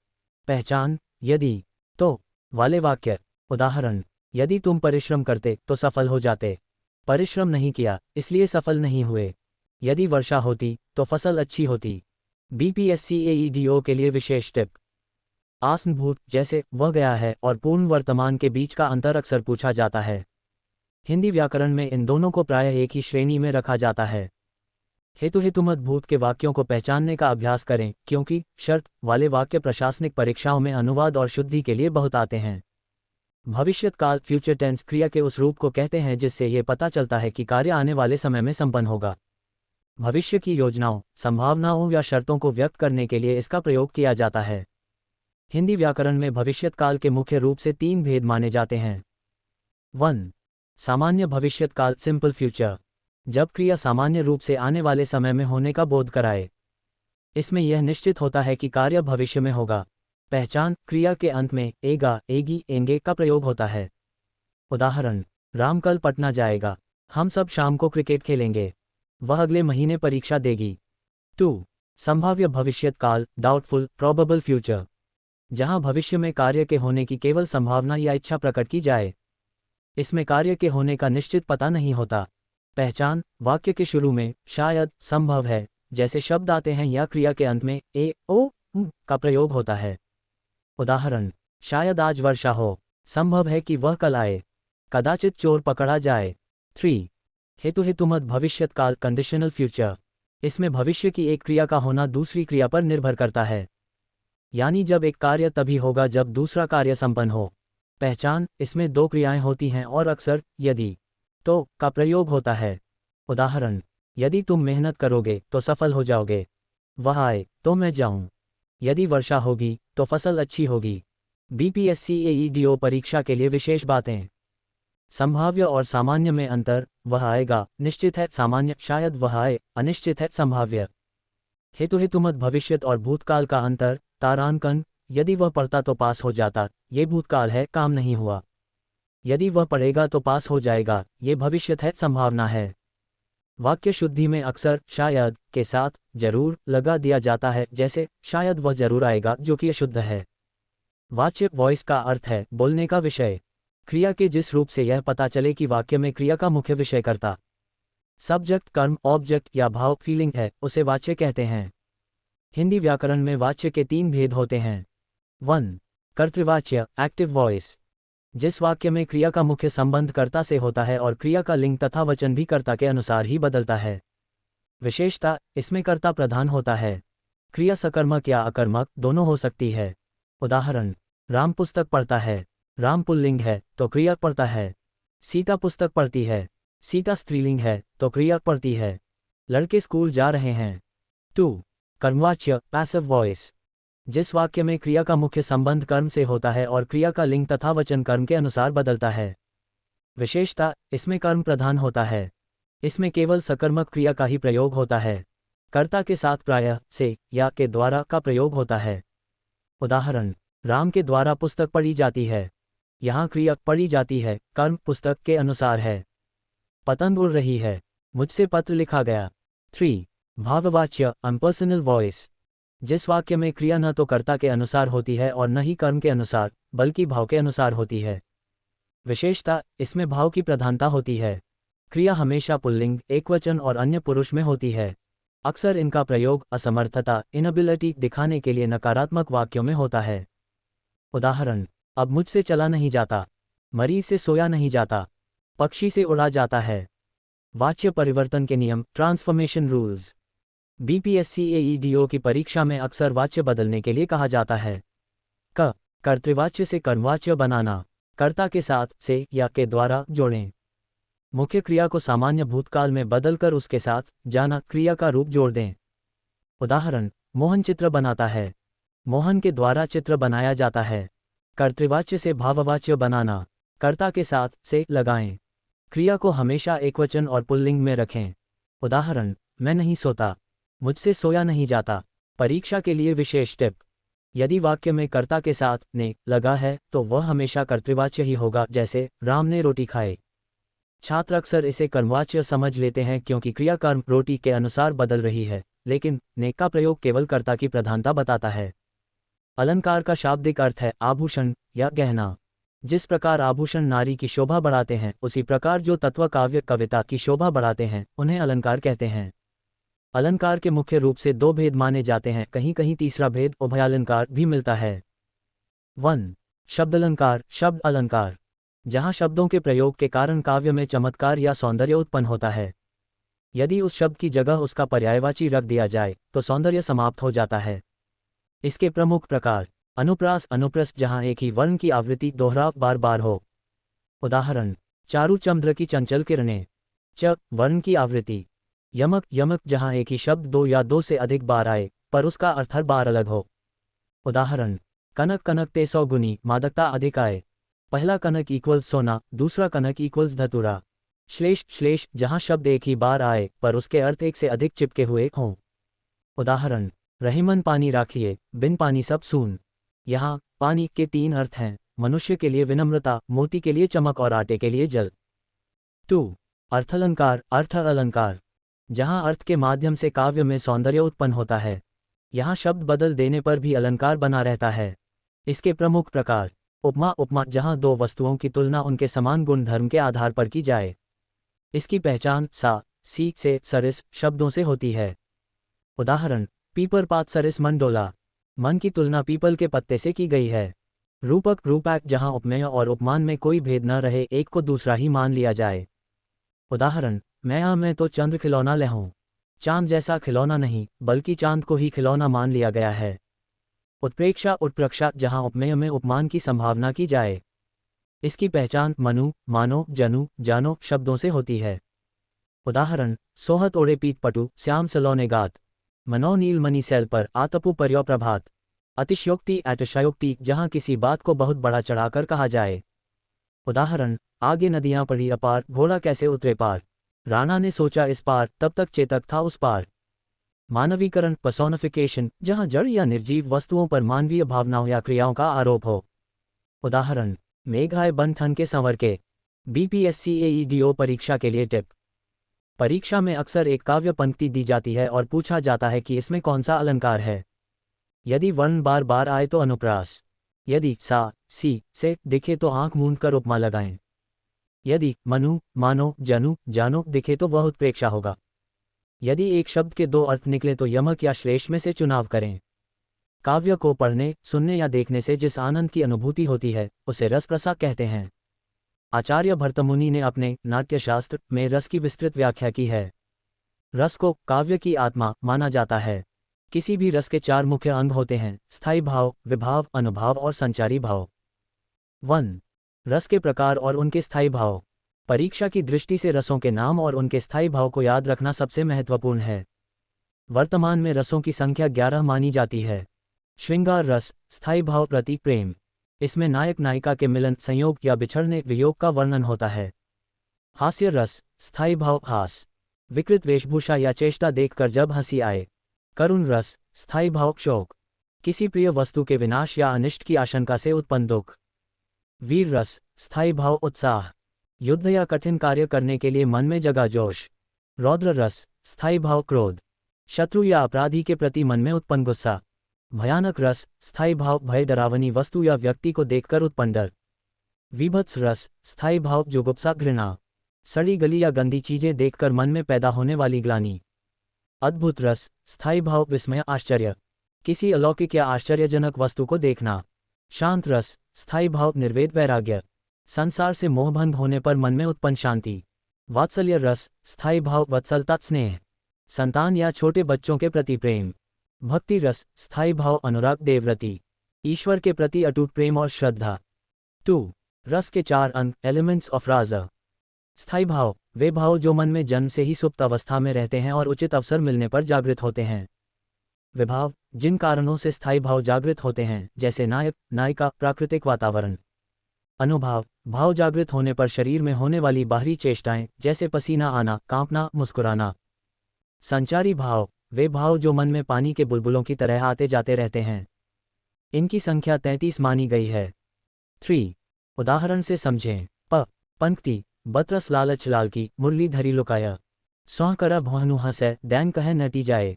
पहचान, यदि, तो वाले वाक्य। उदाहरण, यदि तुम परिश्रम करते तो सफल हो जाते, परिश्रम नहीं किया इसलिए सफल नहीं हुए। यदि वर्षा होती तो फसल अच्छी होती। बीपीएससी-एईडीओ के लिए विशेष टिप। आसनभूत जैसे वह गया है और पूर्ण वर्तमान के बीच का अंतर अक्सर पूछा जाता है। हिंदी व्याकरण में इन दोनों को प्रायः एक ही श्रेणी में रखा जाता है। हेतुमत भूत के वाक्यों को पहचानने का अभ्यास करें, क्योंकि शर्त वाले वाक्य प्रशासनिक परीक्षाओं में अनुवाद और शुद्धि के लिए बहुत आते हैं। भविष्यत काल फ्यूचर टेंस क्रिया के उस रूप को कहते हैं जिससे ये पता चलता है कि कार्य आने वाले समय में संपन्न होगा। भविष्य की योजनाओं, संभावनाओं या शर्तों को व्यक्त करने के लिए इसका प्रयोग किया जाता है। हिंदी व्याकरण में भविष्यत काल के मुख्य रूप से 3 भेद माने जाते हैं। 1. सामान्य भविष्यत काल सिंपल फ्यूचर, जब क्रिया सामान्य रूप से आने वाले समय में होने का बोध कराए। इसमें यह निश्चित होता है कि कार्य भविष्य में होगा। पहचान, क्रिया के अंत में एगा, एगी, एंगे का प्रयोग होता है। उदाहरण, राम कल पटना जाएगा। हम सब शाम को क्रिकेट खेलेंगे। वह अगले महीने परीक्षा देगी। 2. संभाव्य भविष्यत काल डाउटफुल प्रोबेबल फ्यूचर, जहां भविष्य में कार्य के होने की केवल संभावना या इच्छा प्रकट की जाए। इसमें कार्य के होने का निश्चित पता नहीं होता। पहचान, वाक्य के शुरू में शायद, संभव है जैसे शब्द आते हैं या क्रिया के अंत में ए, ओ, का प्रयोग होता है। उदाहरण, शायद आज वर्षा हो, संभव है कि वह कल आए, कदाचित चोर पकड़ा जाए। 3. हेतुहितुमत भविष्यत काल कंडीशनल फ्यूचर, इसमें भविष्य की एक क्रिया का होना दूसरी क्रिया पर निर्भर करता है, यानी जब एक कार्य तभी होगा जब दूसरा कार्य संपन्न हो। पहचान, इसमें 2 क्रियाएं होती हैं और अक्सर यदि तो का प्रयोग होता है। उदाहरण, यदि तुम मेहनत करोगे तो सफल हो जाओगे। वह आए तो मैं जाऊं। यदि वर्षा होगी तो फसल अच्छी होगी। बीपीएससी एईडीओ परीक्षा के लिए विशेष बातें। संभाव्य और सामान्य में अंतर, वह आएगा निश्चित है, सामान्य शायद वह आए, अनिश्चित है, संभाव्य। हेतुहितुमत भविष्यत और भूतकाल का अंतर, तारांकन, यदि वह पढ़ता तो पास हो जाता, ये भूतकाल है, काम नहीं हुआ। यदि वह पढ़ेगा तो पास हो जाएगा, ये भविष्यत है, संभावना है। वाक्य शुद्धि में अक्सर शायद के साथ जरूर लगा दिया जाता है, जैसे शायद वह जरूर आएगा, जो कि अशुद्ध है। वाच्य वॉइस का अर्थ है बोलने का विषय, क्रिया के जिस रूप से यह पता चले कि वाक्य में क्रिया का मुख्य विषय कर्ता, सब्जेक्ट, कर्म, ऑब्जेक्ट या भाव फीलिंग है, उसे वाच्य कहते हैं। हिंदी व्याकरण में वाच्य के 3 भेद होते हैं। 1. कर्तृवाच्य एक्टिव वॉइस, जिस वाक्य में क्रिया का मुख्य संबंध कर्ता से होता है और क्रिया का लिंग तथा वचन भी कर्ता के अनुसार ही बदलता है। विशेषता, इसमें कर्ता प्रधान होता है। क्रिया सकर्मक या अकर्मक दोनों हो सकती है। उदाहरण, राम पुस्तक पढ़ता है, राम पुल्लिंग है तो क्रिया पढ़ता है। सीता पुस्तक पढ़ती है, सीता स्त्रीलिंग है तो क्रिया पढ़ती है। लड़के स्कूल जा रहे हैं। 2. कर्मवाच्य पैसिव वॉइस, जिस वाक्य में क्रिया का मुख्य संबंध कर्म से होता है और क्रिया का लिंग तथा वचन कर्म के अनुसार बदलता है। विशेषता, इसमें कर्म प्रधान होता है। इसमें केवल सकर्मक क्रिया का ही प्रयोग होता है। कर्ता के साथ प्रायः से या के द्वारा का प्रयोग होता है। उदाहरण, राम के द्वारा पुस्तक पढ़ी जाती है। यहाँ क्रिया पढ़ी जाती है, कर्म पुस्तक के अनुसार है। पतंग उड़ रही है, मुझसे पत्र लिखा गया। 3. भाववाच्य अनपर्सनल वॉइस, जिस वाक्य में क्रिया न तो कर्ता के अनुसार होती है और न ही कर्म के अनुसार, बल्कि भाव के अनुसार होती है। विशेषता, इसमें भाव की प्रधानता होती है। क्रिया हमेशा पुल्लिंग, एकवचन और अन्य पुरुष में होती है। अक्सर इनका प्रयोग असमर्थता, इनएबिलिटी दिखाने के लिए नकारात्मक वाक्यों में होता है। उदाहरण, अब मुझसे चला नहीं जाता, मरीज से सोया नहीं जाता, पक्षी से उड़ा जाता है। वाच्य परिवर्तन के नियम ट्रांसफॉर्मेशन रूल्स, बीपीएससी एईडीओ की परीक्षा में अक्सर वाच्य बदलने के लिए कहा जाता है। क. कर्तृवाच्य से कर्मवाच्य बनाना, कर्ता के साथ से या के द्वारा जोड़ें। मुख्य क्रिया को सामान्य भूतकाल में बदलकर उसके साथ जाना क्रिया का रूप जोड़ दें। उदाहरण, मोहन चित्र बनाता है, मोहन के द्वारा चित्र बनाया जाता है। कर्तृवाच्य से भाववाच्य बनाना, कर्ता के साथ से लगाएं। क्रिया को हमेशा एकवचन और पुल्लिंग में रखें। उदाहरण, मैं नहीं सोता, मुझसे सोया नहीं जाता। परीक्षा के लिए विशेष टिप, यदि वाक्य में कर्ता के साथ ने लगा है तो वह हमेशा कर्तृवाच्य ही होगा, जैसे राम ने रोटी खाई। छात्र अक्सर इसे कर्मवाच्य समझ लेते हैं क्योंकि क्रिया कर्म रोटी के अनुसार बदल रही है, लेकिन ने का प्रयोग केवल कर्ता की प्रधानता बताता है। अलंकार का शाब्दिक अर्थ है आभूषण या गहना। जिस प्रकार आभूषण नारी की शोभा बढ़ाते हैं, उसी प्रकार जो तत्व काव्य कविता की शोभा बढ़ाते हैं उन्हें अलंकार कहते हैं। अलंकार के मुख्य रूप से 2 भेद माने जाते हैं, कहीं कहीं तीसरा भेद उभयालंकार भी मिलता है। 1. शब्दालंकार शब्द अलंकार, जहां शब्दों के प्रयोग के कारण काव्य में चमत्कार या सौंदर्य उत्पन्न होता है। यदि उस शब्द की जगह उसका पर्यायवाची रख दिया जाए तो सौंदर्य समाप्त हो जाता है। इसके प्रमुख प्रकार, अनुप्रास अनुप्रस्थ, जहां एक ही वर्ण की आवृत्ति दोहराव बार बार हो। उदाहरण, चारु चंद्र की चंचल किरणें, च वर्ण की आवृत्ति। यमक यमक, जहां एक ही शब्द 2 या 2 से अधिक बार आए पर उसका अर्थ हर बार अलग हो। उदाहरण, कनक कनकते 100 गुनी, मादकता अधिक आए। पहला कनक इक्वल्स सोना, दूसरा कनक इक्वल्स धतूरा। श्लेष श्लेष, जहाँ शब्द एक ही बार आए पर उसके अर्थ एक से अधिक चिपके हुए हों। उदाहरण, रहीमन पानी राखिए, बिन पानी सब सून। यहाँ पानी के 3 अर्थ हैं, मनुष्य के लिए विनम्रता, मोती के लिए चमक और आटे के लिए जल। 2. अर्थालंकार, अर्थ अलंकार, जहाँ अर्थ के माध्यम से काव्य में सौंदर्य उत्पन्न होता है। यहाँ शब्द बदल देने पर भी अलंकार बना रहता है। इसके प्रमुख प्रकार: उपमा उपमा, जहाँ दो वस्तुओं की तुलना उनके समान गुण धर्म के आधार पर की जाए। इसकी पहचान सा सी से सरिस शब्दों से होती है। उदाहरण, पीपर पात सरिस मन डोला, मन की तुलना पीपल के पत्ते से की गई है। रूपक रूपक, जहाँ उपमेय और उपमान में कोई भेद न रहे, एक को दूसरा ही मान लिया जाए। उदाहरण, मैं तो चंद्र खिलौना ले हूँ, चांद जैसा खिलौना नहीं बल्कि चांद को ही खिलौना मान लिया गया है। उत्प्रेक्षा उत्प्रक्षा, जहाँ उपमेय में उपमान की संभावना की जाए। इसकी पहचान मनु मानो जनु जानो शब्दों से होती है। उदाहरण, सोहत ओढ़े पीत पटु, श्याम सलोने गात, मनो नील मनी सैल पर, आतपु पर्यो प्रभात। अतिशयोक्ति अतिशयोक्ति, जहाँ किसी बात को बहुत बड़ा चढ़ाकर कहा जाए। उदाहरण, आगे नदियां पड़ी अपार, घोड़ा कैसे उतरे पार, राणा ने सोचा इस पार, तब तक चेतक था उस पार। मानवीकरण पर्सोनिफिकेशन, जहाँ जड़ या निर्जीव वस्तुओं पर मानवीय भावनाओं या क्रियाओं का आरोप हो। उदाहरण, मेघाय बन ठन के संवर के। BPSC-AEDO परीक्षा के लिए टिप: परीक्षा में अक्सर एक काव्य पंक्ति दी जाती है और पूछा जाता है कि इसमें कौन सा अलंकार है। यदि वर्ण बार बार आए तो अनुप्रास, यदि सा सी से दिखे तो आंख मूंद कर उपमा लगाएं, यदि मनु मानो जनु जानो दिखे तो वह उत्प्रेक्षा होगा। यदि एक शब्द के 2 अर्थ निकले तो यमक या श्लेष में से चुनाव करें। काव्य को पढ़ने, सुनने या देखने से जिस आनंद की अनुभूति होती है उसे रसप्रसा कहते हैं। आचार्य भर्तमुनि ने अपने नाट्यशास्त्र में रस की विस्तृत व्याख्या की है। रस को काव्य की आत्मा माना जाता है। किसी भी रस के 4 मुख्य अंग होते हैं: स्थायी भाव, विभाव, अनुभाव और संचारी भाव। 1. रस के प्रकार और उनके स्थायी भाव। परीक्षा की दृष्टि से रसों के नाम और उनके स्थायी भाव को याद रखना सबसे महत्वपूर्ण है। वर्तमान में रसों की संख्या 11 मानी जाती है। श्रृंगार रस, स्थायी भाव प्रतीक प्रेम। इसमें नायक नायिका के मिलन, संयोग या बिछड़ने वियोग का वर्णन होता है। हास्य रस, स्थायी भाव हास, विकृत वेशभूषा या चेष्टा देखकर जब हंसी आए। करुण रस, स्थायी भाव शोक, किसी प्रिय वस्तु के विनाश या अनिष्ट की आशंका से उत्पन्न दुख। वीर रस, स्थायी भाव उत्साह, युद्ध या कठिन कार्य करने के लिए मन में जगा जोश। रौद्र रस, स्थायी भाव क्रोध, शत्रु या अपराधी के प्रति मन में उत्पन्न गुस्सा। भयानक रस, स्थायी भाव भय, डरावनी वस्तु या व्यक्ति को देखकर उत्पन्न डर। विभत्स रस, स्थायी भाव जुगुप्सा घृणा, सड़ी गली या गंदी चीजें देखकर मन में पैदा होने वाली ग्लानि। अद्भुत रस, स्थायी भाव विस्मय आश्चर्य, किसी अलौकिक या आश्चर्यजनक वस्तु को देखना। शांत रस, स्थायी भाव निर्वेद वैराग्य, संसार से मोहभंग होने पर मन में उत्पन्न शांति। वात्सल्य रस, स्थायी भाव वत्सलता स्नेह, संतान या छोटे बच्चों के प्रति प्रेम। भक्ति रस, स्थायी भाव अनुराग देवव्रति, ईश्वर के प्रति अटूट प्रेम और श्रद्धा। 2. रस के 4 अंग एलिमेंट्स ऑफ रास। स्थायी भाव वे भाव जो मन में जन्म से ही सुप्त अवस्था में रहते हैं और उचित अवसर मिलने पर जागृत होते हैं। विभाव जिन कारणों से स्थायी भाव जागृत होते हैं, जैसे नायक नायिका, प्राकृतिक वातावरण। अनुभाव भाव जागृत होने पर शरीर में होने वाली बाहरी चेष्टाएं, जैसे पसीना आना, कांपना, मुस्कुराना। संचारी भाव वे भाव जो मन में पानी के बुलबुलों की तरह आते जाते रहते हैं। इनकी संख्या 33 मानी गई है। 3. उदाहरण से समझें। पंक्ति, बतरस लालच लाल की, मुरली धरी लुकाया, सौह करा भोहनु हंसै, दैन कह नटी जाए।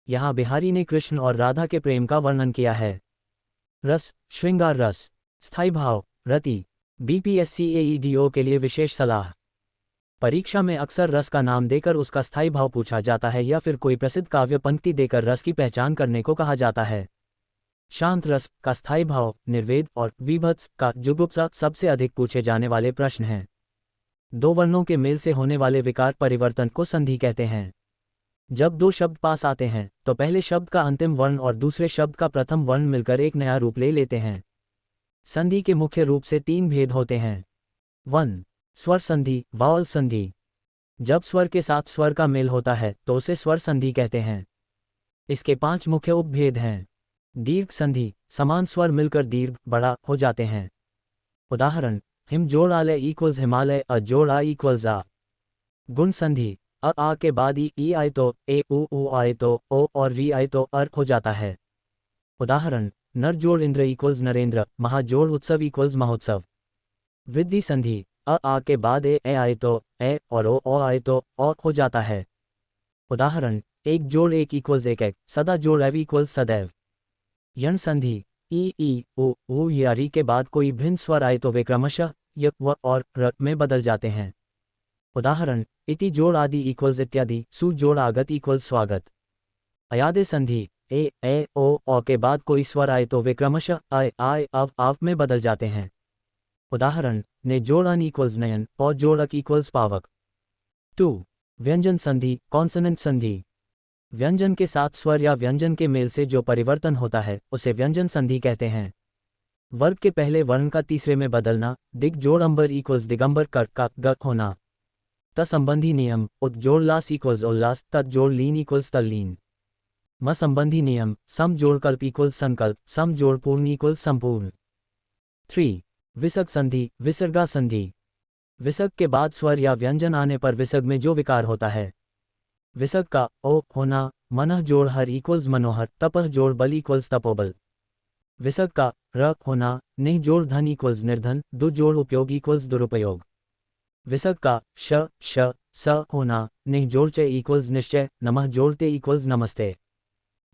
यहाँ बिहारी ने कृष्ण और राधा के प्रेम का वर्णन किया है। रस, श्रृंगार रस, स्थायी भाव रति। BPSC-AEDO के लिए विशेष सलाह। परीक्षा में अक्सर रस का नाम देकर उसका स्थायी भाव पूछा जाता है या फिर कोई प्रसिद्ध काव्य पंक्ति देकर रस की पहचान करने को कहा जाता है। शांत रस का स्थायी भाव निर्वेद और विभत्स का जुगुप्सा सबसे अधिक पूछे जाने वाले प्रश्न हैं। 2 वर्णों के मेल से होने वाले विकार परिवर्तन को संधि कहते हैं। जब 2 शब्द पास आते हैं तो पहले शब्द का अंतिम वर्ण और दूसरे शब्द का प्रथम वर्ण मिलकर एक नया रूप ले लेते हैं। संधि के मुख्य रूप से 3 भेद होते हैं। 1. स्वर संधि, वावल संधि। जब स्वर के साथ स्वर का मेल होता है तो उसे स्वर संधि कहते हैं। इसके 5 मुख्य उपभेद हैं। दीर्घ संधि, समान स्वर मिलकर दीर्घ बड़ा हो जाते हैं। उदाहरण, हिम जोड़ आलय इक्वल्स हिमालय, अ जोड़ आ इक्वल्स आ। गुण संधि, आ के बाद ई आए तो ए, उ आए तो ओ और री आए तो अर हो जाता है। उदाहरण, नर जोड़ इंद्र इक्वल्स नरेंद्र, महा जोड़ उत्सव इक्वल्स महोत्सव। वृद्धि संधि, आ के बाद ए आए तो ए और ओ आए तो औ हो जाता है। उदाहरण, एक जोड़ एक इक्वल्स एक, सदा जोड़ एव इक्वल्स सदैव। यण संधि, ई उ या री के बाद कोई भिन्न स्वर आए तो वे क्रमशः य, व और र में बदल जाते हैं। उदाहरण, इति जोड़ आदि इक्वल्स इत्यादि, सु जोड़ आगत इक्वल्स स्वागत। अयादे संधि, ए ओ के बाद कोई स्वर आए तो वे क्रमशः आय आव में बदल जाते हैं। उदाहरण, ने जोड़ अन इक्वल्स नयन, पौ जोड़ अक इक्वल्स पावक। 2. व्यंजन संधि, कॉन्सोनेंट संधि। व्यंजन के साथ स्वर या व्यंजन के मेल से जो परिवर्तन होता है उसे व्यंजन संधि कहते हैं। वर्ग के पहले वर्ण का तीसरे में बदलना, दिग जोड़ अंबर इक्वल्स दिगंबर कर का ग होना। त संबंधी नियम, उत जोड़ लास इक्वल्स उल्लास, तत् जोड़ लीन इक्वल्स तल्लीन। म संबंधी नियम, सम जोड़ कल्प इक्वल्स संकल्प, सम जोड़ पूर्ण इक्वल्स संपूर्ण। 3. विसर्ग संधि, विसर्गा संधि। विसर्ग के बाद स्वर या व्यंजन आने पर विसर्ग में जो विकार होता है। विसर्ग का ओ होना, मनः जोड़ हर इक्वल्स मनोहर, तपह जोड़ बल इक्वल्स तपोबल। विसर्ग का र होना, निह जोड़ धन इक्वल्स निर्धन, दु जोड़ उपयोग इक्वल्स दुरुपयोग। विसर्ग का श स होना, निह जोड़ च इक्वल्स निश्चय, नमः जोड़ ते इक्वल्स नमस्ते।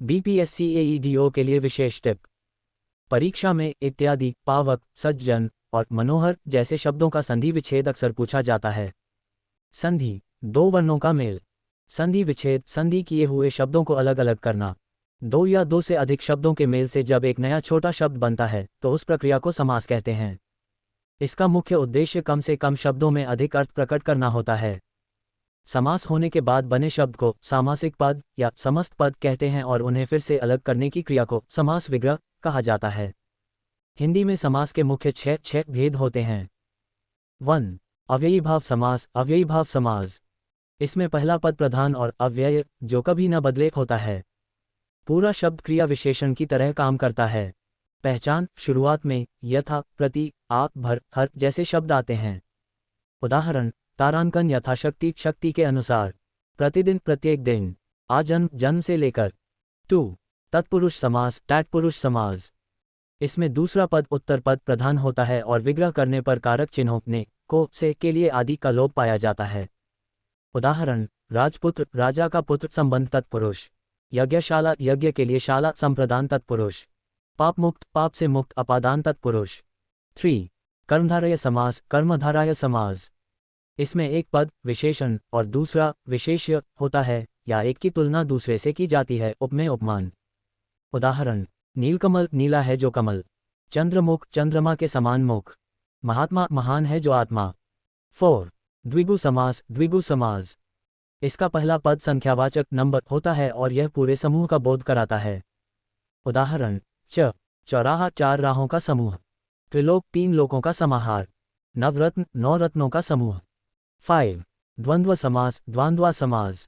बीपीएससी एईडीओ के लिए विशेष टिप। परीक्षा में इत्यादि, पावक, सज्जन और मनोहर जैसे शब्दों का संधि विच्छेद अक्सर पूछा जाता है। संधि, दो वर्णों का मेल। संधि विच्छेद, संधि किए हुए शब्दों को अलग अलग करना। दो या दो से अधिक शब्दों के मेल से जब एक नया छोटा शब्द बनता है तो उस प्रक्रिया को समास कहते हैं। इसका मुख्य उद्देश्य कम से कम शब्दों में अधिक अर्थ प्रकट करना होता है। समास होने के बाद बने शब्द को सामासिक पद या समस्त पद कहते हैं और उन्हें फिर से अलग करने की क्रिया को समास विग्रह कहा जाता है। हिंदी में समास के मुख्य छह भेद होते हैं। 1. अव्ययी भाव समास, अव्ययी भाव समास। इसमें पहला पद प्रधान और अव्यय जो कभी न बदले होता है। पूरा शब्द क्रिया विशेषण की तरह काम करता है। पहचान, शुरुआत में यथा, प्रति, आप, भर, हर जैसे शब्द आते हैं। उदाहरण, तारांकन यथाशक्ति, शक्ति के अनुसार। प्रतिदिन, प्रत्येक दिन। आजन्म, जन्म से लेकर। 2. तत्पुरुष समास, तत्पुरुष समास। इसमें दूसरा पद उत्तर पद प्रधान होता है और विग्रह करने पर कारक चिन्हों ने, को, से के लिए आदि का लोप पाया जाता है। उदाहरण, राजपुत्र, राजा का पुत्र संबंध तत्पुरुष। यज्ञशाला, यज्ञ के लिए शाला संप्रदान तत्पुरुष। पाप मुक्त, पाप से मुक्त अपादान तत्पुरुष। 3. कर्मधारय समास, कर्मधाराय समास। इसमें एक पद विशेषण और दूसरा विशेष्य होता है या एक की तुलना दूसरे से की जाती है, उपमेय उपमान। उदाहरण, नीलकमल, नीला है जो कमल। चंद्रमुख, चंद्रमा के समान मुख। महात्मा, महान है जो आत्मा। 4. द्विगु समास, द्विगु समास। इसका पहला पद संख्यावाचक नंबर होता है और यह पूरे समूह का बोध कराता है। उदाहरण, चौराहा, चार राहों का समूह। त्रिलोक, तीन लोकों का समाहार। नवरत्न, नौ रत्नों का समूह। 5. द्वंद्व समास, द्वंद्वा समास।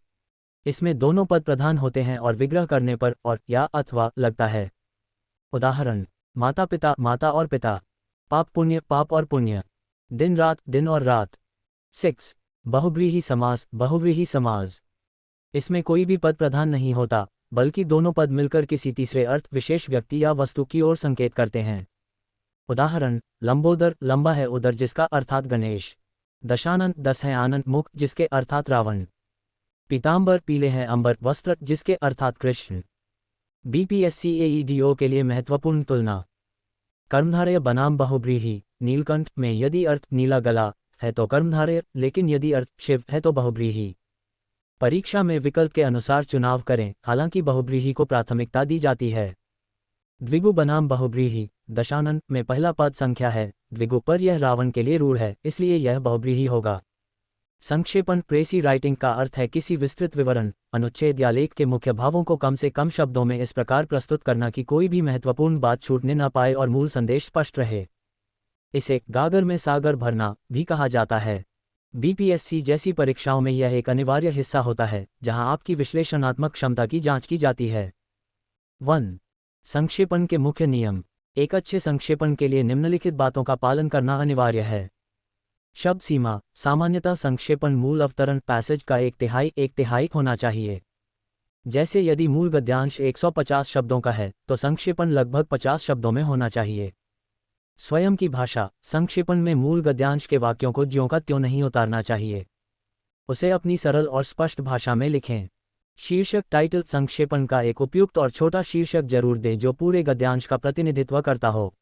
इसमें दोनों पद प्रधान होते हैं और विग्रह करने पर और या अथवा लगता है। उदाहरण, माता पिता, माता और पिता। पाप पुण्य, पाप और पुण्य। दिन रात, दिन और रात। 6. बहुव्रीहि समास, बहुव्रीहि समास। इसमें कोई भी पद प्रधान नहीं होता बल्कि दोनों पद मिलकर किसी तीसरे अर्थ विशेष व्यक्ति या वस्तु की ओर संकेत करते हैं। उदाहरण, लंबोदर, लंबा है उदर जिसका अर्थात गणेश। दशानन, 10 है आनंद मुख जिसके अर्थात रावण। पीतांबर, पीले हैं अंबर वस्त्र जिसके अर्थात कृष्ण। बीपीएससी एईडीओ के लिए महत्वपूर्ण तुलना। कर्मधारय बनाम बहुव्रीहि, नीलकंठ में यदि अर्थ नीला गला है तो कर्मधारय, लेकिन यदि अर्थ शिव है तो बहुव्रीहि। परीक्षा में विकल्प के अनुसार चुनाव करें, हालांकि बहुव्रीहि को प्राथमिकता दी जाती है। द्विगु बनाम बहुव्रीहि, दशानन में पहला पद संख्या है, द्विगु पर यह रावण के लिए रूढ़ है, इसलिए यह बहुव्रीहि होगा। संक्षेपण, प्रेसी राइटिंग का अर्थ है किसी विस्तृत विवरण, अनुच्छेद या लेख के मुख्य भावों को कम से कम शब्दों में इस प्रकार प्रस्तुत करना कि कोई भी महत्वपूर्ण बात छूटने न पाए और मूल संदेश स्पष्ट रहे। इसे गागर में सागर भरना भी कहा जाता है। बीपीएससी जैसी परीक्षाओं में यह एक अनिवार्य हिस्सा होता है जहां आपकी विश्लेषणात्मक क्षमता की जांच की जाती है। 1. संक्षेपण के मुख्य नियम। एक अच्छे संक्षेपण के लिए निम्नलिखित बातों का पालन करना अनिवार्य है। शब्द सीमा। सामान्यतः संक्षेपण मूल अवतरण पैसेज का एक तिहाई होना चाहिए। जैसे यदि मूल गद्यांश 150 शब्दों का है तो संक्षेपण लगभग 50 शब्दों में होना चाहिए। स्वयं की भाषा। संक्षेपण में मूल गद्यांश के वाक्यों को ज्यों का त्यों नहीं उतारना चाहिए, उसे अपनी सरल और स्पष्ट भाषा में लिखें। शीर्षक टाइटल। संक्षेपण का एक उपयुक्त और छोटा शीर्षक जरूर दें जो पूरे गद्यांश का प्रतिनिधित्व करता हो।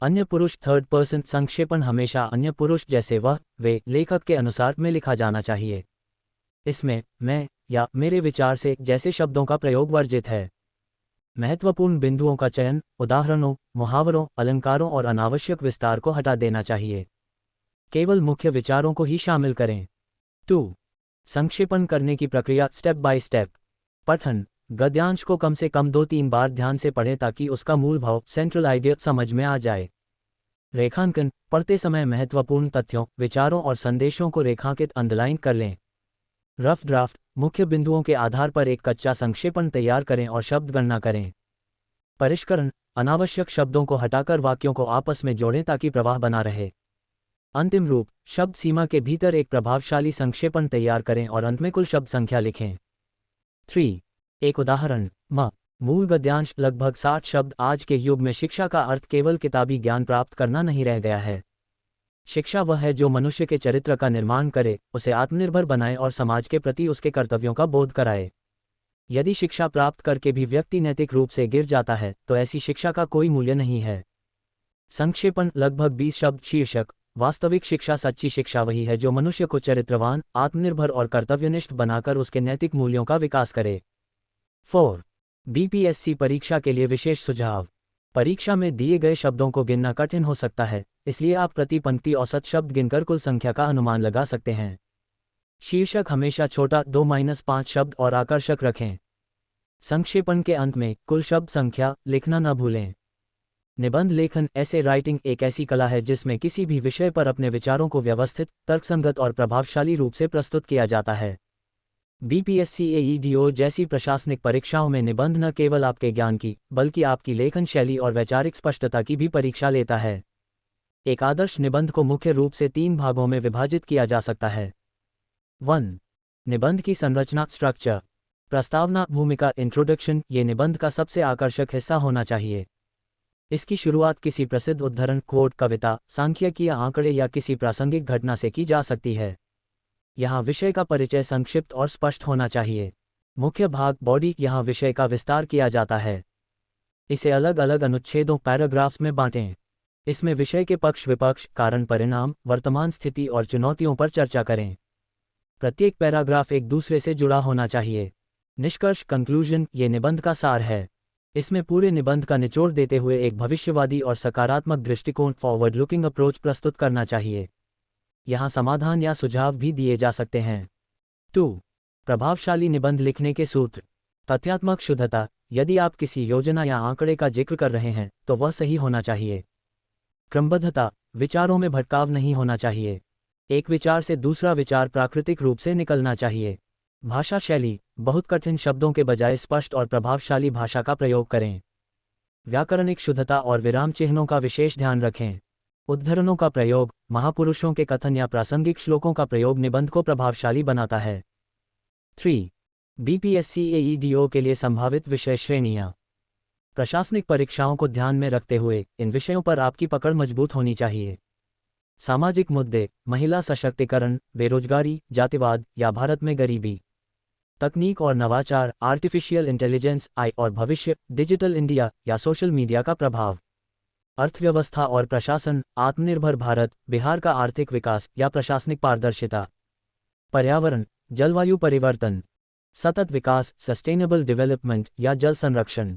अन्य पुरुष थर्ड पर्सन। संक्षेपण हमेशा अन्य पुरुष जैसे वह, वे, लेखक के अनुसार में लिखा जाना चाहिए। इसमें मैं या मेरे विचार से जैसे शब्दों का प्रयोग वर्जित है। महत्वपूर्ण बिंदुओं का चयन, उदाहरणों, मुहावरों, अलंकारों और अनावश्यक विस्तार को हटा देना चाहिए। केवल मुख्य विचारों को ही शामिल करें। 2. संक्षेपण करने की प्रक्रिया स्टेप बाय स्टेप। पठन। गद्यांश को कम से कम 2-3 बार ध्यान से पढ़ें ताकि उसका मूल भाव सेंट्रल आइडिया समझ में आ जाए। रेखांकन। पढ़ते समय महत्वपूर्ण तथ्यों, विचारों और संदेशों को रेखांकित अंडरलाइन कर लें। Rough draft. मुख्य बिंदुओं के आधार पर एक कच्चा संक्षेपण तैयार करें और शब्द गणना करें। परिष्करण। अनावश्यक शब्दों को हटाकर वाक्यों को आपस में जोड़ें ताकि प्रवाह बना रहे। अंतिम रूप। शब्द सीमा के भीतर एक प्रभावशाली संक्षेपण तैयार करें और अंत में कुल शब्द संख्या लिखें। 3. एक उदाहरण। मूल गद्यांश लगभग 60 शब्द। आज के युग में शिक्षा का अर्थ केवल किताबी ज्ञान प्राप्त करना नहीं रह गया है। शिक्षा वह है जो मनुष्य के चरित्र का निर्माण करे, उसे आत्मनिर्भर बनाए और समाज के प्रति उसके कर्तव्यों का बोध कराए। यदि शिक्षा प्राप्त करके भी व्यक्ति नैतिक रूप से गिर जाता है तो ऐसी शिक्षा का कोई मूल्य नहीं है। संक्षेपण लगभग 20 शब्द। शीर्षक। वास्तविक शिक्षा। सच्ची शिक्षा वही है जो मनुष्य को चरित्रवान, आत्मनिर्भर और कर्तव्यनिष्ठ बनाकर उसके नैतिक मूल्यों का विकास करे। 4. बीपीएससी परीक्षा के लिए विशेष सुझाव। परीक्षा में दिए गए शब्दों को गिनना कठिन हो सकता है, इसलिए आप प्रति पंक्ति औसत शब्द गिनकर कुल संख्या का अनुमान लगा सकते हैं। शीर्षक हमेशा छोटा 2-5 शब्द और आकर्षक रखें। संक्षेपण के अंत में कुल शब्द संख्या लिखना न भूलें। निबंध लेखन। ऐसे राइटिंग एक ऐसी कला है जिसमें किसी भी विषय पर अपने विचारों को व्यवस्थित, तर्कसंगत और प्रभावशाली रूप से प्रस्तुत किया जाता है। बीपीएससी एईडीओ जैसी प्रशासनिक परीक्षाओं में निबंध न केवल आपके ज्ञान की बल्कि आपकी लेखन शैली और वैचारिक स्पष्टता की भी परीक्षा लेता है। एक आदर्श निबंध को मुख्य रूप से 3 भागों में विभाजित किया जा सकता है। 1. निबंध की संरचना स्ट्रक्चर। प्रस्तावना, भूमिका, इंट्रोडक्शन। ये निबंध का सबसे आकर्षक हिस्सा होना चाहिए। इसकी शुरुआत किसी प्रसिद्ध उद्धरण, कोट, कविता, सांख्यिकी या आंकड़े या किसी प्रासंगिक घटना से की जा सकती है। यहाँ विषय का परिचय संक्षिप्त और स्पष्ट होना चाहिए। मुख्य भाग बॉडी। यहाँ विषय का विस्तार किया जाता है। इसे अलग अलग अनुच्छेदों पैराग्राफ्स में बांटें। इसमें विषय के पक्ष विपक्ष, कारण परिणाम, वर्तमान स्थिति और चुनौतियों पर चर्चा करें। प्रत्येक पैराग्राफ एक दूसरे से जुड़ा होना चाहिए। निष्कर्ष कंक्लूजन। ये निबंध का सार है। इसमें पूरे निबंध का निचोड़ देते हुए एक भविष्यवादी और सकारात्मक दृष्टिकोण फॉरवर्ड लुकिंग अप्रोच प्रस्तुत करना चाहिए। यहाँ समाधान या सुझाव भी दिए जा सकते हैं। 2. प्रभावशाली निबंध लिखने के सूत्र। तथ्यात्मक शुद्धता। यदि आप किसी योजना या आंकड़े का जिक्र कर रहे हैं तो वह सही होना चाहिए। क्रमबद्धता। विचारों में भटकाव नहीं होना चाहिए। एक विचार से दूसरा विचार प्राकृतिक रूप से निकलना चाहिए। भाषा शैली। बहुत कठिन शब्दों के बजाय स्पष्ट और प्रभावशाली भाषा का प्रयोग करें। व्याकरणिक शुद्धता और विराम चिन्हों का विशेष ध्यान रखें। उद्धरणों का प्रयोग, महापुरुषों के कथन या प्रासंगिक श्लोकों का प्रयोग निबंध को प्रभावशाली बनाता है। 3. बीपीएससी एईडीओ के लिए संभावित विषय श्रेणियां। प्रशासनिक परीक्षाओं को ध्यान में रखते हुए इन विषयों पर आपकी पकड़ मजबूत होनी चाहिए। सामाजिक मुद्दे, महिला सशक्तिकरण, बेरोजगारी, जातिवाद या भारत में गरीबी। तकनीक और नवाचार, आर्टिफिशियल इंटेलिजेंस, AI और भविष्य, डिजिटल इंडिया या सोशल मीडिया का प्रभाव। अर्थव्यवस्था और प्रशासन, आत्मनिर्भर भारत, बिहार का आर्थिक विकास या प्रशासनिक पारदर्शिता। पर्यावरण, जलवायु परिवर्तन, सतत विकास, सस्टेनेबल डेवलपमेंट या जल संरक्षण।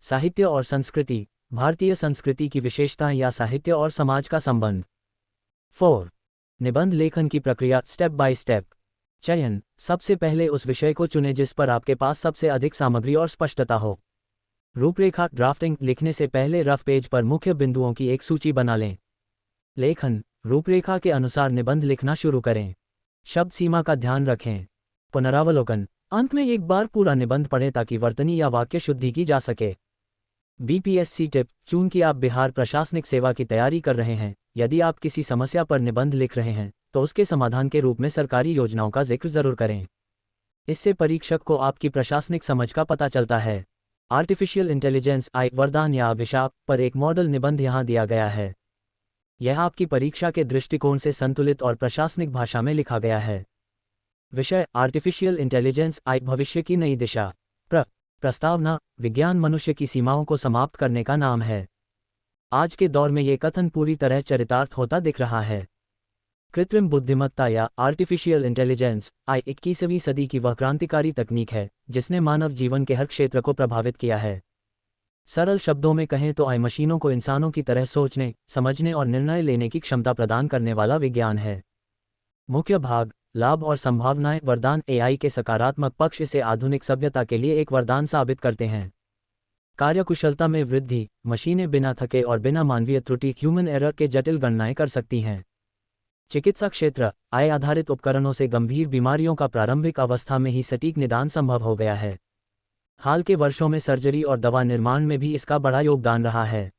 साहित्य और संस्कृति, भारतीय संस्कृति की विशेषताएं या साहित्य और समाज का संबंध। 4. निबंध लेखन की प्रक्रिया स्टेप बाय स्टेप। चयन। सबसे पहले उस विषय को चुनें जिस पर आपके पास सबसे अधिक सामग्री और स्पष्टता हो। रूपरेखा। ड्राफ्टिंग। लिखने से पहले रफ पेज पर मुख्य बिंदुओं की एक सूची बना लें। लेखन। रूपरेखा के अनुसार निबंध लिखना शुरू करें। शब्द सीमा का ध्यान रखें। पुनरावलोकन। अंत में एक बार पूरा निबंध पढ़ें ताकि वर्तनी या वाक्य शुद्धि की जा सके। बीपीएससी टिप: चूंकि आप बिहार प्रशासनिक सेवा की तैयारी कर रहे हैं, यदि आप किसी समस्या पर निबंध लिख रहे हैं तो उसके समाधान के रूप में सरकारी योजनाओं का जिक्र जरूर करें। इससे परीक्षक को आपकी प्रशासनिक समझ का पता चलता है। आर्टिफिशियल इंटेलिजेंस आई वरदान या अभिशाप पर एक मॉडल निबंध यहाँ दिया गया है। यह आपकी परीक्षा के दृष्टिकोण से संतुलित और प्रशासनिक भाषा में लिखा गया है। विषय: आर्टिफिशियल इंटेलिजेंस आई भविष्य की नई दिशा। प्रस्तावना: विज्ञान मनुष्य की सीमाओं को समाप्त करने का नाम है। आज के दौर में ये कथन पूरी तरह चरितार्थ होता दिख रहा है। कृत्रिम बुद्धिमत्ता या आर्टिफिशियल इंटेलिजेंस आई 21वीं सदी की वह क्रांतिकारी तकनीक है जिसने मानव जीवन के हर क्षेत्र को प्रभावित किया है। सरल शब्दों में कहें तो आई मशीनों को इंसानों की तरह सोचने, समझने और निर्णय लेने की क्षमता प्रदान करने वाला विज्ञान है। मुख्य भाग: लाभ और संभावनाएं। वरदान: एआई के सकारात्मक पक्ष इसे आधुनिक सभ्यता के लिए एक वरदान साबित करते हैं। कार्यकुशलता में वृद्धि: मशीनें बिना थके और बिना मानवीय त्रुटि ह्यूमन एरर के जटिल गणनाएं कर सकती हैं। चिकित्सा क्षेत्र: AI आधारित उपकरणों से गंभीर बीमारियों का प्रारंभिक अवस्था में ही सटीक निदान संभव हो गया है। हाल के वर्षों में सर्जरी और दवा निर्माण में भी इसका बड़ा योगदान रहा है।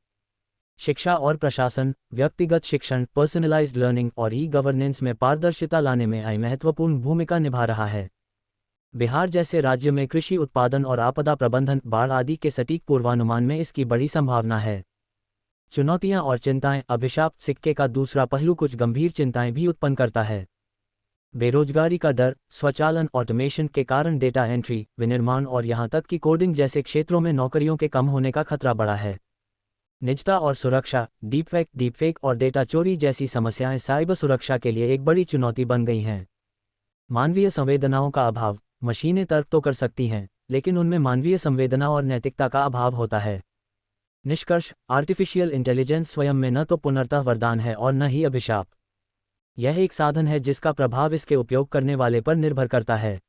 शिक्षा और प्रशासन: व्यक्तिगत शिक्षण, पर्सनलाइज्ड लर्निंग और ई-गवर्नेंस में पारदर्शिता लाने में AI महत्वपूर्ण भूमिका निभा रहा है। बिहार जैसे राज्य में कृषि उत्पादन और आपदा प्रबंधन, बाढ़ आदि के सटीक पूर्वानुमान में इसकी बड़ी संभावना है। चुनौतियां और चिंताएं: अभिशाप: सिक्के का दूसरा पहलू कुछ गंभीर चिंताएं भी उत्पन्न करता है। बेरोजगारी का डर, स्वचालन ऑटोमेशन के कारण डेटा एंट्री, विनिर्माण और यहां तक कि कोडिंग जैसे क्षेत्रों में नौकरियों के कम होने का खतरा बढ़ा है। निजता और सुरक्षा: डीपफेक और डेटा चोरी जैसी समस्याएं साइबर सुरक्षा के लिए एक बड़ी चुनौती बन गई हैं। मानवीय संवेदनाओं का अभाव: मशीनें तर्क तो कर सकती हैं, लेकिन उनमें मानवीय संवेदना और नैतिकता का अभाव होता है। निष्कर्ष: आर्टिफिशियल इंटेलिजेंस स्वयं में न तो पूर्णतः वरदान है और न ही अभिशाप। यह एक साधन है जिसका प्रभाव इसके उपयोग करने वाले पर निर्भर करता है।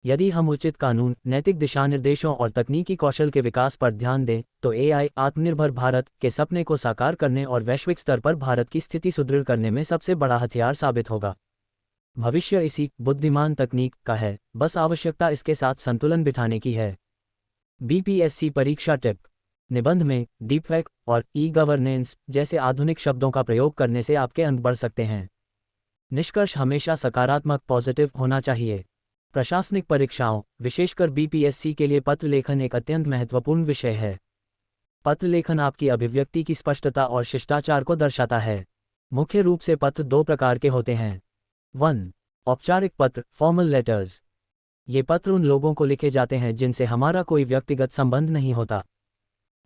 यदि हम उचित कानून, नैतिक दिशानिर्देशों और तकनीकी कौशल के विकास पर ध्यान दें तो AI आत्मनिर्भर भारत के सपने को साकार करने और वैश्विक स्तर पर भारत की स्थिति सुदृढ़ करने में सबसे बड़ा हथियार साबित होगा। भविष्य इसी बुद्धिमान तकनीक का है, बस आवश्यकता इसके साथ संतुलन बिठाने की है। BPSC परीक्षा टिप: निबंध में डीपफेक और ई-गवर्नेंस जैसे आधुनिक शब्दों का प्रयोग करने से आपके अंक बढ़ सकते हैं। निष्कर्ष हमेशा सकारात्मक पॉजिटिव होना चाहिए। प्रशासनिक परीक्षाओं, विशेषकर BPSC के लिए पत्र लेखन एक अत्यंत महत्वपूर्ण विषय है। पत्र लेखन आपकी अभिव्यक्ति की स्पष्टता और शिष्टाचार को दर्शाता है। मुख्य रूप से पत्र दो प्रकार के होते हैं। 1. औपचारिक पत्र, फॉर्मल लेटर्स। ये पत्र उन लोगों को लिखे जाते हैं जिनसे हमारा कोई व्यक्तिगत संबंध नहीं होता।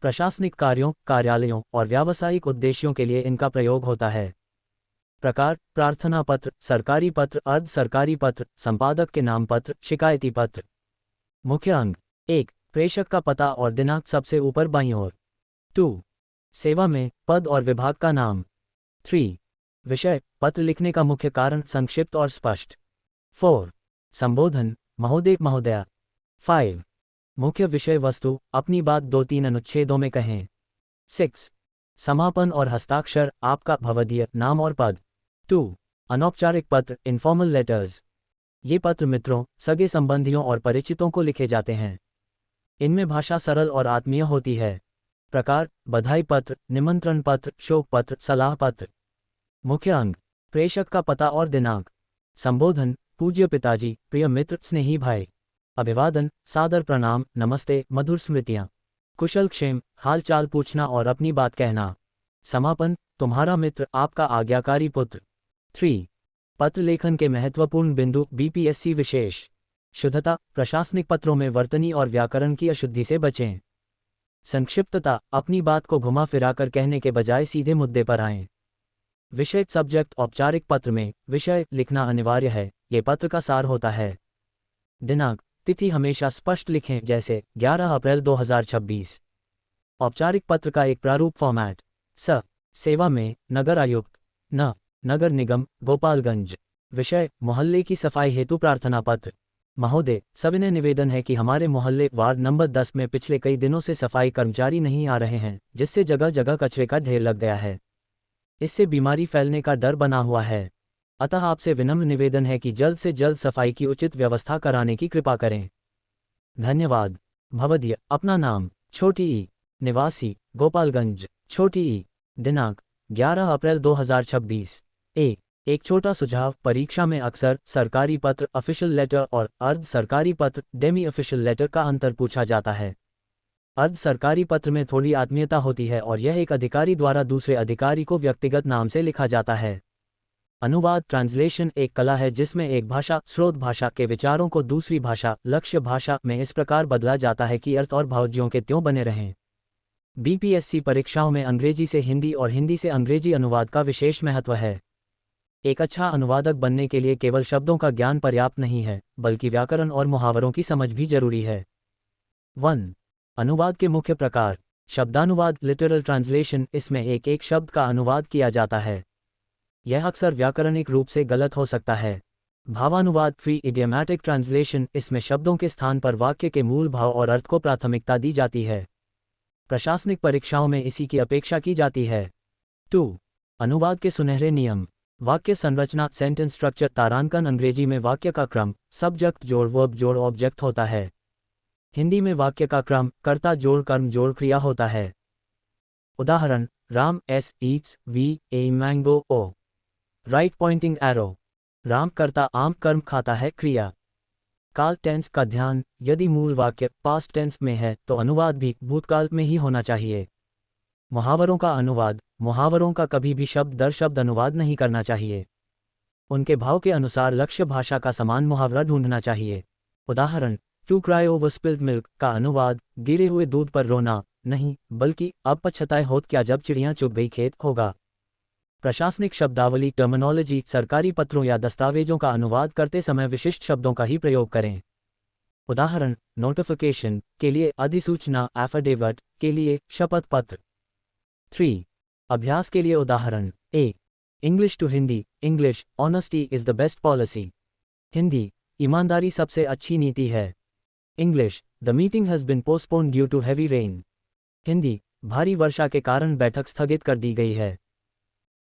प्रशासनिक कार्यों, कार्यालयों और व्यावसायिक उद्देश्यों के लिए इनका प्रयोग होता है। प्रकार: प्रार्थना पत्र, सरकारी पत्र, अर्ध सरकारी पत्र, संपादक के नाम पत्र, शिकायती पत्र। मुख्य अंग: 1. प्रेषक का पता और दिनांक सबसे ऊपर बाईं ओर। 2. सेवा में पद और विभाग का नाम। 3. विषय: पत्र लिखने का मुख्य कारण संक्षिप्त और स्पष्ट। 4. संबोधन: महोदय, महोदया। 5. मुख्य विषय वस्तु, अपनी बात 2-3 अनुच्छेदों में कहें। 6. समापन और हस्ताक्षर, आपका, भवदीय, नाम और पद। 2. अनौपचारिक पत्र, इनफॉर्मल लेटर्स। ये पत्र मित्रों, सगे संबंधियों और परिचितों को लिखे जाते हैं। इनमें भाषा सरल और आत्मीय होती है। प्रकार: बधाई पत्र, निमंत्रण पत्र, शोक पत्र, सलाह पत्र। मुख्य अंग: प्रेषक का पता और दिनांक। संबोधन: पूज्य पिताजी, प्रिय मित्र, स्नेही भाई। अभिवादन: सादर प्रणाम, नमस्ते, मधुर स्मृतियाँ। कुशल क्षेम, हाल चाल पूछना और अपनी बात कहना। समापन: तुम्हारा मित्र, आपका आज्ञाकारी पुत्र। 3. पत्र लेखन के महत्वपूर्ण बिंदु, BPSC विशेष। शुद्धता: प्रशासनिक पत्रों में वर्तनी और व्याकरण की अशुद्धि से बचें। संक्षिप्तता: अपनी बात को घुमा फिराकर कहने के बजाय सीधे मुद्दे पर आएं। विषय सब्जेक्ट: औपचारिक पत्र में विषय लिखना अनिवार्य है, ये पत्र का सार होता है। दिनांक, तिथि हमेशा स्पष्ट लिखें, जैसे 11 अप्रैल 2026। औपचारिक पत्र का एक प्रारूप फॉर्मेट। सेवा में नगर आयुक्त, नगर निगम, गोपालगंज। विषय: मोहल्ले की सफाई हेतु प्रार्थना पत्र। महोदय, सविनय निवेदन है कि हमारे मोहल्ले वार्ड नंबर 10 में पिछले कई दिनों से सफाई कर्मचारी नहीं आ रहे हैं, जिससे जगह जगह कचरे का ढेर लग गया है। इससे बीमारी फैलने का डर बना हुआ है। अतः आपसे विनम्र निवेदन है कि जल्द से जल्द सफाई की उचित व्यवस्था कराने की कृपा करें। धन्यवाद। भवदीय, अपना नाम, छोटी ई। निवासी गोपालगंज। छोटी ई। दिनांक 11 अप्रैल 2026। एक छोटा सुझाव, परीक्षा में अक्सर सरकारी पत्र ऑफिशियल लेटर और अर्ध सरकारी पत्र डेमी ऑफिशियल लेटर का अंतर पूछा जाता है। अर्ध सरकारी पत्र में थोड़ी आत्मीयता होती है और यह एक अधिकारी द्वारा दूसरे अधिकारी को व्यक्तिगत नाम से लिखा जाता है। अनुवाद ट्रांसलेशन एक कला है जिसमें एक भाषा स्रोत भाषा के विचारों को दूसरी भाषा लक्ष्य भाषा में इस प्रकार बदला जाता है कि अर्थ और भाव ज्यों के त्यों बने रहें। बीपीएससी परीक्षाओं में अंग्रेजी से हिंदी और हिंदी से अंग्रेजी अनुवाद का विशेष महत्व है। एक अच्छा अनुवादक बनने के लिए केवल शब्दों का ज्ञान पर्याप्त नहीं है, बल्कि व्याकरण और मुहावरों की समझ भी जरूरी है। 1. अनुवाद के मुख्य प्रकार। शब्दानुवाद लिटरल ट्रांसलेशन, इसमें एक शब्द का अनुवाद किया जाता है। यह अक्सर व्याकरणिक रूप से गलत हो सकता है। भावानुवाद फ्री इडियमैटिक ट्रांसलेशन, इसमें शब्दों के स्थान पर वाक्य के मूल भाव और अर्थ को प्राथमिकता दी जाती है। प्रशासनिक परीक्षाओं में इसी की अपेक्षा की जाती है। 2. अनुवाद के सुनहरे नियम। वाक्य संरचना सेंटेंस स्ट्रक्चर तारांकन। अंग्रेजी में वाक्य का क्रम सब्जेक्ट जोड़ वर्ब जोड़ ऑब्जेक्ट होता है। हिंदी में वाक्य का क्रम कर्ता जोड़ कर्म जोड़ क्रिया होता है। उदाहरण, Ram S eats V a mango O. Right pointing arrow. Ram कर्ता आम कर्म खाता है क्रिया। काल टेंस का ध्यान, यदि मूल वाक्य पास्ट टेंस में है तो अनुवाद भी भूतकाल में ही होना चाहिए। मुहावरों का अनुवाद। मुहावरों का कभी भी शब्द दर शब्द अनुवाद नहीं करना चाहिए। उनके भाव के अनुसार लक्ष्य भाषा का समान मुहावरा ढूंढना चाहिए। उदाहरण, to cry over spilled milk का अनुवाद गिरे हुए दूध पर रोना नहीं, बल्कि अब पछताए होत क्या जब चिड़ियां चुग गई खेत होगा। प्रशासनिक शब्दावली टर्मिनोलॉजी। सरकारी पत्रों या दस्तावेजों का अनुवाद करते समय विशिष्ट शब्दों का ही प्रयोग करें। उदाहरण, नोटिफिकेशन के लिए अधिसूचना, एफिडेविट के लिए शपथ पत्र। 3. अभ्यास के लिए उदाहरण। A. English to Hindi. English, honesty is the best policy. Hindi, ईमानदारी सबसे अच्छी नीति है। English, the meeting has been postponed due to heavy rain. Hindi, भारी वर्षा के कारण बैठक स्थगित कर दी गई है।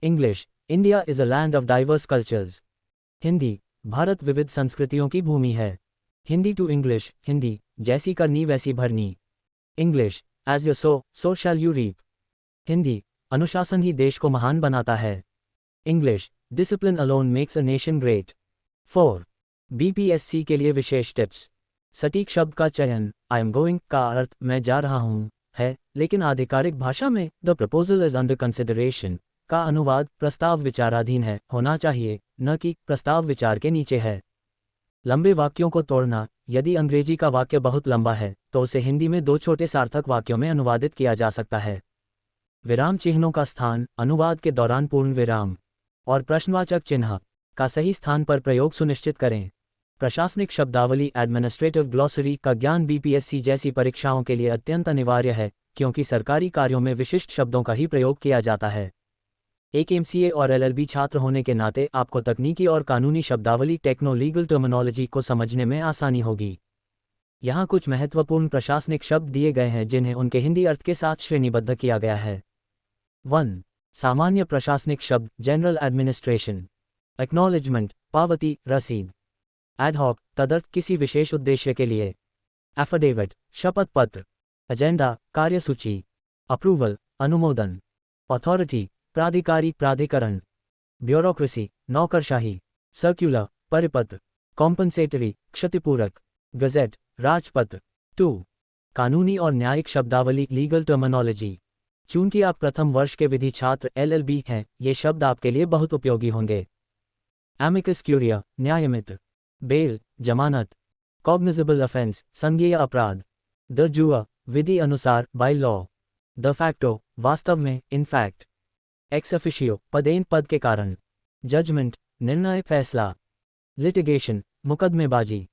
English, India is a land of diverse cultures. Hindi, Bharat विविध संस्कृतियों की भूमि है। Hindi to English. हिंदी, जैसी करनी वैसी भरनी। English, as you sow so shall you reap. Hindi, अनुशासन ही देश को महान बनाता है। English, discipline alone makes a nation great. 4. BPSC के लिए विशेष टिप्स। सटीक शब्द का चयन। आई एम गोइंग का अर्थ मैं जा रहा हूं है, लेकिन आधिकारिक भाषा में the proposal is under consideration का अनुवाद प्रस्ताव विचाराधीन है होना चाहिए, न कि प्रस्ताव विचार के नीचे है। लंबे वाक्यों को तोड़ना। यदि अंग्रेजी का वाक्य बहुत लंबा है तो उसे हिंदी में 2 छोटे सार्थक वाक्यों में अनुवादित किया जा सकता है। विराम चिन्हों का स्थान। अनुवाद के दौरान पूर्ण विराम और प्रश्नवाचक चिन्ह का सही स्थान पर प्रयोग सुनिश्चित करें। प्रशासनिक शब्दावली एडमिनिस्ट्रेटिव ग्लॉसरी का ज्ञान बीपीएससी जैसी परीक्षाओं के लिए अत्यंत अनिवार्य है, क्योंकि सरकारी कार्यों में विशिष्ट शब्दों का ही प्रयोग किया जाता है। एक एमसीए और एलएलबी छात्र होने के नाते आपको तकनीकी और कानूनी शब्दावली टेक्नो लीगल टर्मिनोलॉजी को समझने में आसानी होगी। यहाँ कुछ महत्वपूर्ण प्रशासनिक शब्द दिए गए हैं जिन्हें उनके हिंदी अर्थ के साथ श्रेणीबद्ध किया गया है। 1. सामान्य प्रशासनिक शब्द जनरल एडमिनिस्ट्रेशन। एक्नॉलेजमेंट, पावती रसीद। एडहॉक, तदर्थ किसी विशेष उद्देश्य के लिए। एफिडेविट, शपथ पत्र। एजेंडा, कार्यसूची। अप्रूवल, अनुमोदन। अथॉरिटी, प्राधिकारी प्राधिकरण। ब्यूरोक्रेसी, नौकरशाही। सर्कुलर, परिपत्र। कॉम्पनसेटरी, क्षतिपूरक। गजेट, राजपत्र। 2. कानूनी और न्यायिक शब्दावली लीगल टर्मिनोलॉजी। चूंकि आप प्रथम वर्ष के विधि छात्र एलएलबी हैं, ये शब्द आपके लिए बहुत उपयोगी होंगे। एमिकस क्यूरिया, न्यायमित्र। बेल, जमानत। कॉग्निजेबल ऑफेंस, संज्ञेय अपराध। द जुआ, विधि अनुसार बाय लॉ। द फैक्टो, वास्तव में इन फैक्ट। एक्स ऑफिशियो, पदेन पद के कारण। जजमेंट, निर्णय फैसला। लिटिगेशन, मुकदमेबाजी।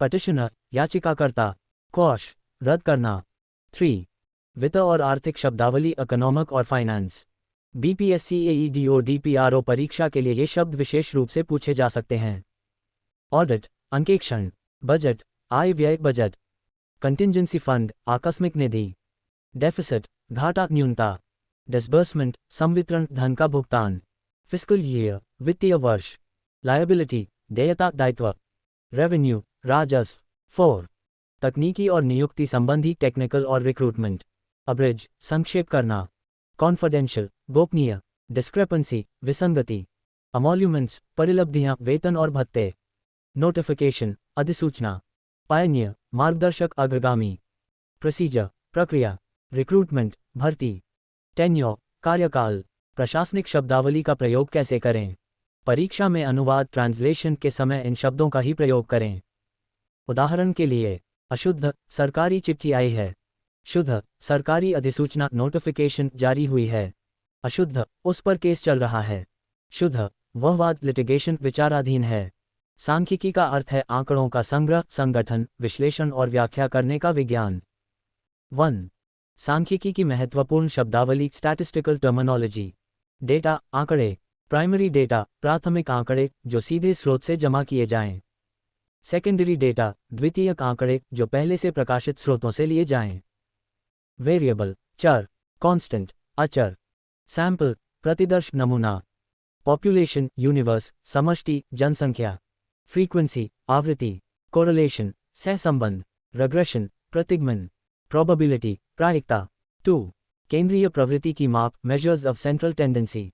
पटिशनर, याचिकाकर्ता। क्वॉश, रद्द करना। 3. वित्त और आर्थिक शब्दावली इकोनॉमिक और फाइनेंस। बीपीएससी एईडीओ डीपीआरओ परीक्षा के लिए ये शब्द विशेष रूप से पूछे जा सकते हैं। ऑडिट, अंकेक्षण। बजट, आय व्यय बजट। कंटिंजेंसी फंड, आकस्मिक निधि। डेफिसिट, घाटा न्यूनता। डिसबर्समेंट, संवितरण धन का भुगतान। फिस्कल ईयर, वित्तीय वर्ष। लायबिलिटी, देयता दायित्व। रेवेन्यू, राजस्व। 4. तकनीकी और नियुक्ति संबंधी टेक्निकल और रिक्रूटमेंट। अब्रिज, संक्षेप करना। कॉन्फिडेंशियल, गोपनीय। डिस्क्रेपेंसी, विसंगति। अमोल्यूमेंट्स, परिलब्धियां, वेतन और भत्ते। नोटिफिकेशन, अधिसूचना। पायनियर, मार्गदर्शक, अग्रगामी। प्रोसीजर, प्रक्रिया। रिक्रूटमेंट, भर्ती। टेन्योर, कार्यकाल। प्रशासनिक शब्दावली का प्रयोग कैसे करें? परीक्षा में अनुवाद ट्रांसलेशन के समय इन शब्दों का ही प्रयोग करें। उदाहरण के लिए, अशुद्ध, सरकारी चिट्ठी आई है। शुद्ध, सरकारी अधिसूचना नोटिफिकेशन जारी हुई है। अशुद्ध, उस पर केस चल रहा है। शुद्ध, वह वाद लिटिगेशन विचाराधीन है। सांख्यिकी का अर्थ है आंकड़ों का संग्रह, संगठन, विश्लेषण और व्याख्या करने का विज्ञान। 1. सांख्यिकी की महत्वपूर्ण शब्दावली स्टैटिस्टिकल टर्मिनोलॉजी। डेटा, आंकड़े। प्राइमरी डेटा, प्राथमिक आंकड़े जो सीधे स्रोत से जमा किए जाएं। सेकेंडरी डेटा, द्वितीयक आंकड़े जो पहले से प्रकाशित स्रोतों से लिए जाएं। वेरिएबल, चर। कांस्टेंट, अचर। सैंपल, प्रतिदर्श, नमूना। पॉपुलेशन, यूनिवर्स, समष्टि, जनसंख्या। फ्रीक्वेंसी, आवृत्ति। कोरिलेशन, सहसंबंध। रिग्रेशन, प्रतिगमन। प्रोबेबिलिटी, प्रायिकता। 2. केंद्रीय प्रवृत्ति की माप, मेजर्स ऑफ सेंट्रल टेंडेंसी।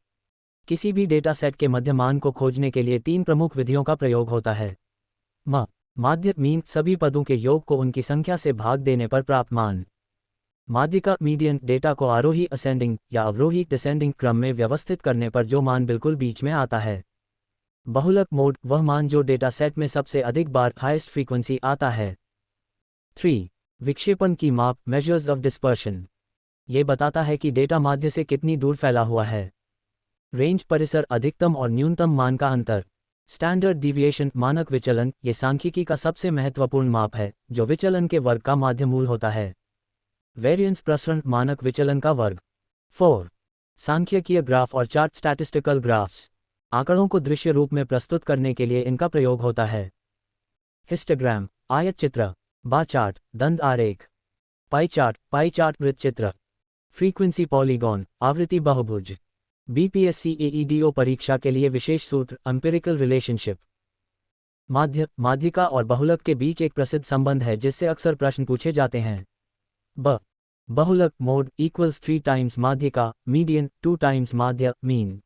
किसी भी डेटा सेट के मध्य मान को खोजने के लिए 3 प्रमुख विधियों का प्रयोग होता है। माध्य, मीन, सभी पदों के योग को उनकी संख्या से भाग देने पर प्राप्त मान। माध्यिका, मीडियन, डेटा को आरोही असेंडिंग या अवरोही डिसेंडिंग क्रम में व्यवस्थित करने पर जो मान बिल्कुल बीच में आता है। बहुलक, मोड, वह मान जो डेटा सेट में सबसे अधिक बार हाईएस्ट फ्रीक्वेंसी आता है। 3. विक्षेपण की माप, मेजर्स ऑफ डिस्पर्शन। ये बताता है कि डेटा माध्य से कितनी दूर फैला हुआ है। रेंज, परिसर, अधिकतम और न्यूनतम मान का अंतर। स्टैंडर्ड डिविएशन, मानक विचलन, ये सांख्यिकी का सबसे महत्वपूर्ण माप है जो विचलन के वर्ग का माध्य मूल होता है। वेरिएंस, प्रसरण, मानक विचलन का वर्ग। 4. सांख्यिकीय ग्राफ और चार्ट, स्टैटिस्टिकल ग्राफ्स। आंकड़ों को दृश्य रूप में प्रस्तुत करने के लिए इनका प्रयोग होता है। हिस्टोग्राम, आयत चित्र। बार चार्ट, दंड आरेख। पाई चार्ट, वृत्त चित्र। फ्रीक्वेंसी, पॉलीगॉन, आवृत्ति बहुभुज। बीपीएससी एईडीओ परीक्षा के लिए विशेष सूत्र, एम्पिरिकल रिलेशनशिप। माध्य, माध्यिका और बहुलक के बीच एक प्रसिद्ध संबंध है जिससे अक्सर प्रश्न पूछे जाते हैं। बहुलक, मोड इक्वल्स 3 टाइम्स माध्यिका, मीडियन 2 टाइम्स माध्य, मीन।